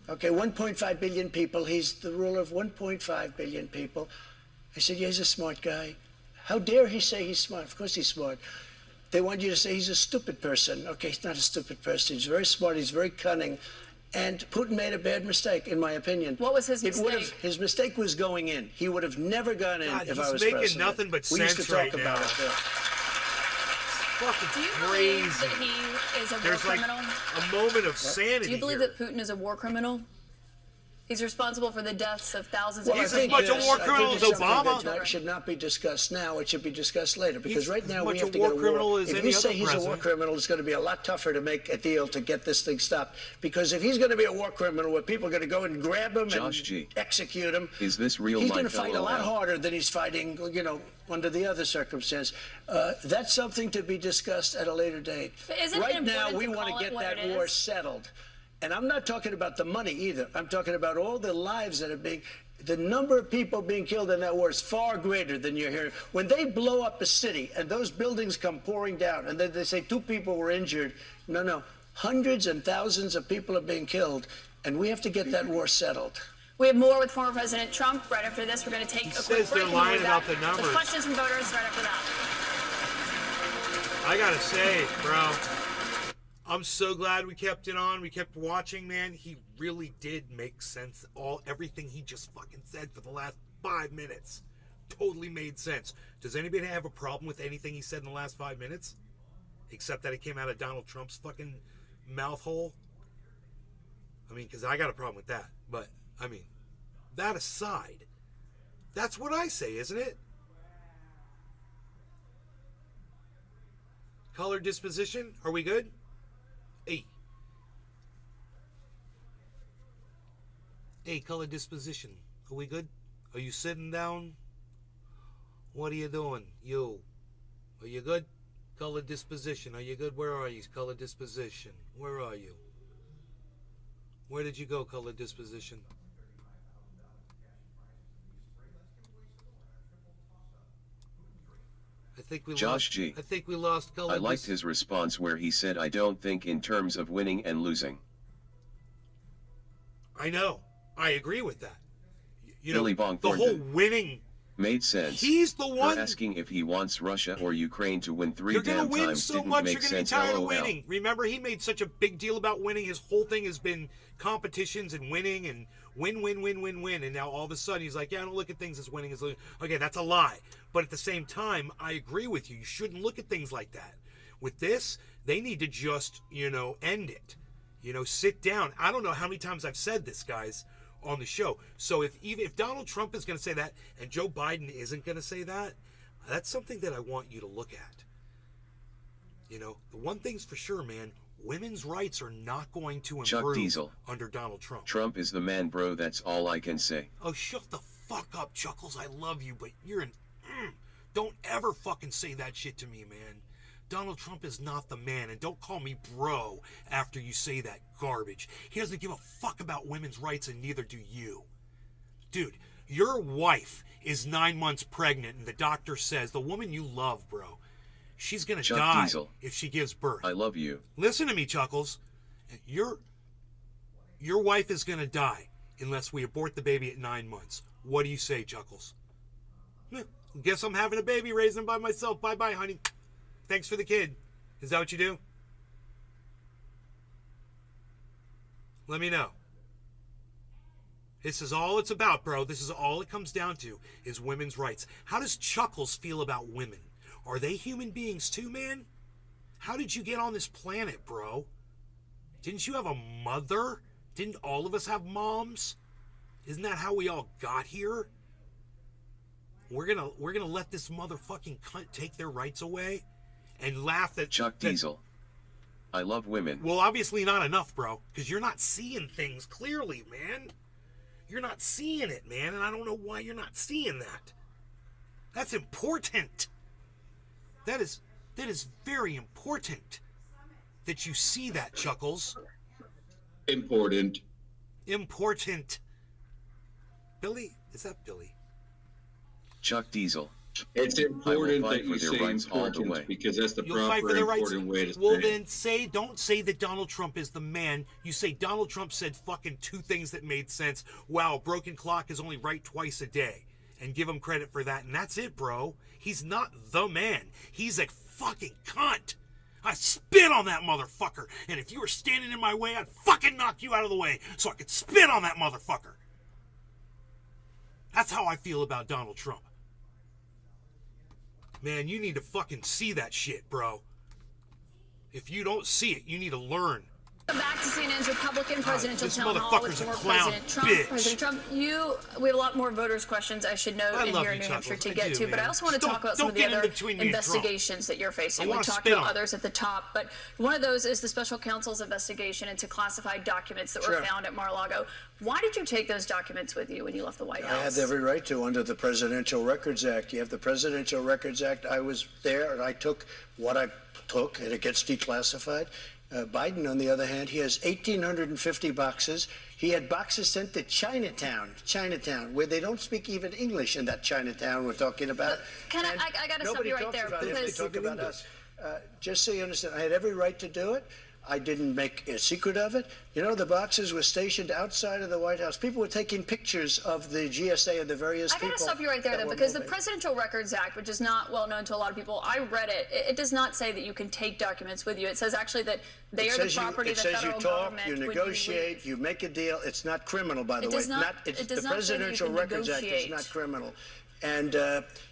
Okay, 1.5 billion people. He's the ruler of 1.5 billion people. I said, yeah, he's a smart guy. How dare he say he's smart? Of course he's smart. They want you to say he's a stupid person. Okay, he's not a stupid person. He's very smart. He's very cunning. And Putin made a bad mistake, in my opinion. What was his mistake? His mistake was going in. He would have never gone in God, if he's I was making president. nothing but we used to sense talk right about now. it. Yeah. Fucking Do you crazy. believe that he is a war There's like criminal? a moment of sanity. Do you believe here. that Putin is a war criminal? He's responsible for the deaths of thousands Well, of I He's as think much a this- war I think criminal it's as something Obama. that should not be discussed now. It should be discussed later because He's right as now much we a have to war get a criminal war. as If any you say other he's a war president. criminal, it's going to be a lot tougher to make a deal to get this thing stopped. Because if he's going to be a war criminal, where people are going to go and grab him Josh and G. execute him, Is this real he's going to life fight a lot LOL? harder than he's fighting, you know, under the other circumstance. That's something to be discussed at a later date. But isn't it Right now, important we to want call to it get what that it war is? settled. And I'm not talking about the money either. I'm talking about all the lives that are being. The number of people being killed in that war is far greater than you're hearing. When they blow up a city and those buildings come pouring down and then they say 2 people were injured, no. Hundreds and thousands of people are being killed, and we have to get that war settled. We have more with former President Trump. Right after this, we're going to take a quick says they're break. and we'll be lying back about the numbers. with questions from voters right after that. I gotta say, bro, I'm so glad we kept it on. We kept watching, man. He really did make sense. Everything he just fucking said for the last 5 minutes totally made sense. Does anybody have a problem with anything he said in the last 5 minutes? Except that it came out of Donald Trump's fucking mouth hole? I mean, because I got a problem with that. But, I mean, that aside, That's what I say, isn't it? Color disposition, are we good? Hey. Hey, color disposition, are we good? Are you sitting down? What are you doing? You. Are you good? Color disposition, are you good? Where are you? Color disposition. Where are you? Where did you go, color disposition? I think we Josh lost. G. I think we lost color. I liked his response where he said, I don't think in terms of winning and losing. I know. I agree with that. You Billy know, Bong the whole Thornton. winning. Made sense. He's the one. Her asking if he wants Russia or Ukraine to win 3 You're going damn to win times so didn't much, make you're going to be sense. tired LOL. of winning. Remember, he made such a big deal about winning. His whole thing has been competitions and winning and win. And now all of a sudden he's like, yeah, I don't look at things as winning as losing. Okay, that's a lie. But at the same time, I agree with you. You shouldn't look at things like that. With this, they need to just, end it. Sit down. I don't know how many times I've said this, guys, on the show. So if Donald Trump is going to say that and Joe Biden isn't going to say that, that's something that I want you to look at. The one thing's for sure, man, women's rights are not going to Chuck improve Diesel. under Donald Trump. Trump is the man, bro. That's all I can say. Oh, shut the fuck up, Chuckles. I love you, but you're an... Don't ever fucking say that shit to me, man. Donald Trump is not the man, and don't call me bro after you say that garbage. He doesn't give a fuck about women's rights, and neither do you. Dude, your wife is 9 months pregnant, and the doctor says, the woman you love, bro, she's gonna Chuck die Diesel. if she gives birth. I love you. Listen to me, Chuckles. Your wife is gonna die unless we abort the baby at 9 months. What do you say, Chuckles? Guess I'm having a baby, raising him by myself. Bye-bye, honey. Thanks for the kid. Is that what you do? Let me know. This is all it's about, bro. This is all it comes down to, is women's rights. How does Chuckles feel about women? Are they human beings too, man? How did you get on this planet, bro? Didn't you have a mother? Didn't all of us have moms? Isn't that how we all got here? We're gonna let this motherfucking cunt take their rights away and laugh at Chuck Diesel. I love women. Well, obviously not enough, bro, because you're not seeing things clearly, man. You're not seeing it, man, and I don't know why you're not seeing that. That's important. That is very important that you see that, Chuckles. Important. Important. Billy, is that Billy? Chuck Diesel. It's important that you say important important because that's the You'll fight for proper their rights. important way to Well, say then don't say that Donald Trump is the man. You say Donald Trump said fucking 2 things that made sense. Wow, broken clock is only right twice a day. And give him credit for that. And that's it, bro. He's not the man. He's a fucking cunt. I spit on that motherfucker. And if you were standing in my way, I'd fucking knock you out of the way so I could spit on that motherfucker. That's how I feel about Donald Trump. Man, you need to fucking see that shit, bro. If you don't see it, you need to learn. Back to CNN's Republican presidential this town hall with motherfucker's a more clown President Trump. bitch. President Trump, we have a lot more voters' questions, I should note, I in love here you, in New Hampshire Chuckles. to I get do, to. But I man. also want to Don't- talk about some of the don't get other in between me and Trump. investigations that you're facing. I We wanna talked spit about on it. others at the top, but one of those is the special counsel's investigation into classified documents that were Sure. found at Mar-a-Lago. Why did you take those documents with you when you left the White I House? had every right to under the Presidential Records Act. You have the Presidential Records Act. I was there and I took what I took and it gets declassified. Biden, on the other hand, he has 1,850 boxes. He had boxes sent to Chinatown, where they don't speak even English in that Chinatown we're talking about. I got to stop Nobody you right talks there about it if because they talk about us. Just so you understand, I had every right to do it. I didn't make a secret of it. You know, the boxes were stationed outside of the White House. People were taking pictures of the GSA and the various people. I got to stop you right there, that though, were because the moving. Presidential Records Act, which is not well known to a lot of people, I read it. It does not say that you can take documents with you. It says actually that they are the property of the federal It says you talk, government. you when negotiate, leave. you make a deal. It's not criminal, by the It way. does not- It's it does the not say that you Presidential can Records Act is negotiate. not criminal. And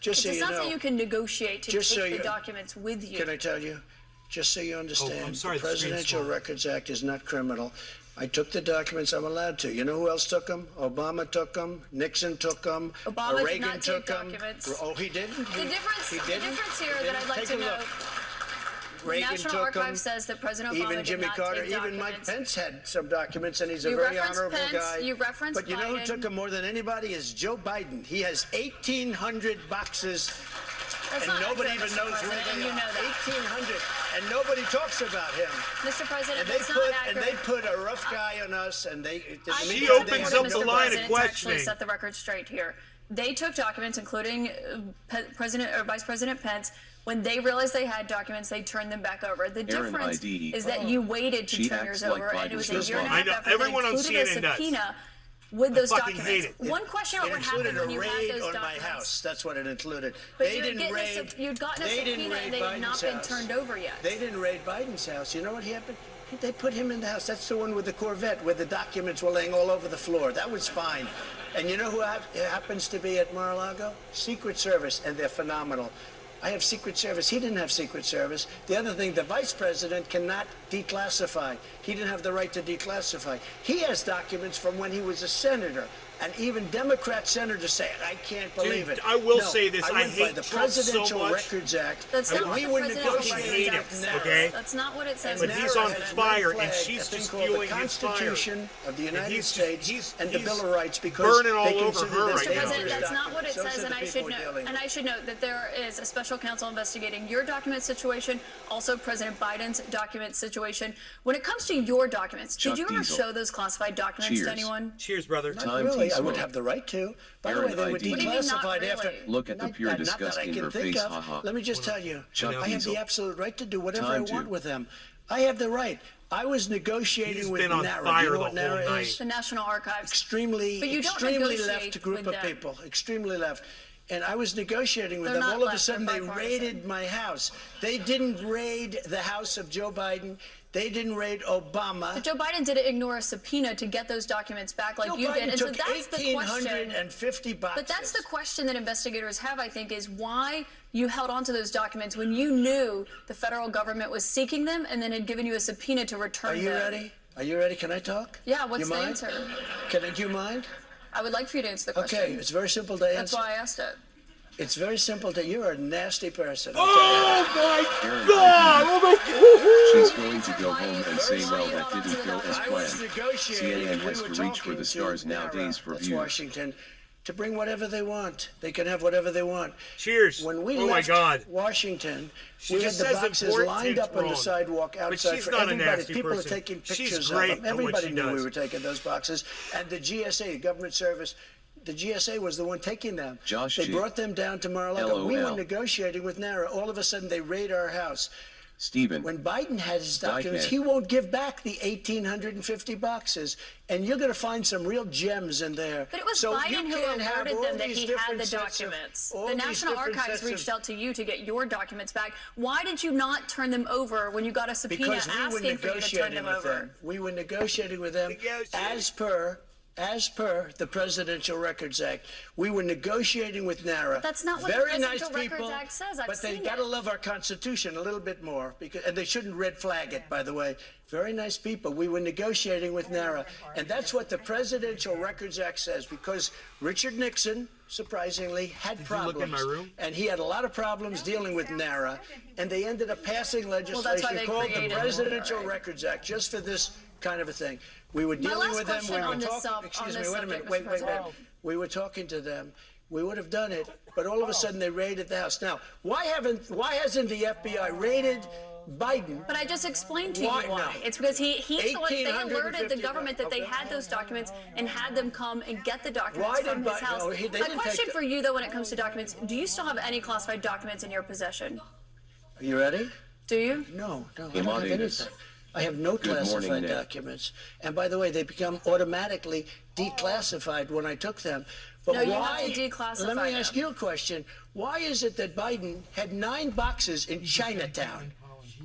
just so It does you not know, say you can negotiate to just take so the you- documents with you. Can I tell you? Just so you understand, I'm sorry, the the screen's Presidential small. Records Act is not criminal. I took the documents I'm allowed to. You know who else took them? Obama took them. Nixon took them. Obama did Reagan not took take them. documents. Oh, he didn't? The difference here that I'd like Take to a know. look. Reagan National took Archives them. says that President Obama Even did Jimmy not Carter, take even Mike documents. Pence had some documents, and he's a You very referenced honorable Pence, guy. you referenced But you know who Biden. took them more than anybody is Joe Biden. He has 1,800 boxes. That's And not nobody accurate, even Mr. knows where President, they and you are. know that. 1,800, and nobody talks about him. Mr. President, And they that's put not and accurate. they put a rough guy on us, and they. She opens up the Mr. line of President, to actually questioning. set the record straight here. They took documents, including President or Vice President Pence. When they realized they had documents, they turned them back over. The Aaron difference ID. is that you waited to She turn acts yours like over, and it was a Biden's year and a boss. half I know. after they Everyone on included a CNN does. subpoena with those fucking documents. hate it. One question about It what happened included when a you had raid those on my documents. house. That's what it included. But They you'd didn't get raid. you'd gotten a They didn't subpoena, raid and they had not Biden's been house. turned over yet. They didn't raid Biden's house. You know what happened? They put him in the house. That's the one with the Corvette, where the documents were laying all over the floor. That was fine. And you know who happens to be at Mar-a-Lago? Secret Service, and they're phenomenal. I have Secret Service. He didn't have Secret Service. The other thing, the vice president cannot declassify. He didn't have the right to declassify. He has documents from when he was a senator. And even Democrat senators say it. I can't believe Dude, it. I will No, say this. I went by hate the Trump so Presidential much. Records Act. That's and not what we the were Presidential negotiating Records Act with says. NARA. That's not what it says. But he's on NARA has fire, red and flag, she's a thing just called fueling the his fire. Constitution of the United he's- States he's- and the he's Bill of Rights because burning all they over consider her this right now. Mr. President, dangerous that's not what it documents. says, Those and are I the should people know. we're dealing And I should note that there is a special counsel investigating your document situation, also President Biden's document situation. When it comes to your documents, Chuck did you ever Diesel. show those classified documents Cheers. to anyone? Cheers, brother. Not Time really. T I would smoke. have the right to. By the Aaron way, they were ID. What do you mean, not declassified after. really? Look at the pure Not that disgust I in can her think face, of. haha. Let me just tell you, Chuck I have Diesel. the absolute right to do whatever Time I want to. with them. I have the right. I was negotiating He's with been on NARA. fire You know the what whole NARA night. is? The National Archives. Extremely, But you don't extremely negotiate left group with of them. people. Extremely left. And I was negotiating with They're them. not All of a left, sudden, they're they bipartisan. raided my house. They didn't raid the house of Joe Biden. They didn't raid Obama. But Joe Biden didn't ignore a subpoena to get those documents back like Joe you Biden did. And so took that's the question. 1,850 boxes. But that's the question that investigators have, I think, is why you held on to those documents when you knew the federal government was seeking them and then had given you a subpoena to return Are them. you ready? Are you ready? Can I talk? Yeah, what's You the mind? answer? Do you mind? I would like for you to answer the question. Okay, it's very simple to answer. That's why I asked it. It's very simple to. You're a nasty person. Oh my Aaron God! ID. Oh my God! She's going to go home and say, well, that didn't go as I was planned. negotiating. CNN has we were to reach for talking the stars to nowadays NARA, for that's views. Washington, to bring whatever they want. They can have whatever they want. Cheers. When we Oh my left God. Washington, She we had just the says boxes important lined up on the wrong. sidewalk But outside she's for not a everybody. nasty People person. are taking She's pictures great of them. at what Everybody she knew we does. were taking those boxes. And the GSA, Government Service, the GSA was the one taking them. Josh They G. brought them down to Mar-a-Lago. We were LOL. negotiating with NARA. All of a sudden, they raid our house. Stephen. When Biden had his documents, Dykeman. he won't give back the 1,850 boxes. And you're going to find some real gems in there. But it was So Biden you who can't have alerted all them that these he had different the sets of- documents. all The these National different Archives sets of- reached out to you to get your documents back. Why did you not turn them over when you got a subpoena Because we were asking for you to turn negotiating them with over? them. We were negotiating with them as per the Presidential Records Act. We were negotiating with NARA. But that's not what the Very nice Presidential Records people, Act says. I've but they seen got to it. love our Constitution a little bit more, and they shouldn't red flag it, by the way. Very nice people. We were negotiating with NARA, and that's what the Presidential Records Act says, because Richard Nixon, surprisingly, had Did you problems. look in my room? And he had a lot of problems dealing with NARA, and they ended up passing that's why legislation they called the created it. Presidential Records Act, just for this kind of a thing. We were My dealing last with them. question We were on this talking. sub- on Excuse this me. Wait a subject, minute. Mr. Wait. President. We were talking to them. We would have done it, but all of a sudden they raided the house. Now, why hasn't the FBI raided Biden? But I just explained to you Why? why. No. It's because they alerted the 1,850 government that they okay. had those documents and had them come and get the documents Why from did his Biden- house. no, they My didn't question take for you, though, when it comes to documents, do you still have any classified documents in your possession? Are you ready? Do you? No, I don't have Imauditus. anything. I have no Good morning, classified Nick. documents. And by the way, they become automatically declassified when I took them. But No, you why? have to declassify Let me them. ask you a question. Why is it that Biden had 9 boxes in Chinatown?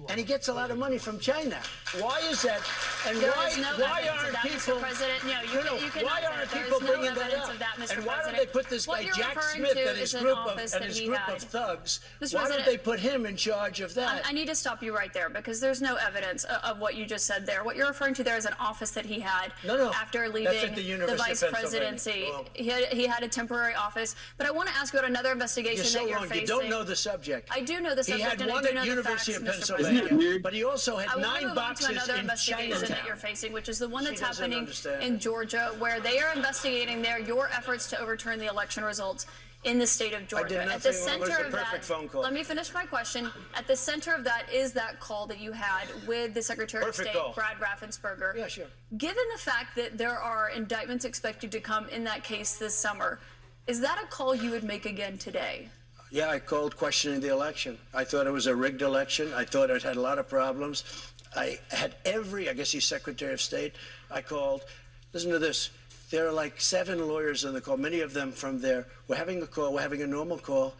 and he gets a lot of money from China. Why is that? And There why, is no why evidence aren't of that, people? Mr. President. No, you cannot why say aren't that. There people is no bringing that evidence up? of that, Mr. And President. why don't they put this What guy you're Jack referring Smith to and his is an group office that he of had. thugs? Mr. Why don't President, they put him in charge of that? I need to stop you right there because there's no evidence of what you just said there. What you're referring to there is an office that he had after leaving That's at the University vice of Pennsylvania. presidency. Well, he had a temporary office. But I want to ask you about another investigation You're so that you're wrong. facing. You don't know the subject. I do know the subject, He had and one I do at know University the of facts, Mr. Pennsylvania, President. but he also had I want to 9 move on to boxes another in investigation Chinatown. that you're facing, which is the one that's She doesn't happening understand. in Georgia, where they are investigating there your efforts to overturn the election results in the state of Georgia. did At the nothing. It was center a of perfect that, phone call. let me finish my question. At the center of that is that call that you had with the Secretary Perfect of State, call. Brad Raffensperger. Yeah, sure. Given the fact that there are indictments expected to come in that case this summer, is that a call you would make again today? Yeah, I called questioning the election. I thought it was a rigged election. I thought it had a lot of problems. I had I guess he's Secretary of State. I called. Listen to this. There are like 7 lawyers on the call, many of them from there. We're having a call. We're having a normal call.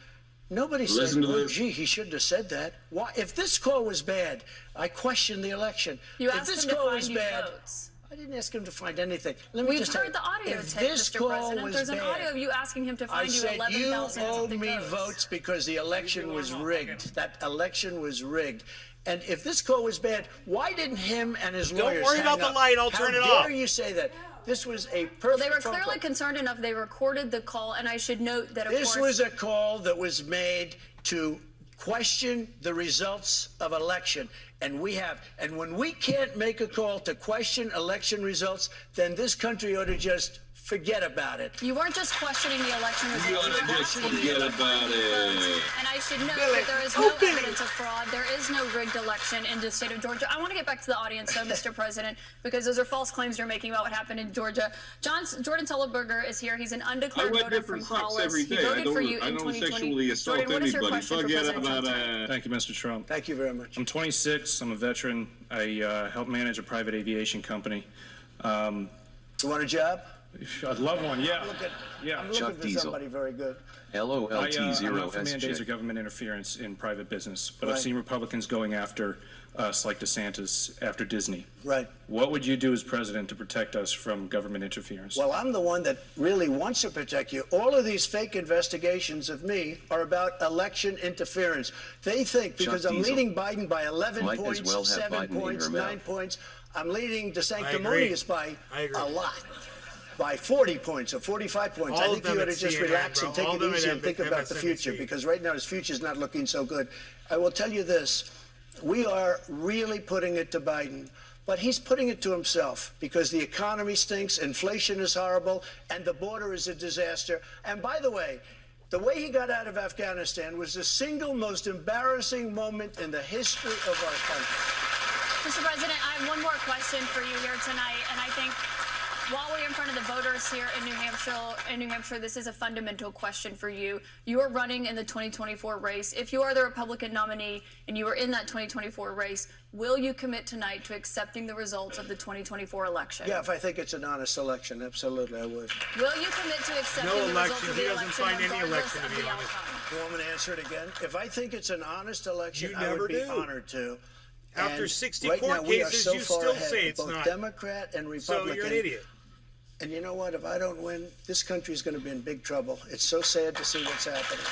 Nobody said, oh, gee, he shouldn't have said that. Why? If this call was bad, I questioned the election. You if asked this him to call find was you bad, votes. I didn't ask him to find anything. Let me We've just tell heard you, the audio if tape, this Mr. call President. was There's an bad, audio of you asking him to I find you said, 11,000 you owe something me votes because the election was rigged. That election was rigged. And if this call was bad, why didn't him and his lawyers Don't worry hang about the up? light. I'll turn it How off. dare you say that? This was a perfect Well, they were phone clearly call. concerned enough. They recorded the call, and I should note that, of This course, was a call that was made to question the results of election. And when we can't make a call to question election results, then this country ought to just forget about it. you weren't just questioning the election results. You ought to were just questioning forget the about it. And I should note Billy. that there is Oh, no Billy. evidence of fraud. There is no rigged election in the state of Georgia. I want to get back to the audience, though, Mr. President, because those are false claims you're making about what happened in Georgia. Jordan Tullenberger is here. He's an undeclared I wear voter from different socks Hollis. every He day. voted for you I in don't 2020. sexually assault Jordan, what is your anybody. question for Forget President about Trump? Thank you, Mr. Trump. Thank you very much. I'm 26. I'm a veteran. I help manage a private aviation company. You want a job? I'd love one. Yeah. I'm Chuck looking for Diesel. somebody very good. LOL I'm not for T0Wn mandates or H4Ll. government interference in private business, but I've Right. seen Republicans going after us like DeSantis after Disney. Right. What would you do as president to protect us from government interference? Well, I'm the one that really wants to protect you. All of these fake investigations of me are about election interference. They think because Chuck I'm Diesel. leading Biden by 11 Might as points, well have 7 Biden in points, her 9 mouth. points, I'm leading I DeSanctimonious agree. by I agree. a lot. By 40 points or 45 points. All I of think them you ought at to just CNN, relax bro. and take All it of them easy at and think about the future, MSNBC. because right now his future's not looking so good. I will tell you this. We are really putting it to Biden, but he's putting it to himself because the economy stinks, inflation is horrible, and the border is a disaster. And by the way he got out of Afghanistan was the single most embarrassing moment in the history of our country. Mr. President, I have one more question for you here tonight, and I think while we're in front of the voters here in New Hampshire, this is a fundamental question for you. You are running in the 2024 race. If you are the Republican nominee and you are in that 2024 race, will you commit tonight to accepting the results of the 2024 election? Yeah, if I think it's an honest election, absolutely, I would. Will you commit to accepting No the election. results of He the doesn't election find any regardless election to of be the honest. outcome? You want me to answer it again? If I think it's an honest election, You I would never be do. honored to. After And 60 right court now, we are cases, so you far still ahead say of it's both not. Democrat and Republican. So you're an idiot. And you know what? If I don't win, this country is going to be in big trouble. It's so sad to see what's happening.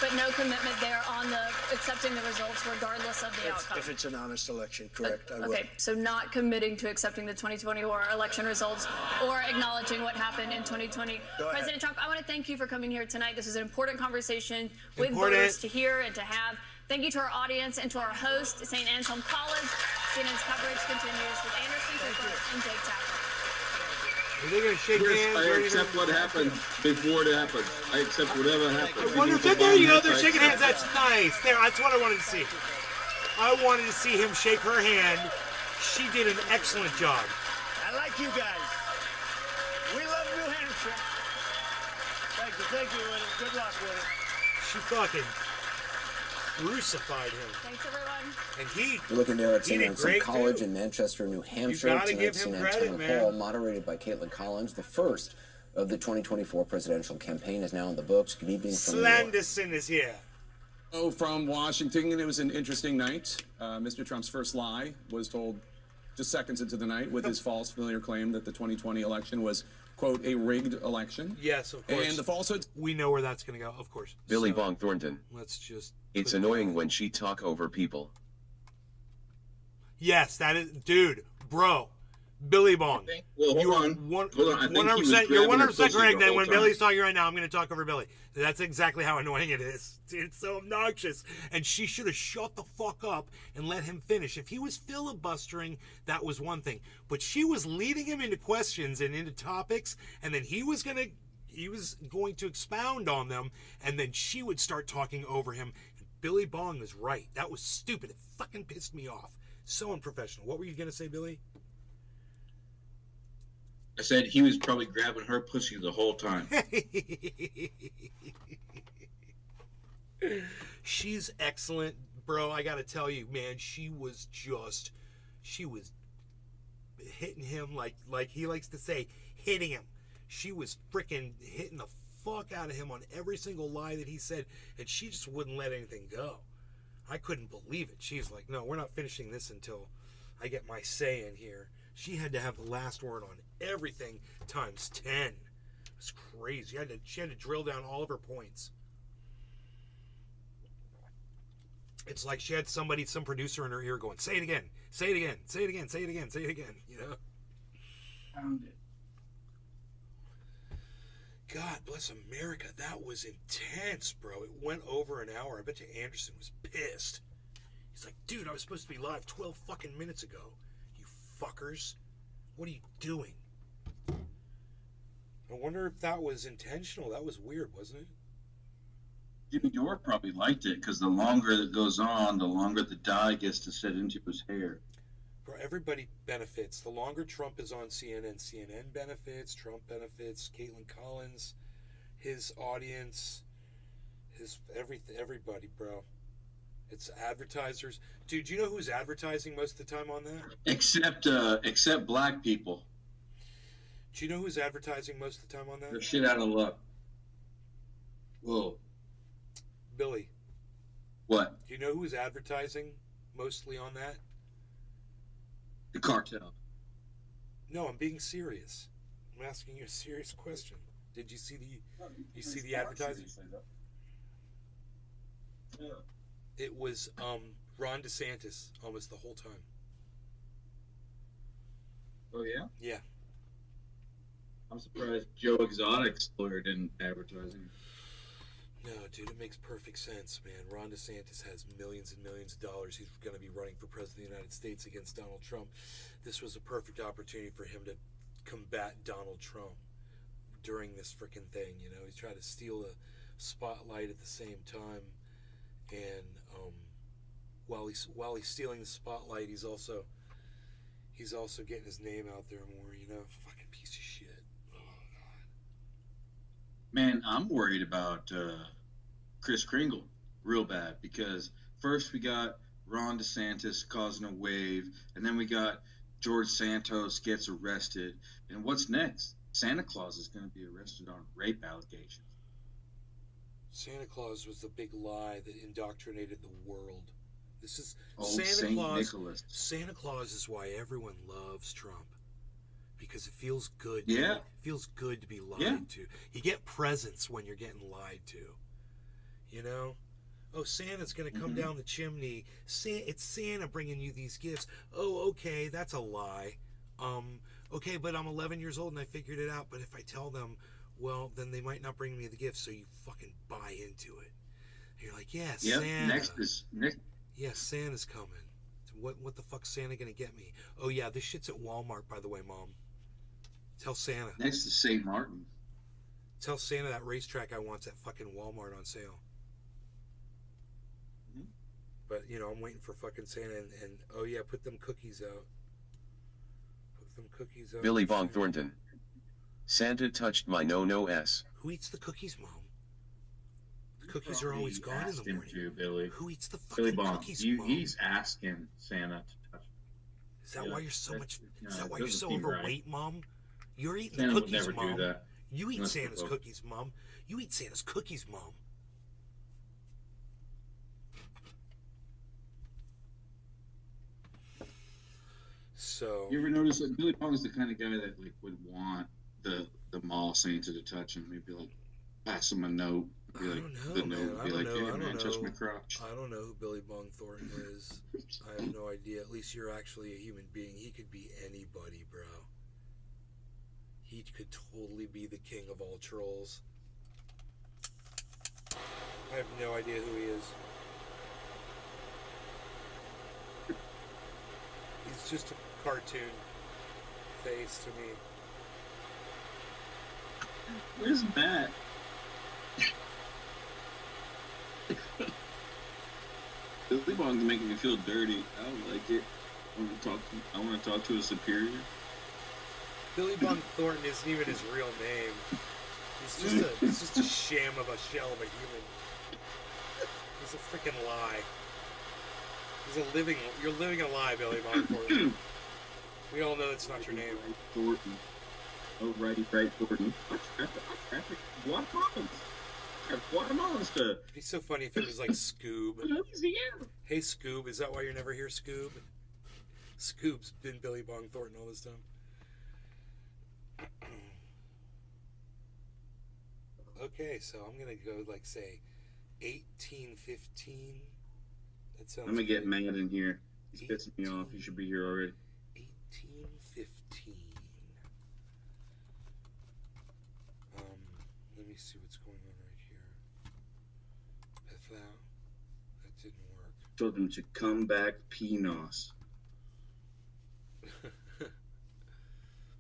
But no commitment there on the accepting the results regardless of the outcome. If it's an honest election, correct, I will. Okay, so not committing to accepting the 2024 election results or acknowledging what happened in 2020. Go ahead. President Trump, I want to thank you for coming here tonight. This is an important conversation with Important. voters to hear and to have. Thank you to our audience and to our host, St. Anselm College. CNN's coverage continues with Anderson Cooper and Jake Tapper. Are they going to shake hands? I or accept what happened before it happened. I accept whatever happened. I wonder if there you go. They're shaking hands. That's nice. There, that's what I wanted to see. I wanted to see him shake her hand. She did an excellent job. I like you guys. We love New Hampshire. Thank you, Winnie. Good luck, Winnie. She fucking crucified him. Thanks, everyone. And he We're looking there at he St. did Anselm great, College too. in Manchester, New Hampshire. gotta give Tonight's him CNN credit, Town man. Hall, moderated by Caitlin Collins. The first of the 2024 presidential campaign is now in the books. Good evening from New York. Slanderson is here. Oh, from Washington, it was an interesting night. Mr. Trump's first lie was told just seconds into the night with his false familiar claim that the 2020 election was, quote, a rigged election. Yes, of course. And the falsehood. We know where that's going to go, of course. Billy Bong Thornton. Let's just. It's annoying when she talk over people. Yes, that is, dude, bro. Billy Bong. Well, hold on. 100%. You're 100% correct. Then when Billy's talking right now, I'm going to talk over Billy. That's exactly how annoying it is. It's so obnoxious. And she should have shut the fuck up and let him finish. If he was filibustering, that was one thing. But she was leading him into questions and into topics, and then he was going to expound on them, and then she would start talking over him. Billy Bong was right. That was stupid. It fucking pissed me off. So unprofessional. What were you going to say, Billy? I said he was probably grabbing her pussy the whole time. She's excellent, bro. I gotta tell you, man, she was hitting him like he likes to say, hitting him. She was freaking hitting the fuck out of him on every single lie that he said, and she just wouldn't let anything go. I couldn't believe it. She's like, no, we're not finishing this until I get my say in here. She had to have the last word on everything times 10. It was crazy. She had to drill down all of her points. It's like she had some producer in her ear going, say it again, say it again, say it again, say it again, say it again, you know? Found it. God bless America. That was intense, bro. It went over an hour. I bet you Anderson was pissed. He's like, dude, I was supposed to be live 12 fucking minutes ago. You fuckers. What are you doing? I wonder if that was intentional. That was weird, wasn't it? Jimmy Dore probably liked it because the longer it goes on, the longer the dye gets to set into his hair. Bro, everybody benefits. The longer Trump is on CNN, CNN benefits, Trump benefits, Caitlin Collins, his audience, everybody, bro. It's advertisers. Dude, do you know who's advertising most of the time on that? Except black people. Do you know who's advertising most of the time on that? They're shit out of luck. Whoa. Billy. What? Do you know who's advertising mostly on that? The cartel. No, I'm being serious. I'm asking you a serious question. Did you see the advertising? Yeah. It was Ron DeSantis almost the whole time. Oh yeah? Yeah. I'm surprised Joe Exotic's lawyer didn't advertising. No, dude, it makes perfect sense, man. Ron DeSantis has millions and millions of dollars. He's going to be running for president of the United States against Donald Trump. This was a perfect opportunity for him to combat Donald Trump during this freaking thing. You know, he's trying to steal the spotlight at the same time, and while he's stealing the spotlight, he's also getting his name out there more. You know, fucking piece of shit. Man, I'm worried about Chris Kringle real bad because first we got Ron DeSantis causing a wave, and then we got George Santos gets arrested. And what's next? Santa Claus is going to be arrested on rape allegations. Santa Claus was the big lie that indoctrinated the world. This is Old Saint Nicholas. Santa Claus is why everyone loves Trump. Because it feels good. Yeah. It feels good to be lied to. You get presents when you're getting lied to. You know? Oh, Santa's going to come down the chimney. It's Santa bringing you these gifts. Oh, okay, that's a lie. Okay, but I'm 11 years old and I figured it out. But if I tell them, well, then they might not bring me the gifts, so you fucking buy into it. And you're like, yeah, Santa. Next. Yeah, Santa's coming. What the fuck's Santa going to get me? Oh, yeah, this shit's at Walmart, by the way, Mom. Tell Santa. Next to St. Martin. Tell Santa that racetrack I want's at fucking Walmart on sale. But, you know, I'm waiting for fucking Santa and oh yeah, put them cookies out. Put them cookies out. Billy Bong Thornton. Santa touched my no-no-s. Who eats the cookies, Mom? The cookies are always gone in the morning. Billy. Who eats the fucking Billy Bong, cookies, Mom? He's asking Santa to touch. Is that why you're so much? Is that why you're so doesn't seem overweight, Mom? You're eating Santa the would cookies, never Mom. do that. You eat Unless Santa's we're cookies, Mom. You eat Santa's cookies, Mom. So you ever notice that Billy Bong's the kind of guy that like would want the mall Santa to touch him? He'd be like, pass him a note. Be like, the note would be like, hey man, touch my crotch. I don't know who Billy Bong Thornton is. I have no idea. At least you're actually a human being. He could be anybody, bro. He could totally be the king of all trolls. I have no idea who he is. He's just a cartoon face to me. Where's Matt? Billy Bong's making me feel dirty. I don't like it. I want to talk to a superior. Billy Bong Thornton isn't even his real name. He's just a sham of a shell of a human. He's a freaking lie. You're living a lie, Billy Bong Thornton. We all know that's not your name. Thornton. Oh, righty, right, Thornton. Watermelon stuff. It'd be so funny if it was like Scoob. Hey, Scoob, is that why you're never here, Scoob? Scoob's been Billy Bong Thornton all this time. Okay, so I'm gonna go like say 1815. That sounds. I'm gonna get mad in here. He's pissing me off. He should be here already. 1815. Let me see what's going on right here. Bethel. That didn't work. Told him to come back, Pinos.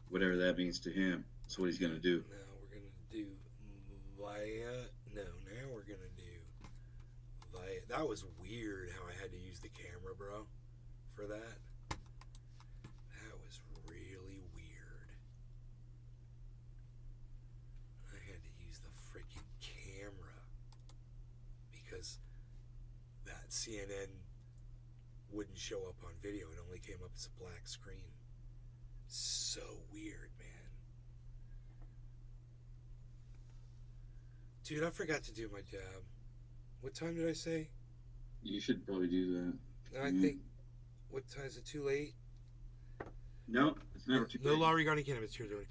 Whatever that means to him. That's what he's gonna do. Now we're gonna do via. No, now we're gonna do via. That was weird how I had to use the camera, bro, for that. That was really weird. I had to use the freaking camera because that CNN wouldn't show up on video. It only came up as a black screen. So weird, man. Dude, I forgot to do my dab. What time did I say? You should probably do that. I think. What time is it? Too late? No, it's never too late. No law regarding cannabis. Here, doing.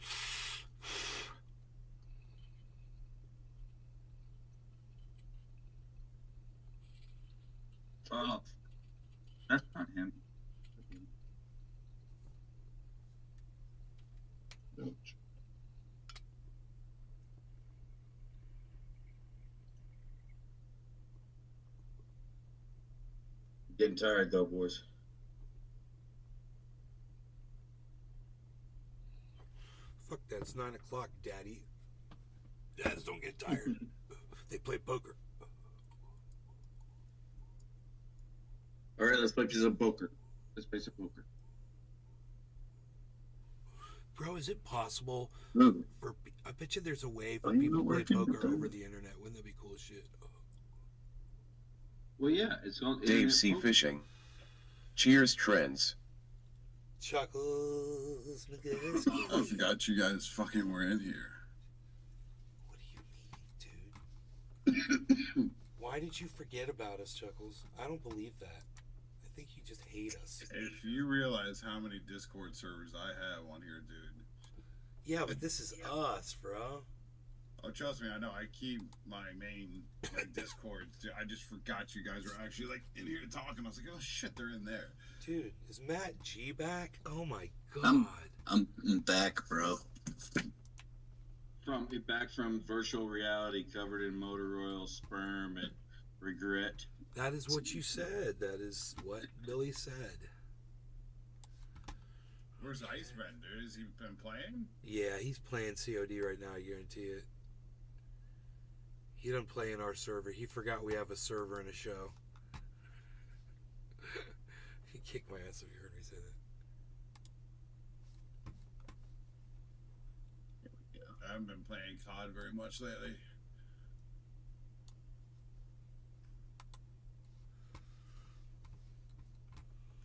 Oh, that's not him. Getting tired though, boys. Fuck that. It's 9 o'clock, Daddy. Dads don't get tired. They play poker. All right, let's play some poker. Let's play some poker. Bro, is it possible for? I bet you there's a way for people to play poker over the internet. Wouldn't that be cool as shit? Well, yeah, it's on Dave C. Fishing. Cheers, trends. Chuckles. I forgot you guys fucking were in here. Why did you forget about us, Chuckles? I don't believe that. I think you just hate us. If you realize how many Discord servers I have on here, dude. Yeah, but this is us, bro. Oh, trust me, I know. I keep my main Discord. I just forgot you guys were actually like in here talking. I was like, oh shit, they're in there. Dude, is Matt G back? Oh my god. I'm back, bro. Back from virtual reality, covered in motor oil, sperm, and regret. That is what you said. That is what Billy said. Where's Ice been, dude? Has he been playing? Yeah, he's playing COD right now, I guarantee it. He doesn't play in our server. He forgot we have a server and a show. He kicked my ass if you heard me say that. I haven't been playing COD very much lately.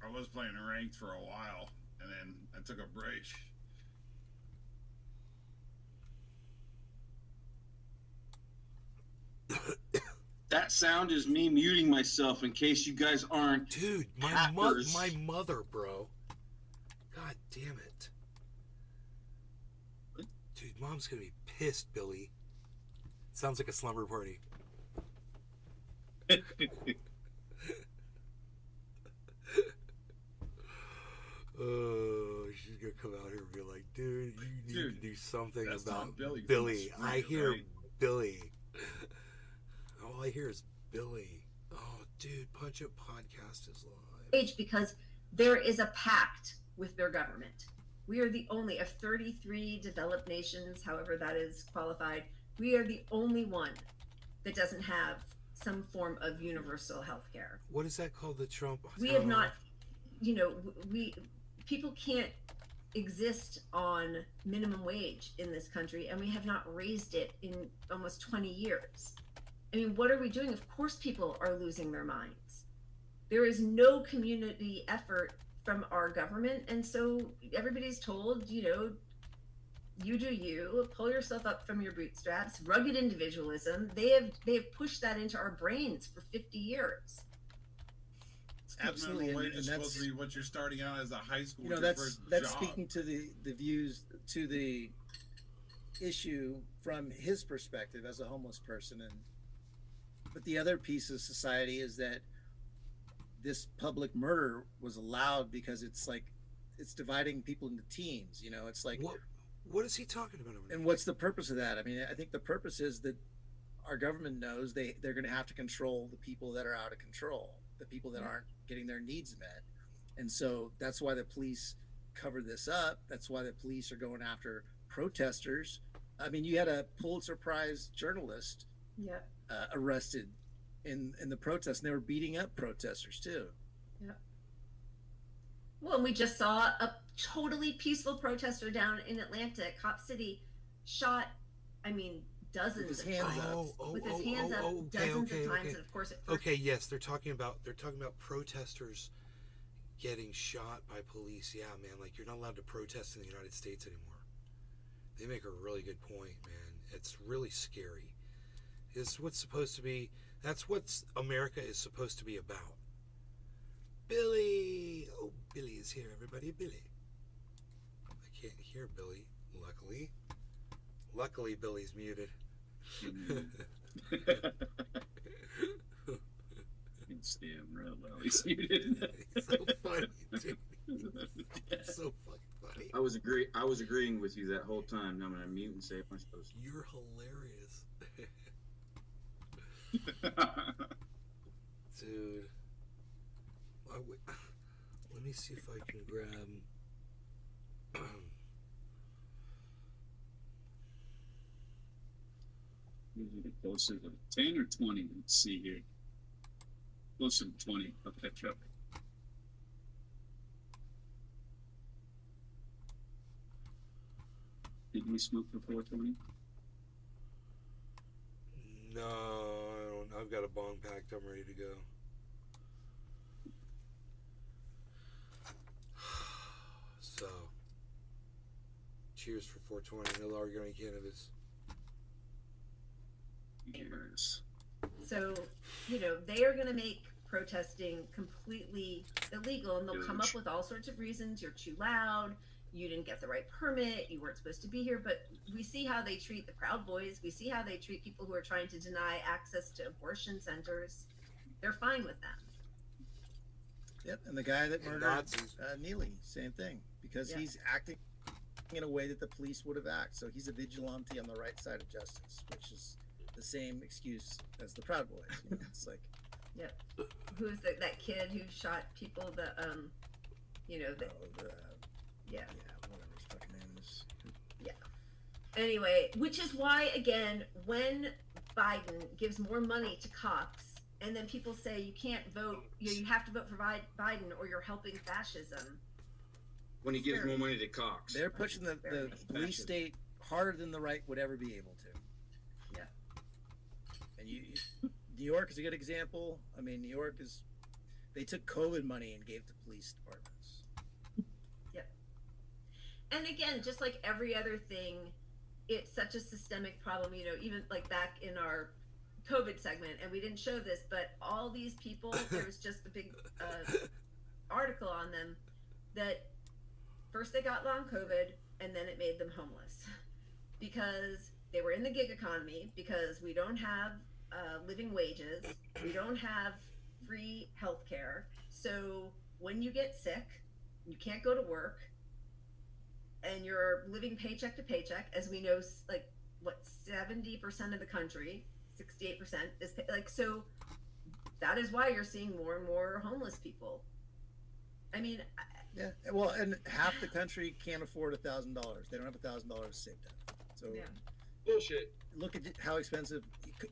I was playing ranked for a while, and then I took a break. That sound is me muting myself in case you guys aren't. Dude, my mother, bro. God damn it. Dude, Mom's gonna be pissed, Billy. Sounds like a slumber party. Oh, she's gonna come out here and be like, dude, you need to do something about Billy. I hear Billy. All I hear is Billy. Oh, dude, Punch Up Podcast is live. Because there is a pact with their government. We are the only of 33 developed nations, however that is qualified. We are the only one that doesn't have some form of universal health care. What is that called? The Trump? We have not, people can't exist on minimum wage in this country, and we have not raised it in almost 20 years. I mean, what are we doing? Of course people are losing their minds. There is no community effort from our government, and so everybody's told, you do you, pull yourself up from your bootstraps, rugged individualism. They have pushed that into our brains for 50 years. Absolutely, and that's supposed to be what you're starting out as a high school. That's speaking to the views to the issue from his perspective as a homeless person, but the other piece of society is that this public murder was allowed because it's dividing people into teams. It's like what is he talking about? And what's the purpose of that? I mean, I think the purpose is that our government knows they're going to have to control the people that are out of control, the people that aren't getting their needs met. And so that's why the police covered this up. That's why the police are going after protesters. I mean, you had a Pulitzer Prize journalist arrested in the protest, and they were beating up protesters too. Yeah. Well, and we just saw a totally peaceful protester down in Atlanta, Cop City, shot, dozens with his hands up. With his hands up dozens of times, and of course it. Okay, yes, they're talking about protesters getting shot by police. Yeah, man, like you're not allowed to protest in the United States anymore. They make a really good point, man. It's really scary. It's what's supposed to be. That's what America is supposed to be about. Billy! Oh, Billy is here, everybody. Billy. I can't hear Billy, luckily. Luckily, Billy's muted. Damn real well. He's muted. It's so funny, dude. It's so fucking funny. I was agreeing with you that whole time. Now I'm gonna mute and say what I'm supposed to. You're hilarious. Dude. Let me see if I can grab... Closer to 10 or 20, let's see here. Closer to 20, I'll catch up. Did we smoke for 420? No, I don't. I've got a bong packed. I'm ready to go. So, cheers for 420. No longer going cannabis. Cheers. So, they are going to make protesting completely illegal, and they'll come up with all sorts of reasons. You're too loud. You didn't get the right permit. You weren't supposed to be here. But we see how they treat the Proud Boys. We see how they treat people who are trying to deny access to abortion centers. They're fine with that. Yep, and the guy that murdered Neely, same thing, because he's acting in a way that the police would have acted. So he's a vigilante on the right side of justice, which is the same excuse as the Proud Boys. It's like, yep. Who's that kid who shot people? whatever his fucking name is. Yeah. Anyway, which is why, again, when Biden gives more money to cops, and then people say you can't vote, you have to vote for Biden or you're helping fascism. When he gives more money to Cox. They're pushing the police state harder than the right would ever be able to. Yeah. And New York is a good example. I mean, New York they took COVID money and gave to police departments. Yep. And again, just like every other thing, it's such a systemic problem, even like back in our COVID segment, and we didn't show this, but all these people, there was just a big article on them that first they got long COVID, and then it made them homeless because they were in the gig economy, because we don't have living wages, we don't have free health care. So when you get sick, you can't go to work, and you're living paycheck to paycheck, as we know, like what, 70% of the country, 68% is like, so that is why you're seeing more and more homeless people. I mean, yeah, well, and half the country can't afford $1,000. They don't have $1,000 saved up. So yeah. Bullshit. Look at how expensive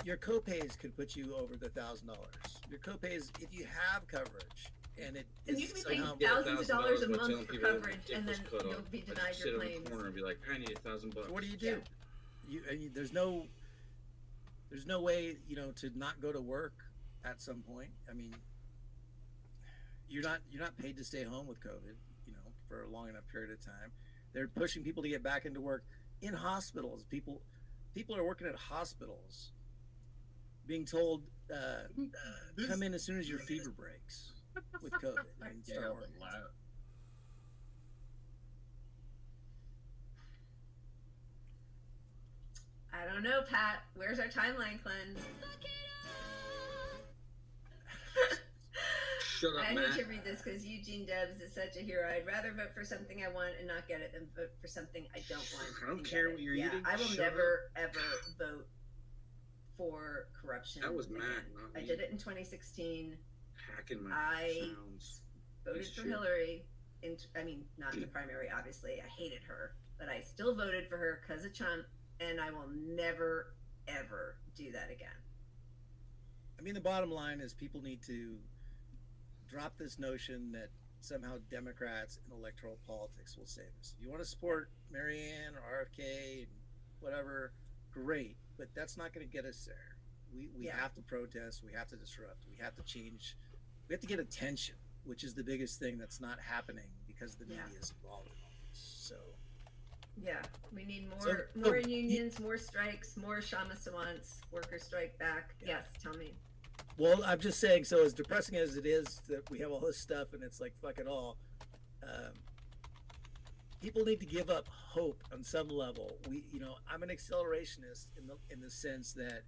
your copays could put you over the $1,000. Your copays, if you have coverage, and it and is you can be paying somehow thousands of dollars a month for coverage, and then you'll be denied your claims. Sit in the corner and be like, I need $1,000. What do you do? There's no way, you know, to not go to work at some point. I mean, you're not paid to stay home with COVID, you know, for a long enough period of time. They're pushing people to get back into work in hospitals. People are working at hospitals, being told, come in as soon as your fever breaks with COVID and start working. I don't know, Pat. Where's our timeline cleanse? Shut up, I Matt. need to read this because Eugene Debs is such a hero. I'd rather vote for something I want and not get it than vote for something I don't want. I don't care what you're eating. I will Shut never, ever vote for corruption. That was again. Matt, not I me. did it in 2016. Hacking my sounds. Voted Piece of for shit. Hillary. I mean, not in the primary, obviously. I hated her. But I still voted for her because of Trump. And I will never, ever do that again. I mean, the bottom line is people need to drop this notion that somehow Democrats and electoral politics will save us. If you want to support Marianne or RFK and whatever, great, but that's not going to get us there. We have to protest, we have to disrupt, we have to change, we have to get attention, which is the biggest thing that's not happening because the media is involved in all this. So yeah, we need more unions, more strikes, more Shamasawants, worker strike back. Yeah. Yes, tell me. Well, I'm just saying, so as depressing as it is that we have all this stuff and it's like, fuck it all, people need to give up hope on some level. I'm an accelerationist in the sense that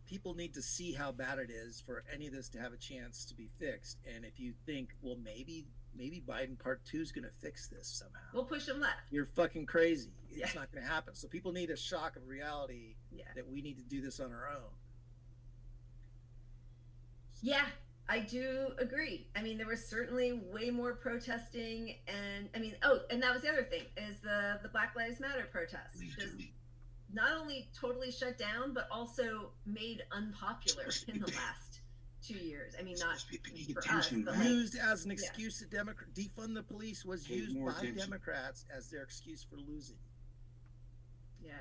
people need to see how bad it is for any of this to have a chance to be fixed. And if you think, well, maybe Biden Part 2 is going to fix this somehow, We'll push them left. you're fucking crazy. It's Yeah. not going to happen. So people need a shock of reality that we need to do this on our own. Yeah, I do agree. I mean, there was certainly way more protesting, and I mean, and that was the other thing is the Black Lives Matter protests. Just not only totally shut down, but also made unpopular in the last 2 years. I mean, not for us, but like, Used as an excuse to defund the police was Pay used more by attention. Democrats as their excuse for losing. yeah.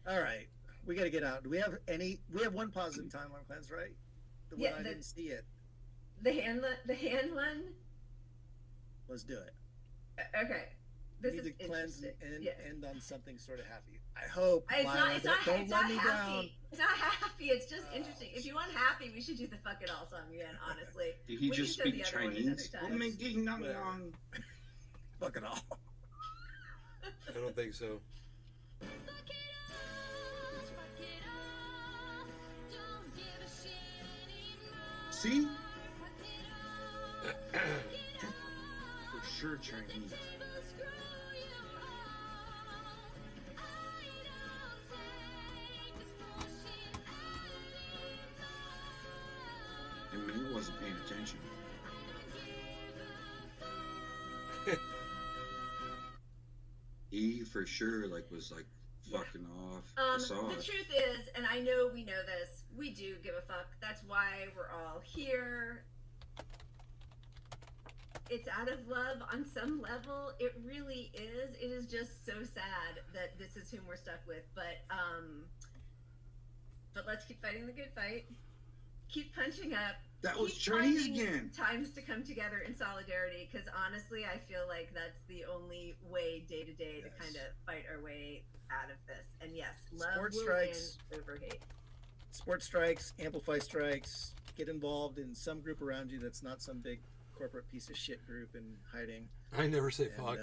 All right, we got to get out. Do we have any? We have one positive timeline cleanse, right? The one I didn't see it. The hand one. Let's do it. Okay, this we is need to cleanse interesting. and Yeah. end on something sort of happy. I hope. It's not. Lila, It's not. don't It's let not me happy. down. It's not happy. It's just interesting. If you want happy, we should do the "fuck it all" song again. Honestly. Did he We just can do speak the other one another Chinese? time. Fuck it all. I don't think so. See? For sure Chinese. And May wasn't paying attention. He for sure was fucking off. I saw The it. truth is, and I know we know this, we do give a fuck. That's why we're all here. It's out of love on some level. It really is. It is just so sad that this is whom we're stuck with. But let's keep fighting the good fight. Keep punching up. That was Keep Chinese finding again. Times to come together in solidarity, because honestly, I feel like that's the only way day to day to kind of fight our way out of this. And yes, love Sports will strikes. win over hate. Sports strikes, amplify strikes. Get involved in some group around you that's not some big corporate piece of shit group in hiding. I never say and, fuck.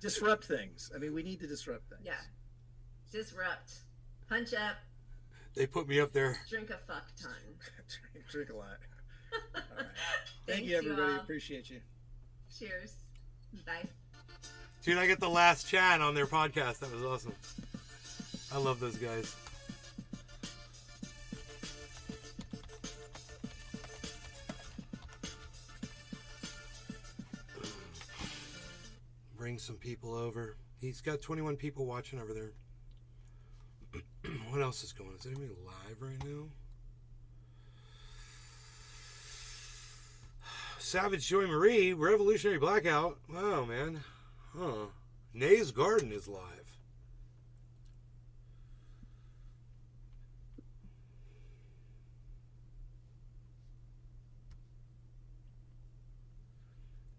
Disrupt things. I mean, we need to disrupt things. Yeah. Disrupt. Punch up. They put me up there. Drink a fuck ton. Drink a lot. All right. Thank Thanks, you, everybody. all. Appreciate you. Cheers. Bye. Dude, I get the last chat on their podcast. That was awesome. I love those guys. Bring some people over. He's got 21 people watching over there. What else is going on? Is anybody live right now? Savage Joy Marie, Revolutionary Blackout. Wow, man. Huh. Nay's Garden is live.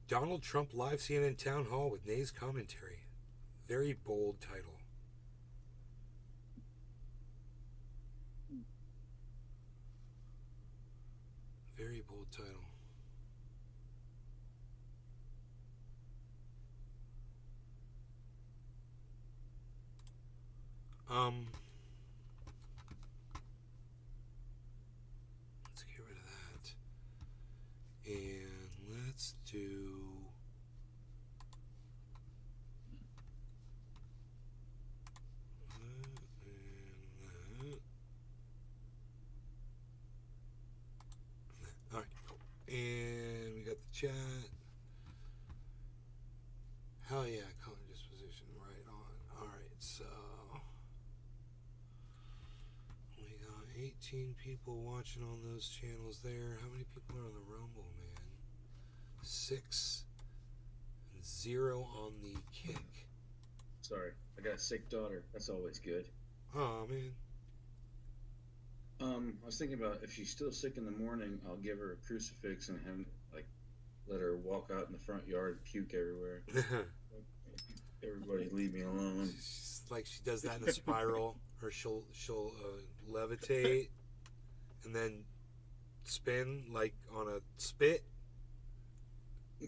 Donald Trump live CNN town hall with Nay's commentary. Very bold title. Very bold title. Let's get rid of that. And let's do Alright, cool. And we got the chat. Hell yeah, color disposition right on. Alright, so we got 18 people watching on those channels there. How many people are on the Rumble, man? 6 and 0 on the Kick. Sorry, I got a sick daughter. That's always good. Oh man. I was thinking about if she's still sick in the morning, I'll give her a crucifix and let her walk out in the front yard and puke everywhere. Everybody leave me alone. She's like she does that in a spiral, or she'll levitate and then spin like on a spit.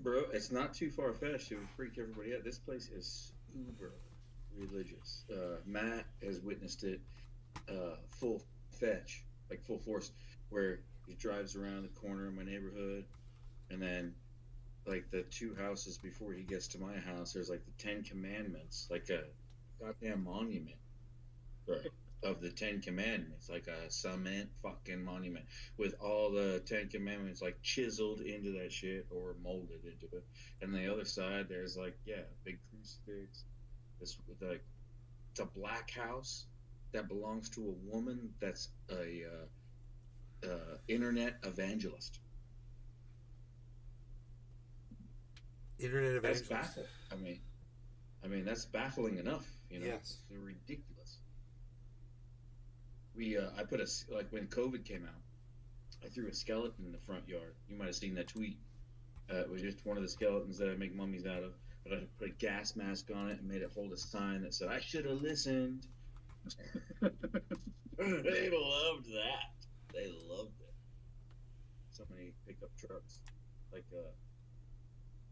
Bro, it's not too far fetched. It would freak everybody out. This place is uber religious. Matt has witnessed it full fetch, like full force, where he drives around the corner of my neighborhood, and then like the 2 houses before he gets to my house, there's like the 10 Commandments, like a goddamn monument, right, of the 10 Commandments, like a cement fucking monument with all the 10 Commandments like chiseled into that shit or molded into it. And the other side, there's like, yeah, big crucifix. It's a black house that belongs to a woman that's a internet evangelist. Internet evangelist. That's baffling. I mean that's baffling enough. You know, yes. It's ridiculous. I put when COVID came out, I threw a skeleton in the front yard. You might have seen that tweet. It was just one of the skeletons that I make mummies out of. But I put a gas mask on it and made it hold a sign that said, "I should have listened." They loved that. They loved it. So many pickup trucks, like what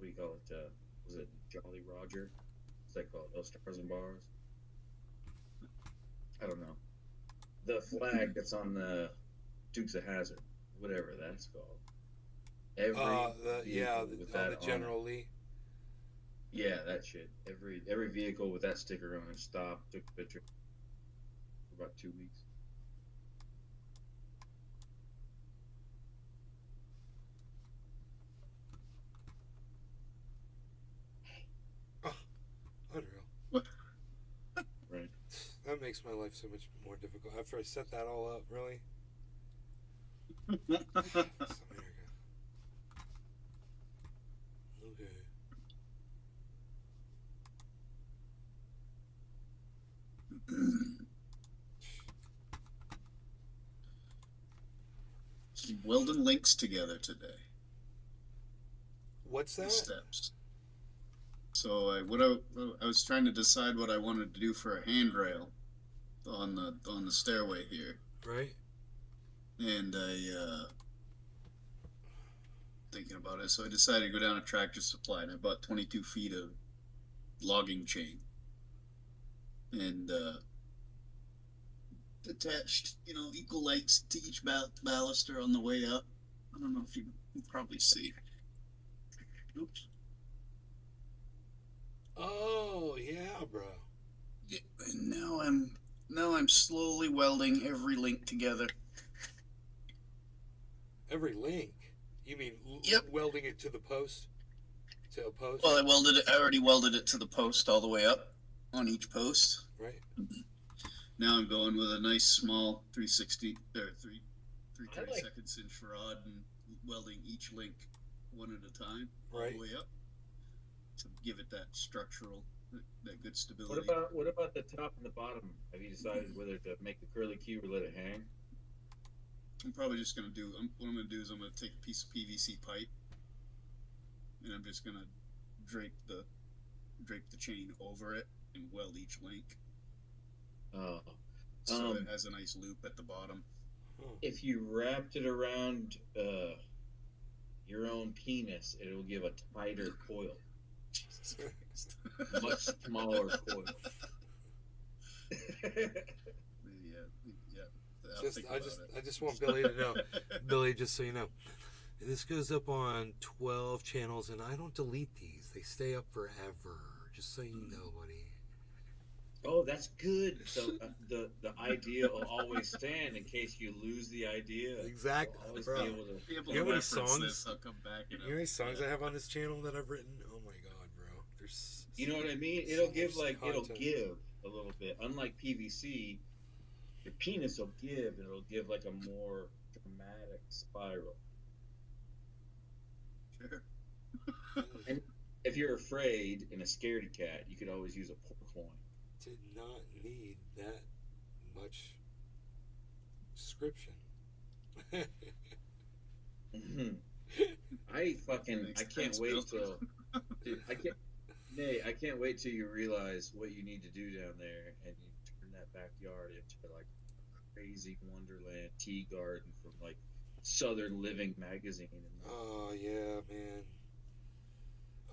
do you call it? Was it Jolly Roger? What's that called? Those Stars and Bars? I don't know. The flag that's on the Dukes of Hazzard, whatever that's called. The General Lee. Yeah, that shit. Every vehicle with that sticker on it stopped, took a picture for about 2 weeks. Unreal. Right. That makes my life so much more difficult. After I set that all up, really? Okay. Welding links together today. What's that? The steps. So I was trying to decide what I wanted to do for a handrail on the stairway here. Right. And thinking about it. So I decided to go down to Tractor Supply, and I bought 22 feet of logging chain, and attached, equal lengths to each baluster on the way up. I don't know if you can probably see. Oops. Oh yeah, bro. Yeah, and now I'm slowly welding every link together. Every link? You mean welding it to the post? To a post? Well, I already welded it to the post all the way up on each post. Right. Now I'm going with a nice small 3/32 inch rod and welding each link one at a time all the way up to give it that structural, that good stability. What about the top and the bottom? Have you decided whether to make the curly Q or let it hang? I'm probably just going to do, what I'm going to do is I'm going to take a piece of PVC pipe and I'm just going to drape the chain over it and weld each link. Oh. So it has a nice loop at the bottom. If you wrapped it around your own penis, it'll give a tighter coil. Jesus Christ. Much smaller coil. I just want Billy to know. Billy, just so you know, this goes up on 12 channels, and I don't delete these. They stay up forever. Just so you know, buddy. Oh, that's good. So the idea will always stand in case you lose the idea. Exactly. Always Bro. be able to. You know how many songs? This, I'll come back You know how many songs I have on this channel that I've written? Oh my god, bro. There's. You know what I mean? It'll give it'll give a little bit. Unlike PVC, your penis will give, and it'll give like a more dramatic spiral. Sure. And if you're afraid and a scaredy cat, you could always use a pork loin. Did not need that much description. I can't wait till dude, I can't wait till you realize what you need to do down there and you turn that backyard into like a crazy wonderland tea garden from like Southern Living magazine. Oh yeah, man.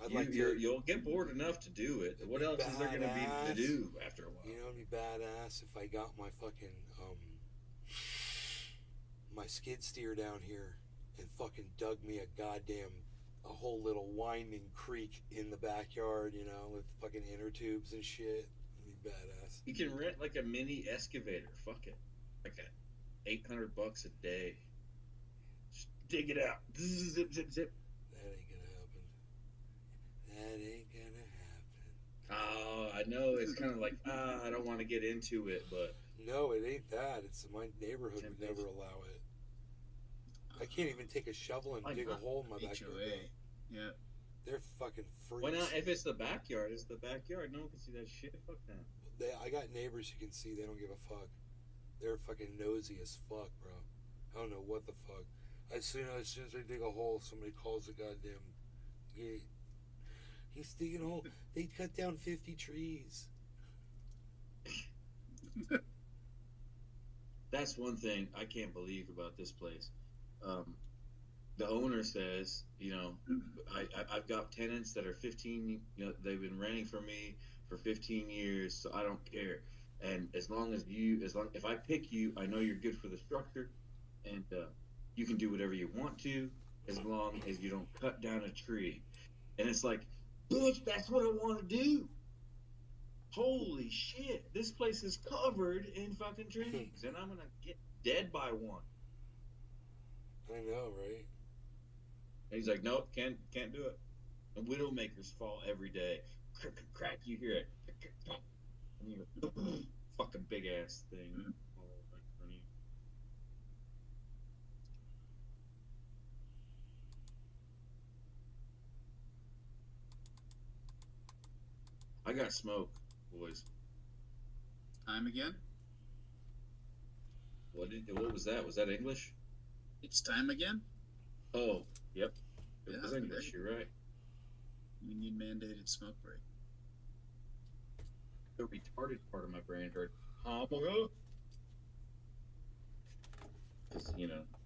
You'll get bored enough to do it. What else is there going to be to do after a while? You know, it'd be badass if I got my fucking my skid steer down here and fucking dug me a whole little winding creek in the backyard, you know, with fucking inner tubes and shit. It'd be badass. You can rent like a mini excavator. Fuck it, like $800 a day. Just dig it out. Zip, zip, zip. That ain't gonna happen. Oh, I know. It's kind of like, I don't want to get into it, but... No, it ain't that. It's my neighborhood would never allow it. I can't even take a shovel and dig a hole in my backyard. Yeah. They're fucking freaks. Why not? If it's the backyard, it's the backyard. No one can see that shit. Fuck that. I got neighbors you can see. They don't give a fuck. They're fucking nosy as fuck, bro. I don't know what the fuck. As soon as I dig a hole, somebody calls the goddamn gate. He's digging a hole. They cut down 50 trees. That's one thing I can't believe about this place. The owner says, I've got tenants that are 15, they've been renting from me for 15 years, so I don't care. And if I pick you, I know you're good for the structure, and you can do whatever you want to, as long as you don't cut down a tree. And it's like, bitch, that's what I want to do. Holy shit, this place is covered in fucking trees, and I'm gonna get dead by one. I know, right? And he's like, nope, can't do it. And widowmakers fall every day. Crack, crack, you hear it. And you go, fucking big ass thing. All right in front of you. I got smoke, boys. Time again? What was that? Was that English? It's time again? Oh, yep. It Yeah, was English, you're right. We need mandated smoke break. The retarded part of my brain heard, hamburger. Because,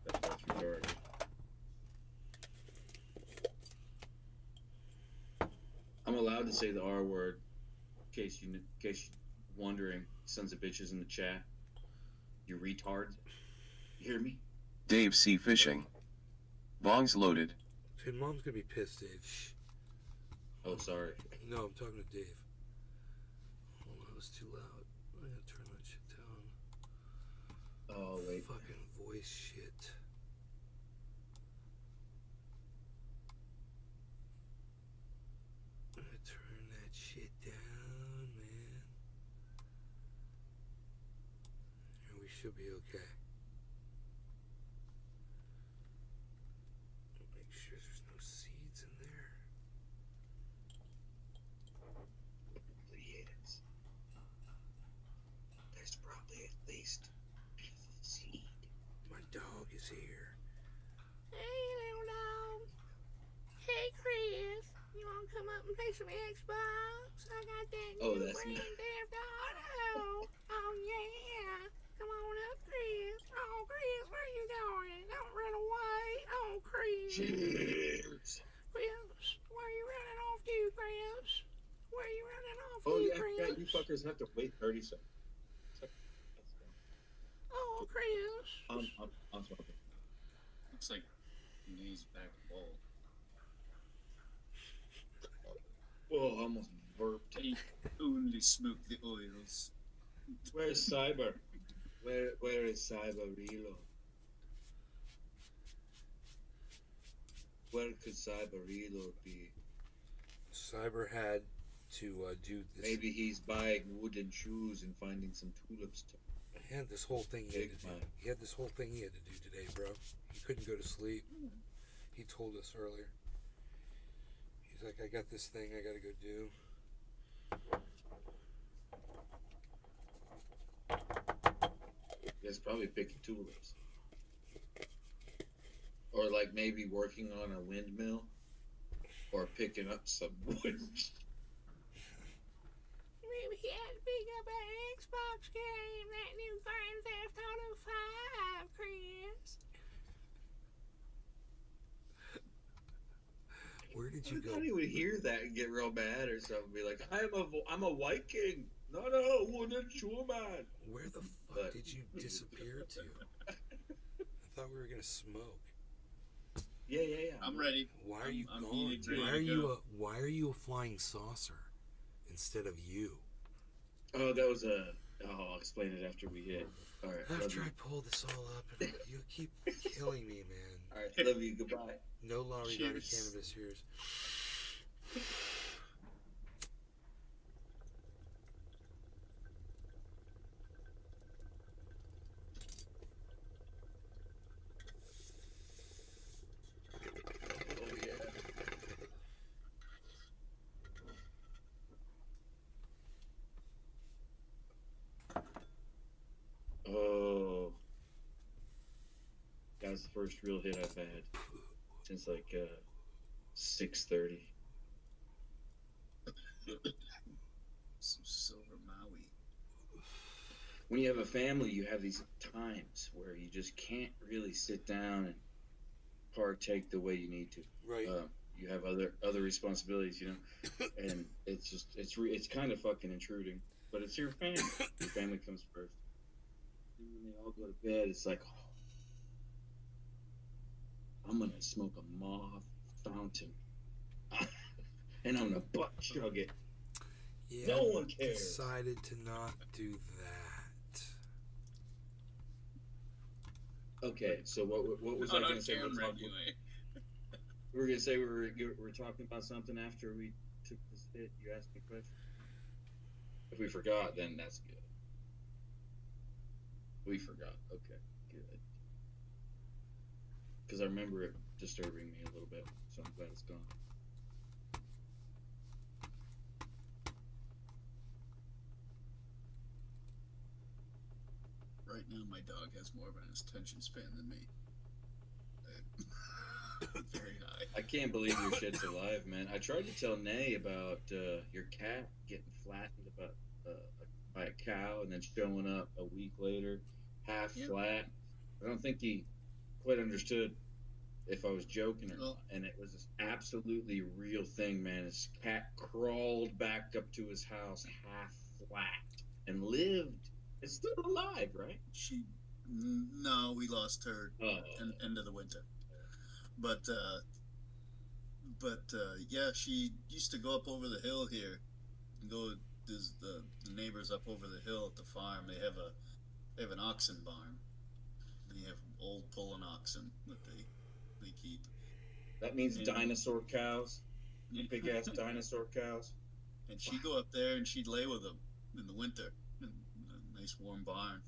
that's retarded. to say the R word, in case you're wondering, sons of bitches in the chat. You retards. You hear me? Dave C. Fishing. Bongs loaded. Dude, Mom's gonna be pissed, Dave. Shh. Oh, sorry. No, I'm talking to Dave. Hold on, that was too loud. I'm gonna turn that shit down. Oh, wait. Fucking voice shit. I'm gonna turn that shit down, man. And we should be okay. Make sure there's no seeds in there. There's probably at least a seed. My dog is here. Hey, little dog. Hey, Chris. You want to come up and play some Xbox? I got that Oh, new that's Grand me. Theft Auto. Oh, yeah. Come on up, Chris. Oh, Chris, where are you going? Don't run away. Oh, Chris. Cheers. Chris, where are you running off to, Chris? Where are you running off Oh, to, yeah, Chris? yeah, you fuckers have to wait 30 seconds. Oh, Chris. I'm smoking. Looks like knees back wall. Whoa, I almost burped. He only smoke the oils. Where's Cyber? Where is Cyber Relo? Where could Cyber Relo be? Cyber had to do this. Maybe he's buying wooden shoes and finding some tulips. He had this whole thing he had to do. He had this whole thing he had to do today, bro. He couldn't go to sleep. He told us earlier. He's like, I got this thing I gotta go do. He's probably picking tulips. Or like maybe working on a windmill. Or picking up some wood. Maybe he had to pick up an Xbox game, that new Grand Theft Auto 5, Chris. Where did you I go? thought he would hear that and get real mad or something. Be like, I'm a Viking, not a wooden shoeman. Where the fuck did you disappear to? I thought we were gonna smoke. Yeah. I'm ready. Why are you I'm gone? eating, Why are you a flying saucer instead of you? Oh, that was a. Oh, I'll explain it after we hit. All right. After I pull this all up, and you keep killing me, man. All right. Love you. Goodbye. No law regarding Cheers. cannabis. Cheers. Oh, that was the first real hit I've had since like 6:30. Some silver Maui. When you have a family, you have these times where you just can't really sit down and partake the way you need to. Right. You have other responsibilities, you know, and it's just it's kind of fucking intruding. But it's your family. Your family comes first. And when they all go to bed, it's like, oh, I'm gonna smoke a moth fountain, and I'm gonna butt chug it. Yeah, No one cares. Decided to not do that. Okay, so what was I Not gonna on say? camera anyway. We were gonna say we were talking about something after we took this hit. You asked me a question. If we forgot, then that's good. We forgot. Okay, good. Because I remember it disturbing me a little bit, so I'm glad it's gone. Right now, my dog has more of an attention span than me. Very high. I can't believe your shit's alive, man. I tried to tell Nay about your cat getting flattened by a cow and then showing up a week later, half flat. I don't think he quite understood if I was joking or not. And it was this absolutely real thing, man. His cat crawled back up to his house half flat and lived. It's still alive, right? No, we lost her end of the winter. But yeah, she used to go up over the hill here. There's the neighbors up over the hill at the farm. They have an oxen barn. They have old pulling oxen that they keep. That means dinosaur cows. Big ass dinosaur cows. And she'd go up there and she'd lay with them in the winter in a nice warm barn.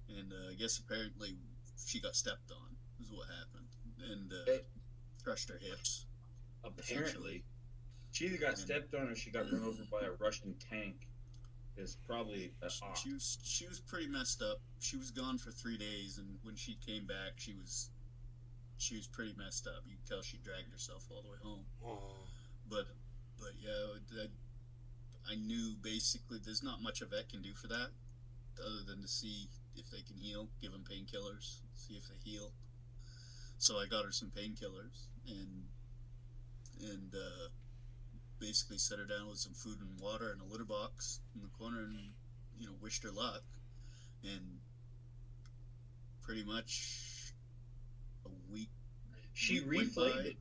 And I guess apparently she got stepped on, is what happened, and crushed her hips. Apparently, she either got stepped on or she got run over by a Russian tank. It's probably she was pretty messed up. She was gone for 3 days, and when she came back, she was pretty messed up. You could tell she dragged herself all the way home. But yeah, I knew basically there's not much a vet can do for that, other than to see if they can heal, give them painkillers, see if they heal. So I got her some painkillers and basically set her down with some food and water and a litter box in the corner, and wished her luck. And pretty much a week. She reflated.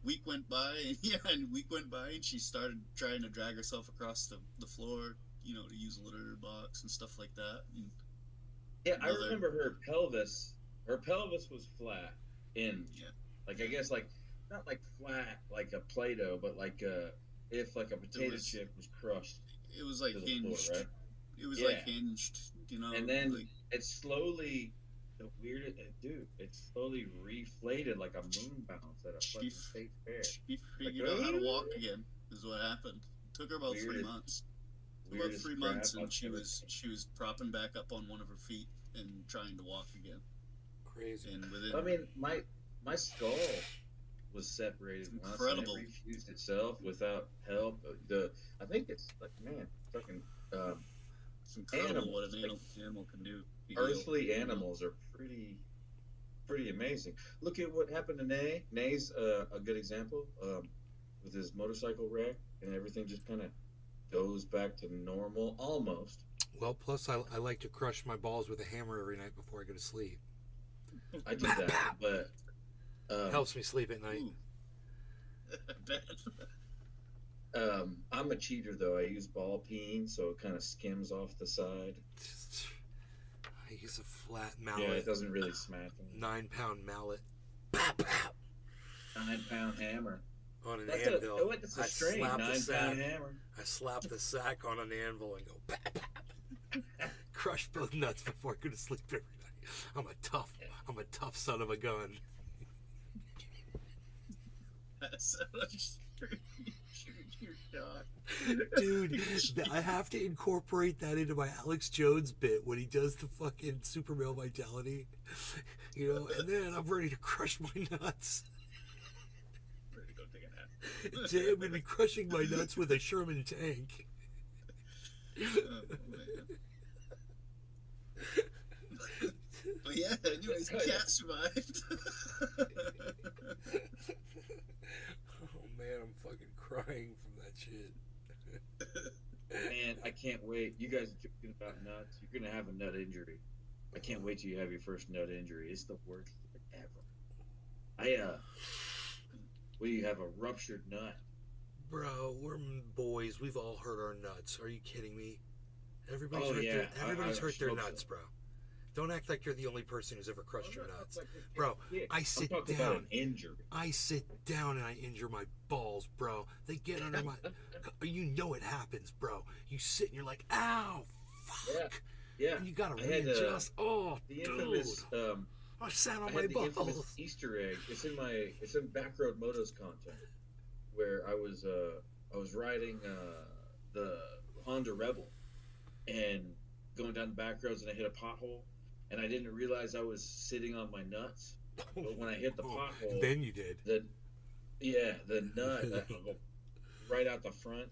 Week went by, and she started trying to drag herself across the floor, to use a litter box and stuff like that. And yeah, I remember her pelvis. Her pelvis was flat in. Yeah. Like, I guess, like, not like flat like a Play-Doh, but like if like a potato chip was crushed. It was like hinged. Floor, right? It was like hinged, And then it slowly, it slowly reflated like a moon bounce at a fucking state fair. She figured out how to walk again, is what happened. It took her about 3 months. About 3 months, and she was propping back up on one of her feet and trying to walk again. Crazy. And I mean, my skull was separated incredible. Once, and it refused itself without help. I think it's like, man, fucking it's incredible what an animal can do. Earthly animals are pretty amazing. Look at what happened to Nay. Nay's a good example with his motorcycle wreck, and everything just kind of goes back to normal almost. Well, plus I like to crush my balls with a hammer every night before I go to sleep. I do that, but helps me sleep at night. I'm a cheater though. I use ball peen, so it kind of skims off the side. I use a flat mallet. Yeah, it doesn't really smack. 9-pound mallet. 9-pound hammer. On an anvil. That's a strange 9-pound hammer. I slap the sack on an anvil and go pap, pap. Crush both nuts before I go to sleep every night. I'm a tough son of a gun. That's so much Dude, I have to incorporate that into my Alex Jones bit when he does the fucking super male vitality, and then I'm ready to crush my nuts. Ready to go take a nap. Today I'm going to be crushing my nuts with a Sherman tank. But yeah, anyways, the cat survived. Oh man, I'm fucking crying from that shit. Man, I can't wait. You guys are joking about nuts. You're gonna have a nut injury. I can't wait till you have your first nut injury. It's the worst ever. What do you have, a ruptured nut? Bro, we're boys. We've all hurt our nuts. Are you kidding me? Everybody's hurt their nuts, bro. Don't act like you're the only person who's ever crushed your nuts. Bro, I sit down. I sit down and I injure my balls, bro. They get under my... it happens, bro. You sit and you're like, ow, fuck. Yeah. And you gotta readjust. The infamous... I sat on I my had the balls. infamous Easter egg. It's in Backroad Motos content, where I was riding the Honda Rebel and going down the back roads, and I hit a pothole, and I didn't realize I was sitting on my nuts. But when I hit the pothole, then you did. The nut right out the front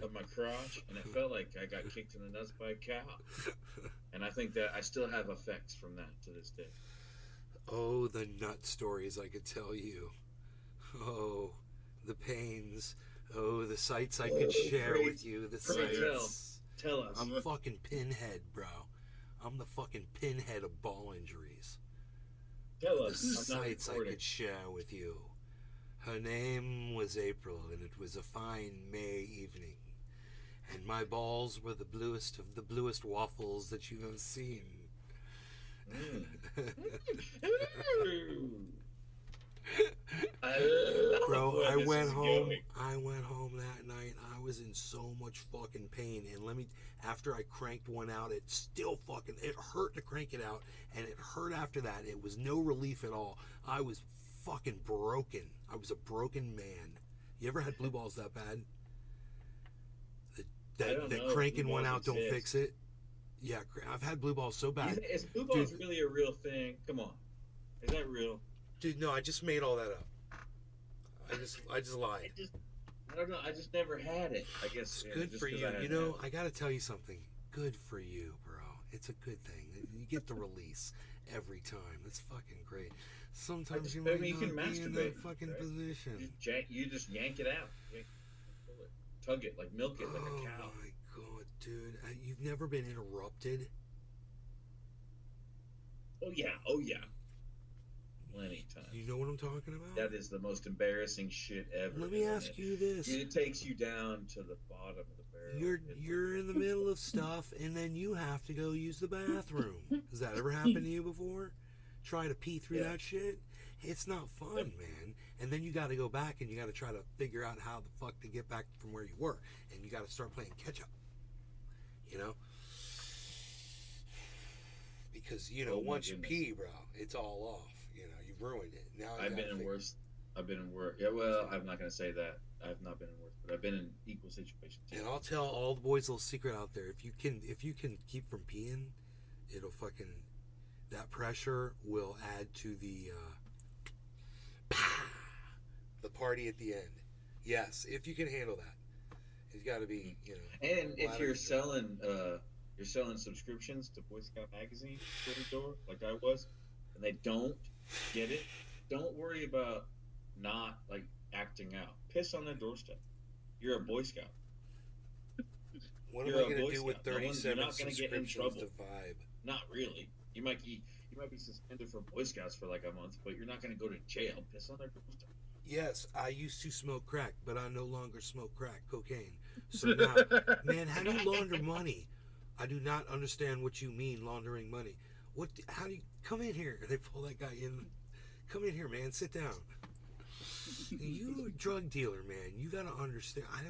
of my crotch, and it felt like I got kicked in the nuts by a cow. And I think that I still have effects from that to this day. Oh, the nut stories I could tell you. Oh, the pains. Oh, the sights I could share with you. The sights. Tell us. I'm fucking Pinhead, bro. I'm the fucking Pinhead of ball injuries. Tell The us. I'm not sights I recording. could share with you. Her name was April, and it was a fine May evening. And my balls were the bluest of the bluest waffles that you've ever seen. Bro, I went home that night. I was in so much fucking pain, and after I cranked one out, it hurt to crank it out, and it hurt after that. It was no relief at all. I was fucking broken. I was a broken man. You ever had blue balls that bad? That cranking one out don't fix it? Yeah, I've had blue balls so bad. Is blue balls really a real thing? Come on. Is that real? Dude, no, I just made all that up. I just lied. I don't know. I just never had it. I guess It's good for you. You know, I gotta tell you something. Good for you, bro. It's a good thing. You get the release every time. That's fucking great. Sometimes you might not be in that fucking position. You just yank it out. Pull it, tug it, like milk it, like a cow. Oh my god, dude! You've never been interrupted? Oh yeah. Plenty of times. You know what I'm talking about? That is the most embarrassing shit ever. Let me ask you this: it takes you down to the bottom of the barrel. You're in the middle of stuff, and then you have to go use the bathroom. Has that ever happened to you before? Try to pee through that shit? It's not fun, man. And then you got to go back and you got to try to figure out how the fuck to get back from where you were, and you got to start playing catch up. You know, because once you pee, bro, it's all off. You've ruined it. Now I've been in worse. Yeah, well, I'm not gonna say that. I've not been in worse, but I've been in equal situations. And I'll tell all the boys a little secret out there. If you can keep from peeing, it'll fucking, that pressure will add to the party at the end. Yes, if you can handle that. It's got to be, And if you're selling subscriptions to Boy Scout magazine door to door, like I was, and they don't get it, don't worry about not like acting out. Piss on their doorstep. You're a Boy Scout. What am I going to do with 37 subscriptions to Vibe? Not really. You might be suspended from Boy Scouts for like a month, but you're not going to go to jail. Piss on their doorstep. Yes, I used to smoke crack, but I no longer smoke crack cocaine. So now, man, how do you launder money? I do not understand what you mean, laundering money. How do you come in here? They pull that guy in. Come in here, man. Sit down. You a drug dealer, man. You gotta understand. I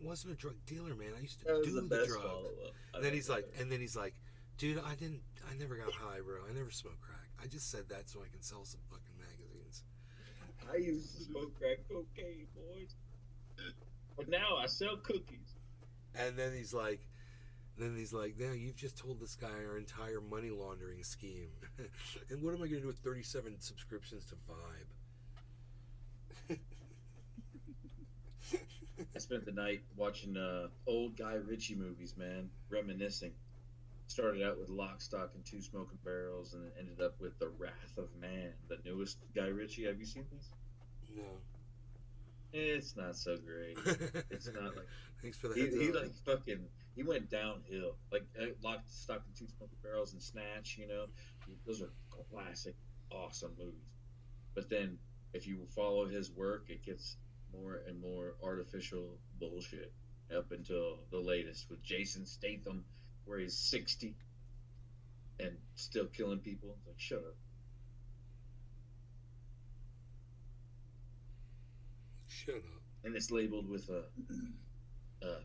wasn't a drug dealer, man. I used to do the drug. And then he's like, dude, I never got high, bro. I never smoked crack. I just said that so I can sell some fucking magazines. I used to smoke crack cocaine, boys. But now I sell cookies. And then he's like, now you've just told this guy our entire money laundering scheme. And what am I going to do with 37 subscriptions to Vibe? I spent the night watching old Guy Ritchie movies, man, reminiscing. Started out with Lock, Stock, and Two Smoking Barrels, and then ended up with The Wrath of Man, the newest Guy Ritchie. Have you seen this? No. It's not so great. It's not like. Thanks for the he like fucking. He went downhill. Like Lock, Stock, and Two Smoking Barrels and Snatch. Those are classic, awesome movies. But then, if you follow his work, it gets more and more artificial bullshit up until the latest with Jason Statham, where he's 60 and still killing people. It's like, shut up. Shut up. And it's labeled with a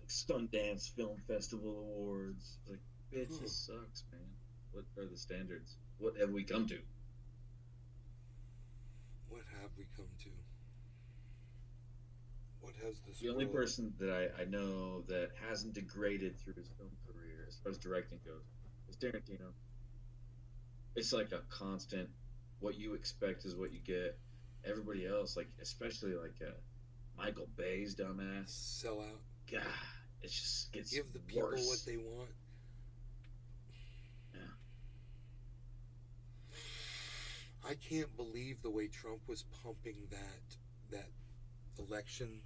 Sundance Film Festival Awards. It's like, bitch, this sucks, man. What are the standards? What have we come to? What have we come to? What has this The only world... person that I know that hasn't degraded through his film career as far as directing goes is Tarantino. It's like a constant, what you expect is what you get. Everybody else, like especially like Michael Bay's dumbass. Sellout. God, it just gets Give the people worse. what they want. Yeah. I I can't believe the way Trump was pumping that election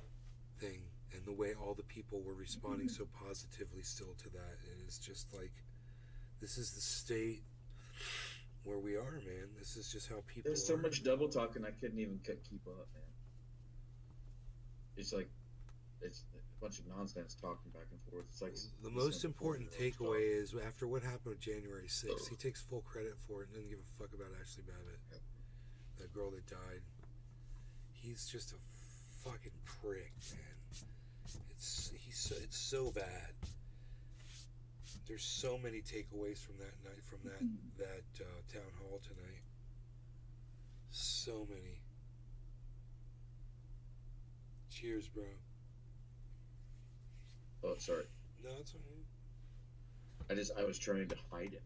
thing and the way all the people were responding so positively still to that. It is just like, this is the state where we are, man. This is just how people There's so are. much double talking, I couldn't even keep up, man. It's like, it's a bunch of nonsense talking back and forth. It's like The most important takeaway is after what happened with January 6th, he takes full credit for it and doesn't give a fuck about Ashley Babbitt, that girl that died. He's just a fucking prick, man. It's so bad. There's so many takeaways from that night, from that town hall tonight. So many. Cheers, bro. Oh, sorry. No, it's alright. I was trying to hide it.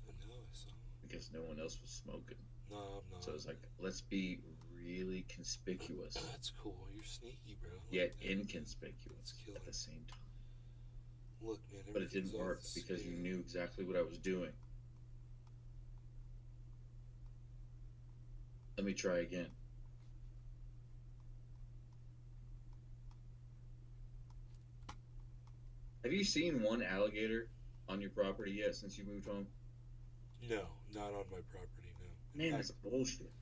I know, I saw. Because no one else was smoking. No, I'm not. So I was like, let's be really conspicuous. That's cool. You're sneaky, bro. Yet inconspicuous at the same time. Look, man. But it didn't work because you knew exactly what I was doing. Let me try again. Have you seen one alligator on your property yet since you moved home? No, not on my property, no. Man, that's bullshit.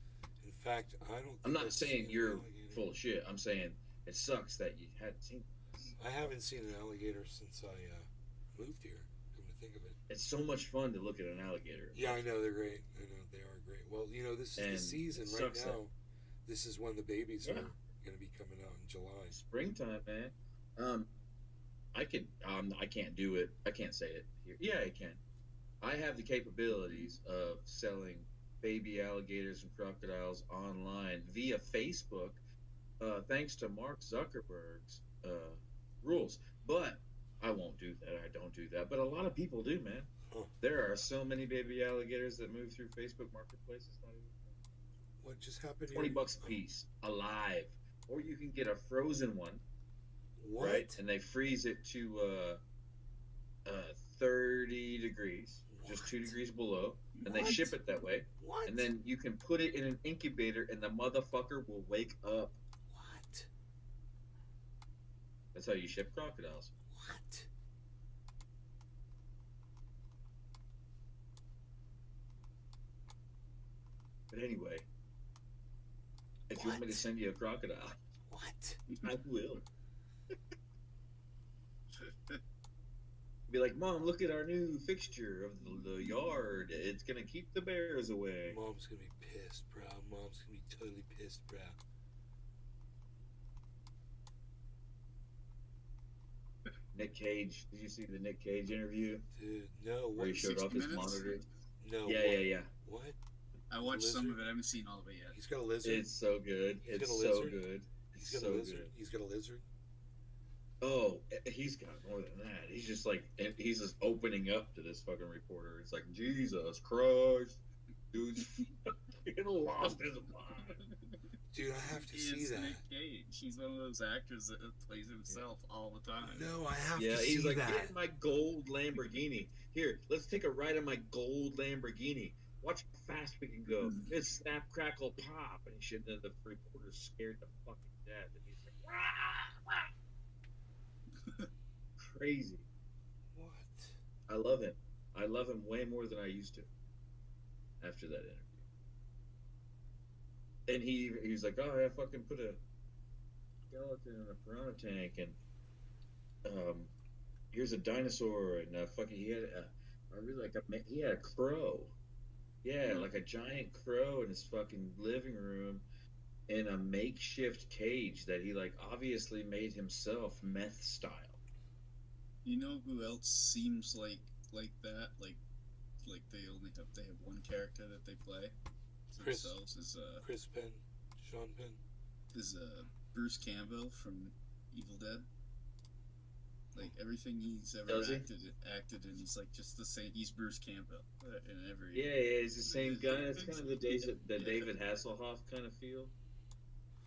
In fact, I don't think I'm not I've saying seen you're an alligator. full of shit. I'm saying it sucks that you hadn't seen it. I haven't seen an alligator since I moved here, come to think of it. It's so much fun to look at an alligator. Yeah, I know, they're great. I know, they are great. Well, you know, this is And the season it right sucks now. This is when the babies Yeah. are going to be coming out in July. Springtime, man. I can't do it. I can't say it here. Yeah, I can. I have the capabilities of selling baby alligators and crocodiles online via Facebook, thanks to Mark Zuckerberg's rules. But I won't do that. I don't do that. But a lot of people do, man. Huh. There are so many baby alligators that move through Facebook Marketplace. It's not even What just happened here? $20 a piece, alive. Or you can get a frozen one. What? Right? And they freeze it to 30 degrees, just 2 degrees below, and they What? ship it that way. What? And then you can put it in an incubator, and the motherfucker will wake up. What? That's how you ship crocodiles. What? But anyway, if you want me to send you a crocodile, what? I will. Be like, Mom, look at our new fixture of the yard. It's gonna keep the bears away. Mom's going to be pissed, bro. Mom's going to be totally pissed, bro. Nick Cage. Did you see the Nick Cage interview? Dude, no. Where he showed 60 off his Minutes? monitor? No. Yeah. What? I watched some Lizard? of it. I haven't seen all of it yet. He's got a lizard. It's so good. He's It's got a so lizard? good. He's It's got so a lizard. good. He's got a lizard. Oh, he's got more than that. He's just like, he's just opening up to this fucking reporter. It's like, Jesus Christ, dude's fucking lost his mind. Dude, I have to He see is that. Nick Cage. He's one of those actors that plays himself all the time. No, I have Yeah, to he's see like, that. get in my gold Lamborghini. Here, let's take a ride in my gold Lamborghini. Watch how fast we can go. It's snap, crackle, pop. And shit, and the reporter's scared to fucking death. And he's like, wah, wah. Crazy. What? I love him. I love him way more than I used to after that interview. And he was like, oh, I fucking put a skeleton in a piranha tank, and here's a dinosaur, and fucking he had he had a crow. Yeah, like a giant crow in his fucking living room in a makeshift cage that he like obviously made himself, meth style. You know who else seems like that? Like they have one character that they play themselves is Chris Penn, Sean Penn. Is Bruce Campbell from Evil Dead. Like everything he's ever Does he? acted in, he's like just the same. He's Bruce Campbell in every. Yeah, he's the same guy. It's kind of the David Hasselhoff kind of feel,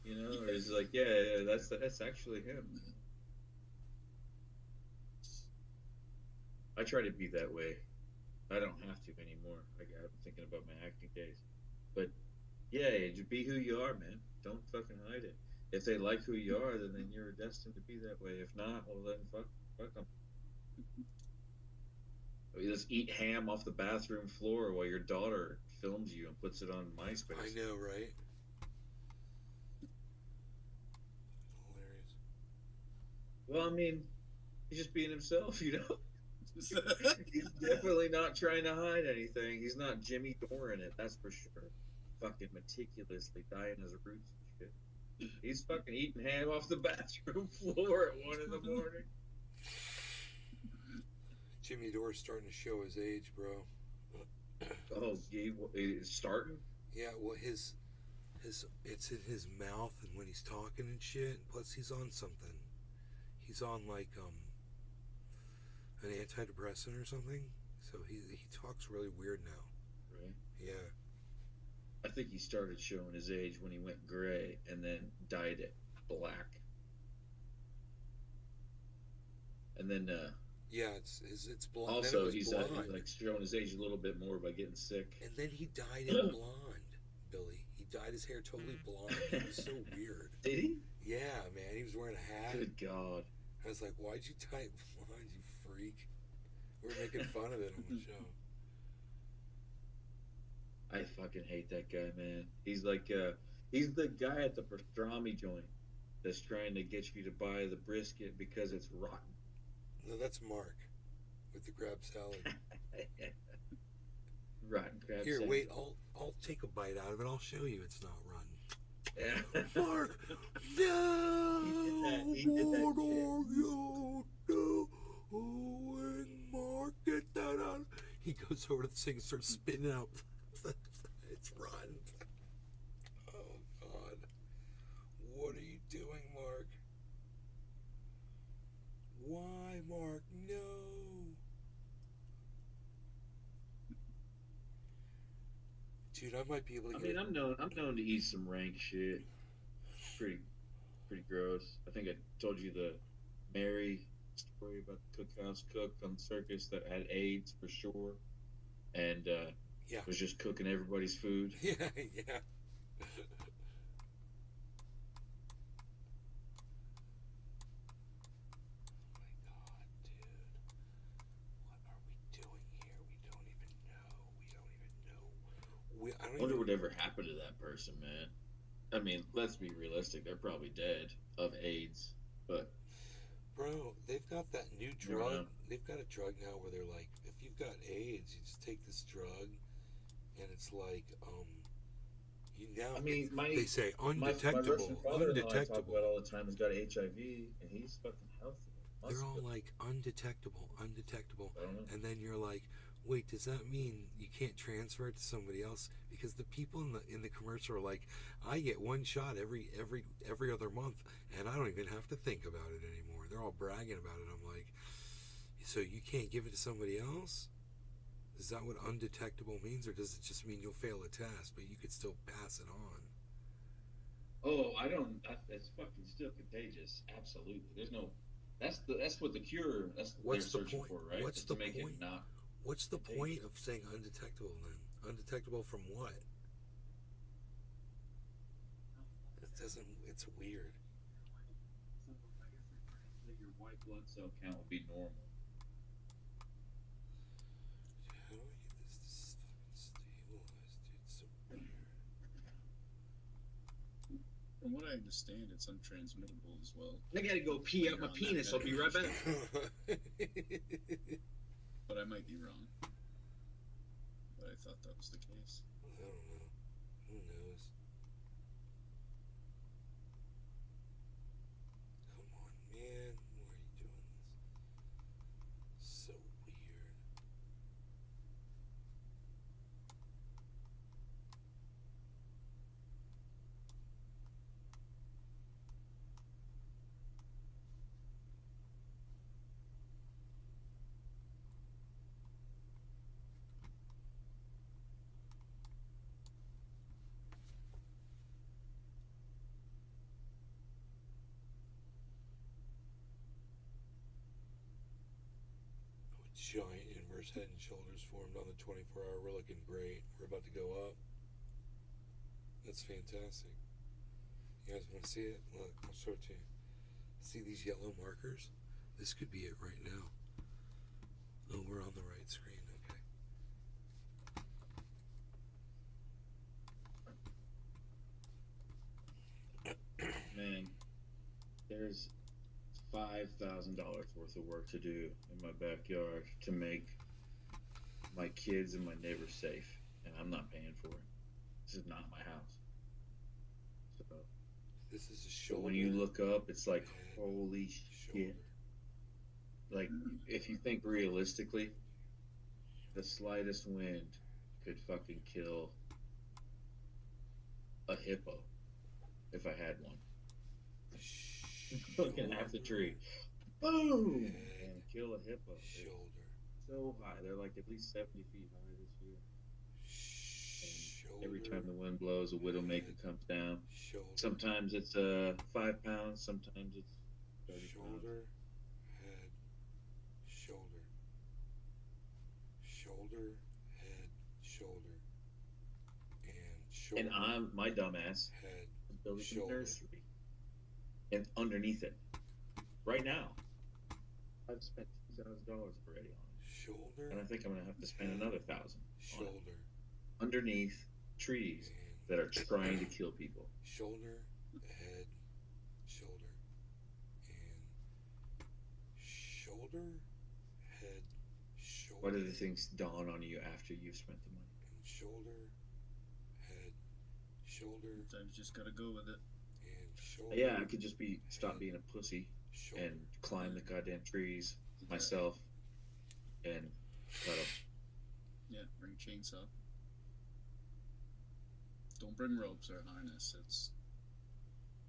you know. Or he's like, yeah, that's actually him. I try to be that way. I don't have to anymore. I'm thinking about my acting days, but Yeah, just be who you are, man. Don't fucking hide it. If they like who you are, then you're destined to be that way. If not, well then fuck them. You just eat ham off the bathroom floor while your daughter films you and puts it on MySpace. I know, right? Hilarious. Well, I mean, he's just being himself, you know? He's definitely not trying to hide anything. He's not Jimmy Dore in it, that's for sure. Fucking meticulously dyeing his roots and shit. He's fucking eating ham off the bathroom floor at 1 in the morning. Jimmy Dore's starting to show his age, bro. Oh, he's starting? Yeah, well, it's in his mouth, and when he's talking and shit. Plus, he's on something. He's on like an antidepressant or something. So he talks really weird now. Right. Yeah. I think he started showing his age when he went gray and then dyed it black. And then yeah, it's blonde. Also, he's like showing his age a little bit more by getting sick. And then he dyed it blonde, Billy. He dyed his hair totally blonde. It was so weird. Did he? Yeah, man. He was wearing a hat. Good God. I was like, why'd you dye it blonde, you freak? We were making fun of it on the show. I fucking hate that guy, man. He's like, he's the guy at the pastrami joint that's trying to get you to buy the brisket because it's rotten. No, that's Mark with the crab salad. Rotten crab Here, salad. wait, I'll take a bite out of it. I'll show you it's not rotten. Yeah. Mark, no! He did that What shit. are you doing, Mark? Get that out. He goes over to the thing and starts spitting out. It's rotten. Oh, God. What are you doing, Mark? Why, Mark? No. Dude, I might be able to I get mean, I'm known to eat some rank shit. Pretty gross. I think I told you the Mary story about the cookhouse cook on the circus that had AIDS for sure, and yeah, was just cooking everybody's food. Yeah, yeah. I wonder what ever happened to that person, man. I mean, let's be realistic. They're probably dead of AIDS, but... Bro, they've got that new Never know. drug. They've got a drug now where they're like, if you've got AIDS, you just take this drug, and it's like, you now... I mean, they say my undetectable, Russian father-in-law I talk undetectable. about all the time has got HIV, and he's fucking healthy. They're all like undetectable, and then you're like, wait, does that mean you can't transfer it to somebody else? Because the people in the commercial are like, I get one shot every other month, and I don't even have to think about it anymore. They're all bragging about it. I'm like, so you can't give it to somebody else? Is that what undetectable means, or does it just mean you'll fail a test, but you could still pass it on? Oh, it's fucking still contagious. Absolutely. There's no... That's what the cure... That's what What's they're the searching point? for, right? What's Is the to make point? it not... What's the point of saying undetectable then? Undetectable from what? It doesn't. It's weird. That your white blood cell count will be normal. How do I get this fucking stabilized, dude? It's so weird. From what I understand, it's untransmittable as well. I gotta go pee out my penis. I'll be right back. But I might be wrong. But I thought that was the case. I don't know. Who knows? Come on, man. Why are you doing this? So weird. Giant inverse head and shoulders formed on the 24-hour. We're looking great. We're about to go up. That's fantastic. You guys want to see it? Look, I'll show it to you. See these yellow markers? This could be it right now. Oh, we're on the right screen. Okay. Man, there's $5,000 worth of work to do in my backyard to make my kids and my neighbors safe, and I'm not paying for it. This is not my house. So this is a shoulder. When you look up, it's like, holy shit. Like, if you think realistically, the slightest wind could fucking kill a hippo if I had one. Looking at the tree, boom, and kill a hippo. Shoulder. So high, they're like at least 70 feet high this year. And every time the wind blows, a widowmaker comes down. Shoulder. Sometimes it's 5 pounds, sometimes it's 30 Shoulder, head, shoulder, shoulder, head, shoulder, and shoulder. And I'm my dumbass head, building shoulder. a nursery, and underneath it, right now, I've spent $2,000 already on it. Shoulder. And I think I'm gonna have to spend another $1,000. Shoulder. Underneath trees that are trying to kill people. Shoulder, head, shoulder, and shoulder, head, shoulder. What do the things dawn on you after you've spent the money? And shoulder, head, shoulder. Sometimes you just gotta go with it. And shoulder. Yeah, I could just stop being a pussy and climb the goddamn trees myself and cut them. Yeah, bring a chainsaw. Don't bring ropes or a harness. It's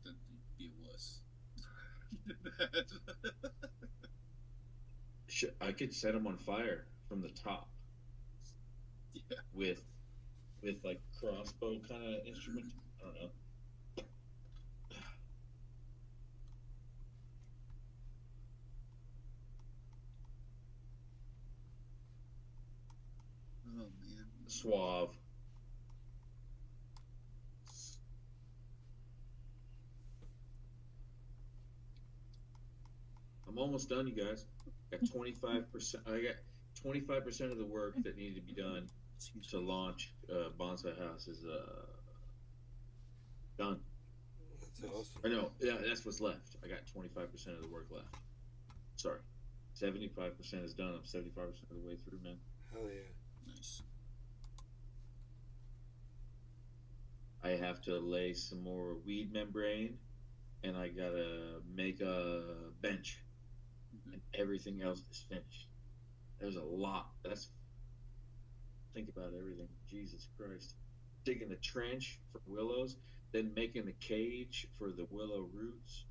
then you'd be a wuss. I could set them on fire from the top. Yeah. With like crossbow kind of instrument. I don't know. Oh man. Suave. I'm almost done, you guys. Got 25%. I got 25% of the work that needed to be done to launch Bonsai House is done. That's awesome. I know. Yeah, that's what's left. I got 25% of the work left. Sorry, 75% is done. I'm 75% of the way through, man. Hell yeah. Nice. I have to lay some more weed membrane, and I gotta make a bench, and everything else is finished. There's a lot. Think about everything. Jesus Christ. Digging the trench for willows, then making the cage for the willow roots.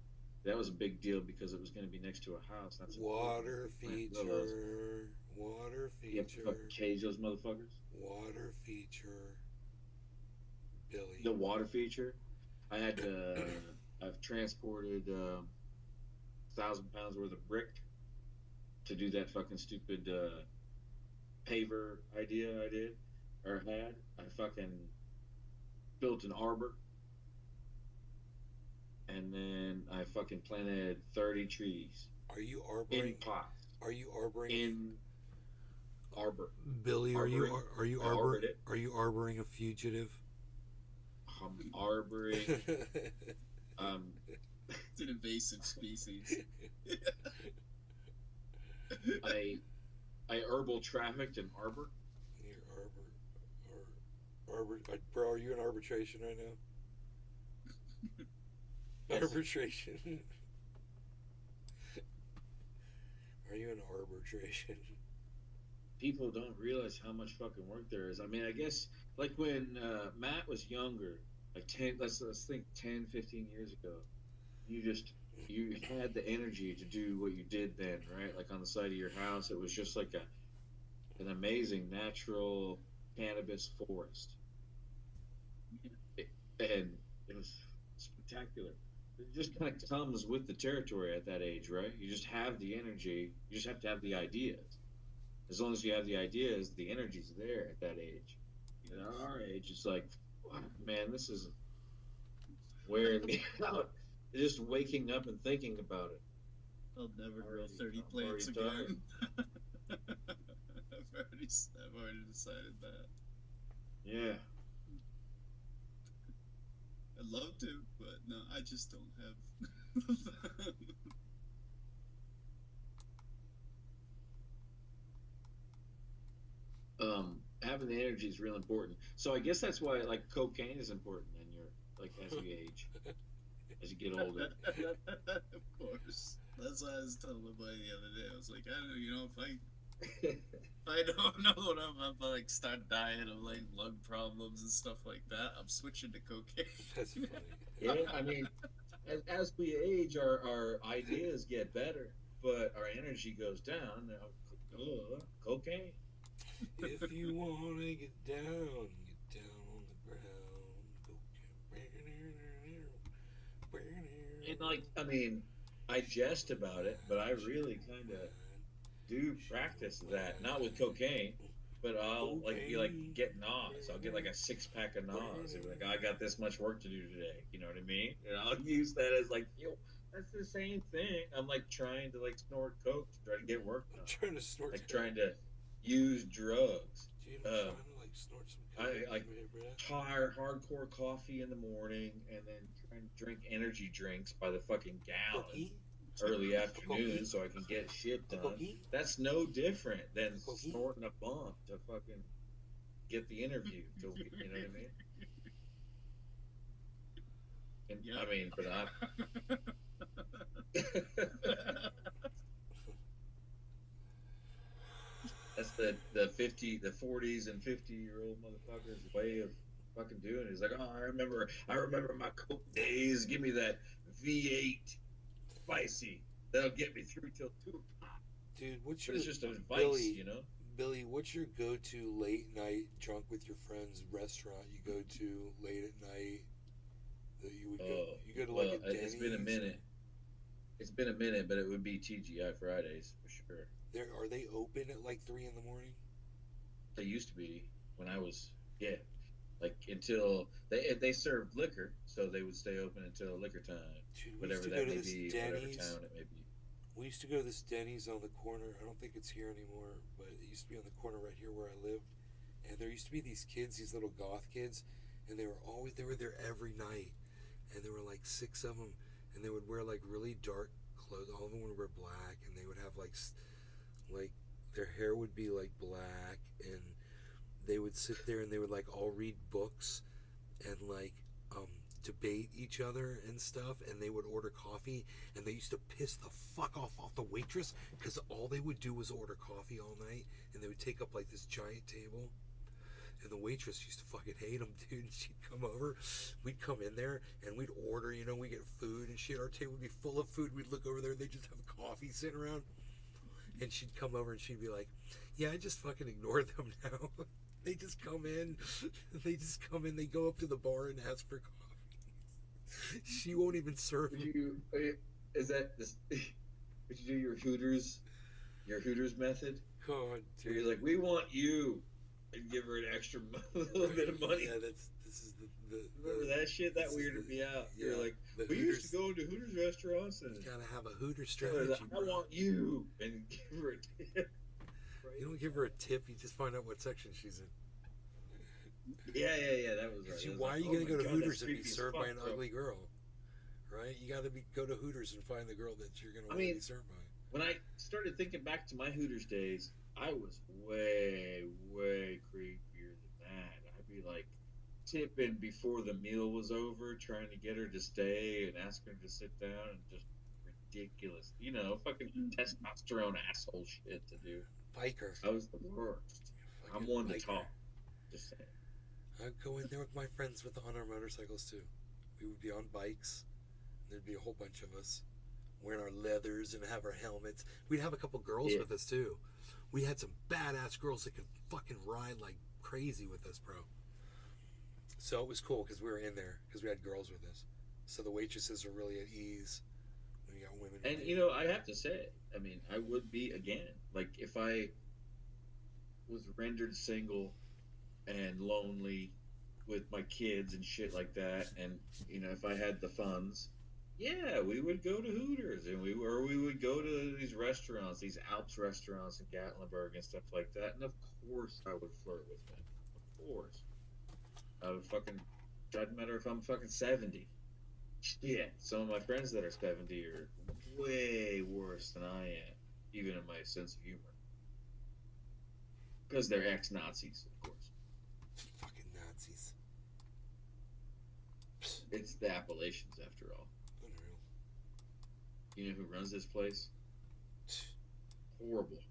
That was a big deal because it was going to be next to a house. That's Water feature. Water You have to feature. fucking cage those motherfuckers. Water feature. Billy. The water feature. I've transported 1,000 pounds worth of brick to do that fucking stupid paver idea I did or had. I fucking built an arbor, and then I fucking planted 30 trees. Are you arboring? In pots. Are you arboring? In arbor. Billy, are you arbored it. arboring a fugitive? I'm arboring. It's an invasive species. I herbal trafficked an arbor. You're arbor. Bro, are you in arbitration right now? Yes. Arbitration. Are you in arbitration? People don't realize how much fucking work there is. I mean, I guess like when Matt was younger, like let's think 10, 15 years ago, you had the energy to do what you did then, right? Like on the side of your house, it was just like an amazing natural cannabis forest. And it was spectacular. It just kind of comes with the territory at that age, right? You just have the energy. You just have to have the ideas. As long as you have the ideas, the energy's there at that age. At our age, it's like, Man, this is wearing me out. Just waking up and thinking about it. I'll never grow 30 plants again. I've already decided that. Yeah. I'd love to, but no, I just don't have. Having the energy is real important. So I guess that's why like cocaine is important in your like as you age, as you get older. Of course. That's why I was telling my buddy the other day. I was like, I don't know, you know, if I don't know what I'm about to like start dying of like lung problems and stuff like that, I'm switching to cocaine. That's funny. Yeah, I mean, as we age, our ideas get better, but our energy goes down. Cocaine. If you want to get down on the ground. And like, I mean, I jest about it, but I really kind of do practice that. Not with cocaine, but I'll like be like get NOS. I'll get like a 6-pack of NOS. And be like, I got this much work to do today. You know what I mean? And I'll use that as like, that's the same thing. I'm like trying to like snort coke to try to get work done. I'm trying to snort. Like trying to use drugs. Dude, I'm trying to like snort some coke. I like hardcore coffee in the morning, and then trying to drink energy drinks by the fucking gallon early afternoon so I can get shit done. That's no different than snorting a bump to fucking get the interview. You know what I mean? And, I mean, but that's the 40s and 50-year-old motherfuckers' way of fucking doing it. It's like, oh, I remember my coke days. Give me that V8 spicy. That'll get me through till 2 o'clock. Dude, what's your It's just advice, Billy, you know? Billy, what's your go-to late night drunk with your friends restaurant you go to late at night that you would go? You go to like a Denny's? It's been a minute. It's been a minute, but it would be TGI Fridays for sure. Are they open at like 3 in the morning? They used to be when I was like until they served liquor, so they would stay open until liquor time. Dude, whatever that may be, whatever town it may be. We used to go to this Denny's on the corner. I don't think it's here anymore, but it used to be on the corner right here where I lived. And there used to be these kids, these little goth kids, and they were there every night. And there were like 6 of them, and they would wear like really dark clothes. All of them would wear black, and they would have like their hair would be like black, and they would sit there and they would like all read books and like debate each other and stuff, and they would order coffee, and they used to piss the fuck off the waitress because all they would do was order coffee all night, and they would take up like this giant table, and the waitress used to fucking hate them, dude. And she'd come over, we'd come in there and we'd order, we get food and shit, our table would be full of food, we'd look over there and they'd just have coffee sitting around, and she'd come over and she'd be like, yeah, I just fucking ignore them now. They just come in, they go up to the bar and ask for coffee. She won't even serve you. Is that this? Would you do your Hooters method? God, dude. You're like, we want you, and give her an extra little bit of money. Yeah, this is the remember that shit? That weirded me out. Yeah, You're like, we used to go into Hooters restaurants and you gotta have a Hooters strategy. Like, I want you, and give her a tip. You don't give her a tip. You just find out what section she's in. Yeah, that was right. Why are you gonna go to Hooters and be served by an ugly girl? Right? You gotta go to Hooters and find the girl that you're gonna want to be served by. When I started thinking back to my Hooters days, I was way, way creepier than that. I'd be like tipping before the meal was over, trying to get her to stay and ask her to sit down, and just ridiculous, fucking testosterone asshole shit to do. Biker. I was the worst. I'm one to talk. Just saying. I'd go in there with my friends on our motorcycles too. We would be on bikes. There'd be a whole bunch of us wearing our leathers and have our helmets. We'd have a couple girls with us too. We had some badass girls that could fucking ride like crazy with us, bro. So it was cool because we were in there because we had girls with us. So the waitresses are really at ease when you got women. And I have to say, I mean, I would be again, like if I was rendered single and lonely with my kids and shit like that, and you know, if I had the funds, yeah, we would go to Hooters, and we would go to these restaurants, these Alps restaurants in Gatlinburg and stuff like that. And of course, I would flirt with them. Of course, I would fucking. Doesn't matter if I'm fucking 70. Yeah, some of my friends that are 70 are way worse than I am, even in my sense of humor, because they're ex-Nazis, of course. Fucking Nazis. It's the Appalachians, after all. Unreal. You know who runs this place? Horrible.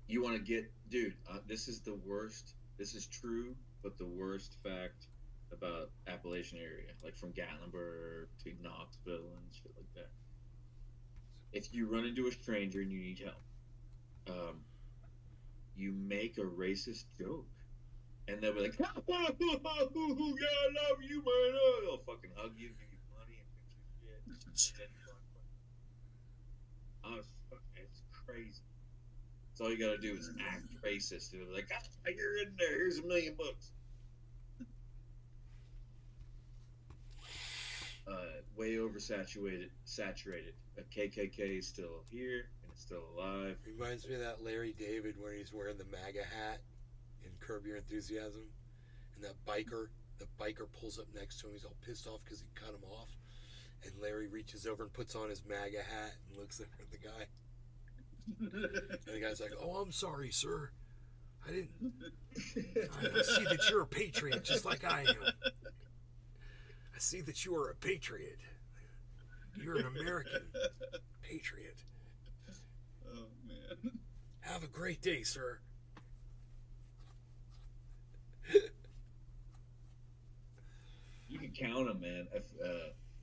You want to get, dude? This is the worst. This is true, but the worst fact about Appalachian area, like from Gatlinburg to Knoxville and shit like that. If you run into a stranger and you need help, you make a racist joke, and they'll be like, "Yeah, I love you, man." They'll fucking hug you, give you money, and shit. It's crazy. That's all you gotta do is act racist. They'll be like, "You're in there. Here's $1 million." Way oversaturated. A KKK is still here and it's still alive. Reminds me of that Larry David where he's wearing the MAGA hat in Curb Your Enthusiasm, and the biker pulls up next to him. He's all pissed off because he cut him off, and Larry reaches over and puts on his MAGA hat and looks at the guy. And the guy's like, "Oh, I'm sorry, sir. I see that you're a patriot just like I am. I see that you are a patriot. You're an American patriot. Oh, man. Have a great day, sir." You can count them, man.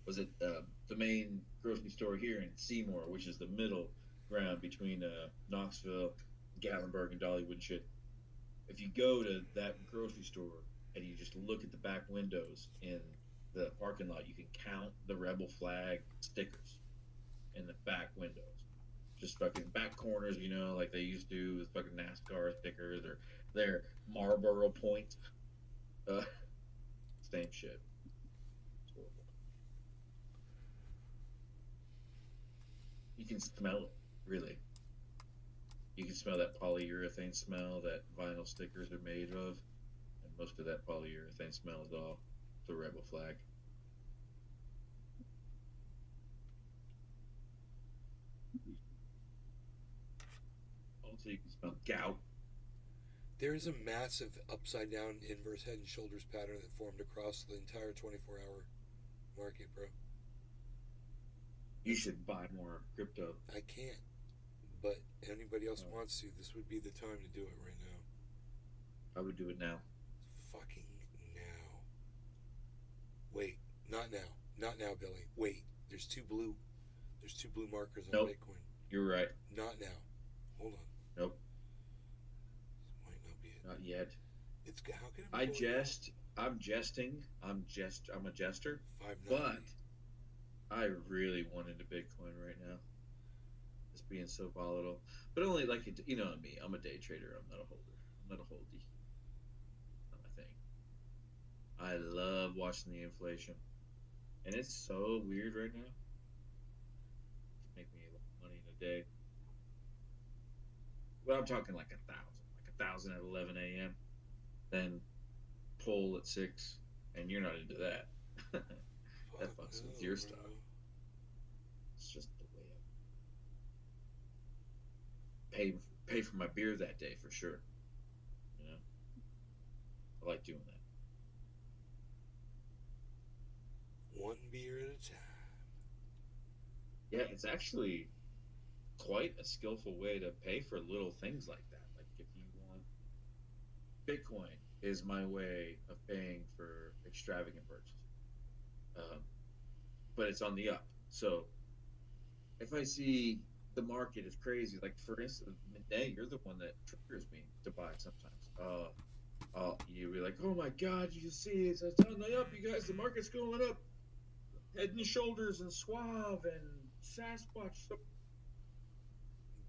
Was it the main grocery store here in Seymour, which is the middle ground between Knoxville, Gatlinburg, and Dollywood and shit. If you go to that grocery store and you just look at the back windows in the parking lot, you can count the rebel flag stickers in the back windows. Just fucking back corners, you know, like they used to do with fucking NASCAR stickers or their Marlboro points. Same shit. It's horrible. You can smell it, really. You can smell that polyurethane smell that vinyl stickers are made of. And most of that polyurethane smell is all the rebel flag. Also, you can smell gout. There is a massive upside down inverse head and shoulders pattern that formed across the entire 24-hour market, bro. You should buy more crypto. I can't, but anybody else wants to, this would be the time to do it right now. I would do it now. Fucking now. Wait, not now. Not now, Billy. Wait, there's two blue markers on Bitcoin. You're right. Not now. Hold on. Nope. This might not be it. Not yet. It's how can it be I going jest. I'm jesting. I'm a jester. down? But I really want into Bitcoin right now. It's being so volatile. But only like you know me. I'm a day trader. I'm not a holder. I'm not a holdie. Not my thing. I love watching the inflation, and it's so weird right now. It's making me a lot of money in a day. Well, I'm talking like 1,000 at 11 a.m. Then pull at 6, and you're not into that. That fucks with your stuff. It's just the way I pay for my beer that day for sure. You know, I like doing that. One beer at a time. Yeah, it's actually quite a skillful way to pay for little things like that. Like if you want, Bitcoin is my way of paying for extravagant purchases. But it's on the up. So if I see the market is crazy, like for instance, midday, you're the one that triggers me to buy sometimes. You'll be like, "Oh my God, you see it's on the up, you guys. The market's going up. Head and Shoulders and Suave and Sasquatch.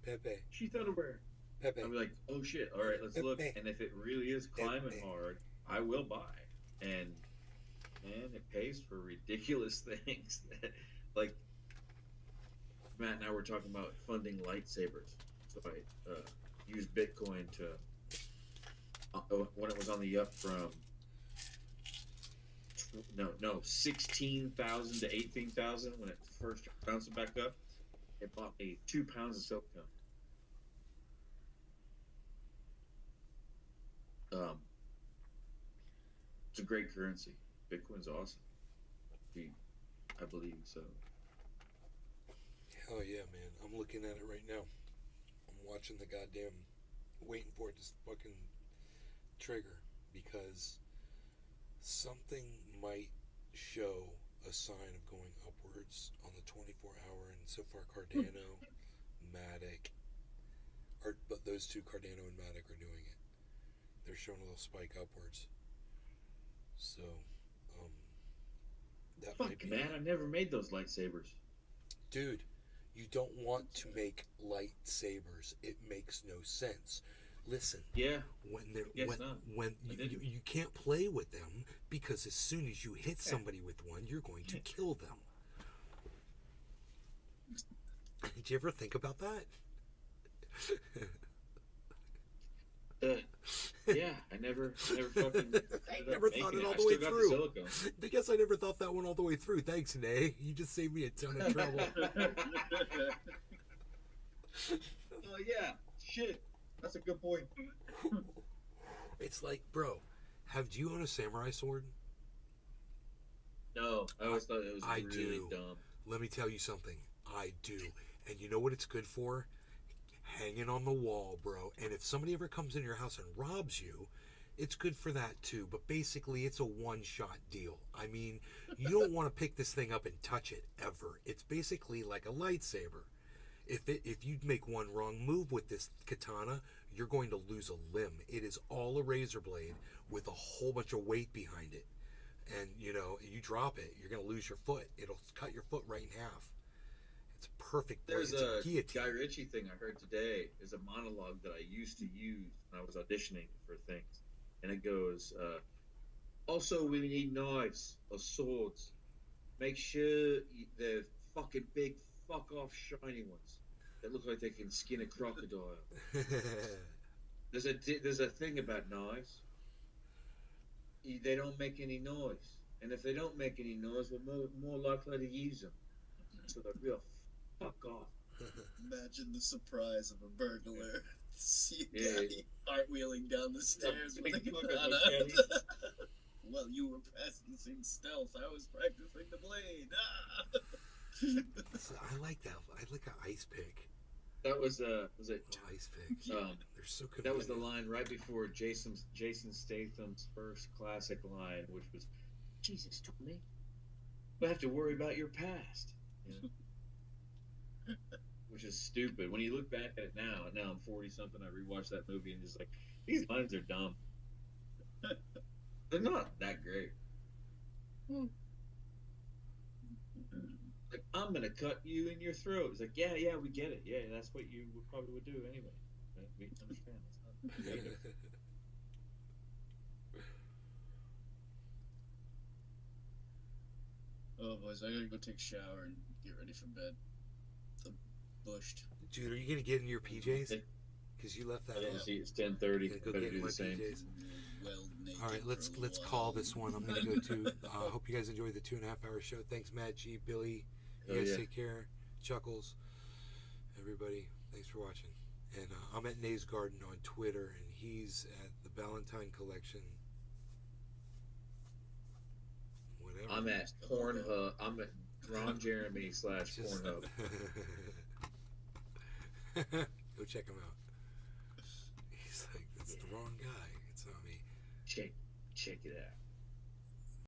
Pepe. Sheath underwear. I'll be like, oh shit, all right, let's look. And if it really is climbing hard, I will buy. And man, it pays for ridiculous things. Like Matt and I were talking about funding lightsabers. So I used Bitcoin to when it was on the up from 16,000 to 18,000 when it first bounced back up. It bought me 2 pounds of silicone. It's a great currency. Bitcoin's awesome. I believe so. Hell yeah, man. I'm looking at it right now. I'm watching the goddamn, waiting for it to fucking trigger, because something might show a sign of going upwards on the 24-hour, and so far Cardano, Matic, but those two, Cardano and Matic, are doing it. They're showing a little spike upwards. So, that might be. Man, I've never made those lightsabers. Dude, you don't want to make lightsabers. It makes no sense. Listen. Yeah. When you can't play with them, because as soon as you hit somebody with one, you're going to kill them. Did you ever think about that? Yeah, I never fucking. I never thought it all the way through. I guess I never thought that one all the way through. Thanks, Nay. You just saved me a ton of trouble. Oh yeah, shit. That's a good point. It's like, bro, do you own a samurai sword? No, I always thought it was really dumb. Let me tell you something. I do. And you know what it's good for? Hanging on the wall, bro. And if somebody ever comes in your house and robs you, it's good for that too. But basically, it's a one-shot deal. I mean, you don't want to pick this thing up and touch it ever. It's basically like a lightsaber. If you make one wrong move with this katana, you're going to lose a limb. It is all a razor blade with a whole bunch of weight behind it. And, you drop it, you're going to lose your foot. It'll cut your foot right in half. It's a perfect blade. There's a Guy Ritchie thing I heard today. Is a monologue that I used to use when I was auditioning for things. And it goes, also we need knives or swords. Make sure they're fucking big, fuck off shiny ones that look like they can skin a crocodile. There's a thing about knives. They don't make any noise, and if they don't make any noise, we're more likely to use them. So they're real fuck off. Imagine the surprise of a burglar. See a guy cartwheeling down the stairs with a katana. Well, you were practicing stealth. I was practicing the blade. I like that. I like an ice pick. That was it? Ice pick. They're so good. That was the line right before Jason Statham's first classic line, which was, "Jesus, Tommy, we have to worry about your past." Which is stupid. When you look back at it now I'm 40-something, I rewatched that movie and just like, these lines are dumb. They're not that great. Like, I'm gonna cut you in your throat. It's like, yeah, we get it. Yeah, that's what you probably would do anyway. Right? We understand. It's not creative. Oh, boys, I gotta go take a shower and get ready for bed. I'm bushed. Dude, are you gonna get in your PJs? Because you left that. See, it's 10:30. Go get in my PJs. All right, let's call this one. I'm gonna go to. Hope you guys enjoyed the 2.5 hour show. Thanks, Matt G, Billy. You guys take care. Chuckles, everybody. Thanks for watching. And I'm at Nays Garden on Twitter, and he's at the Valentine Collection. Whatever. I'm at Pornhub. I'm at Ron Jeremy / Pornhub. Go check him out. He's like, that's the wrong guy. It's not me. Check it out.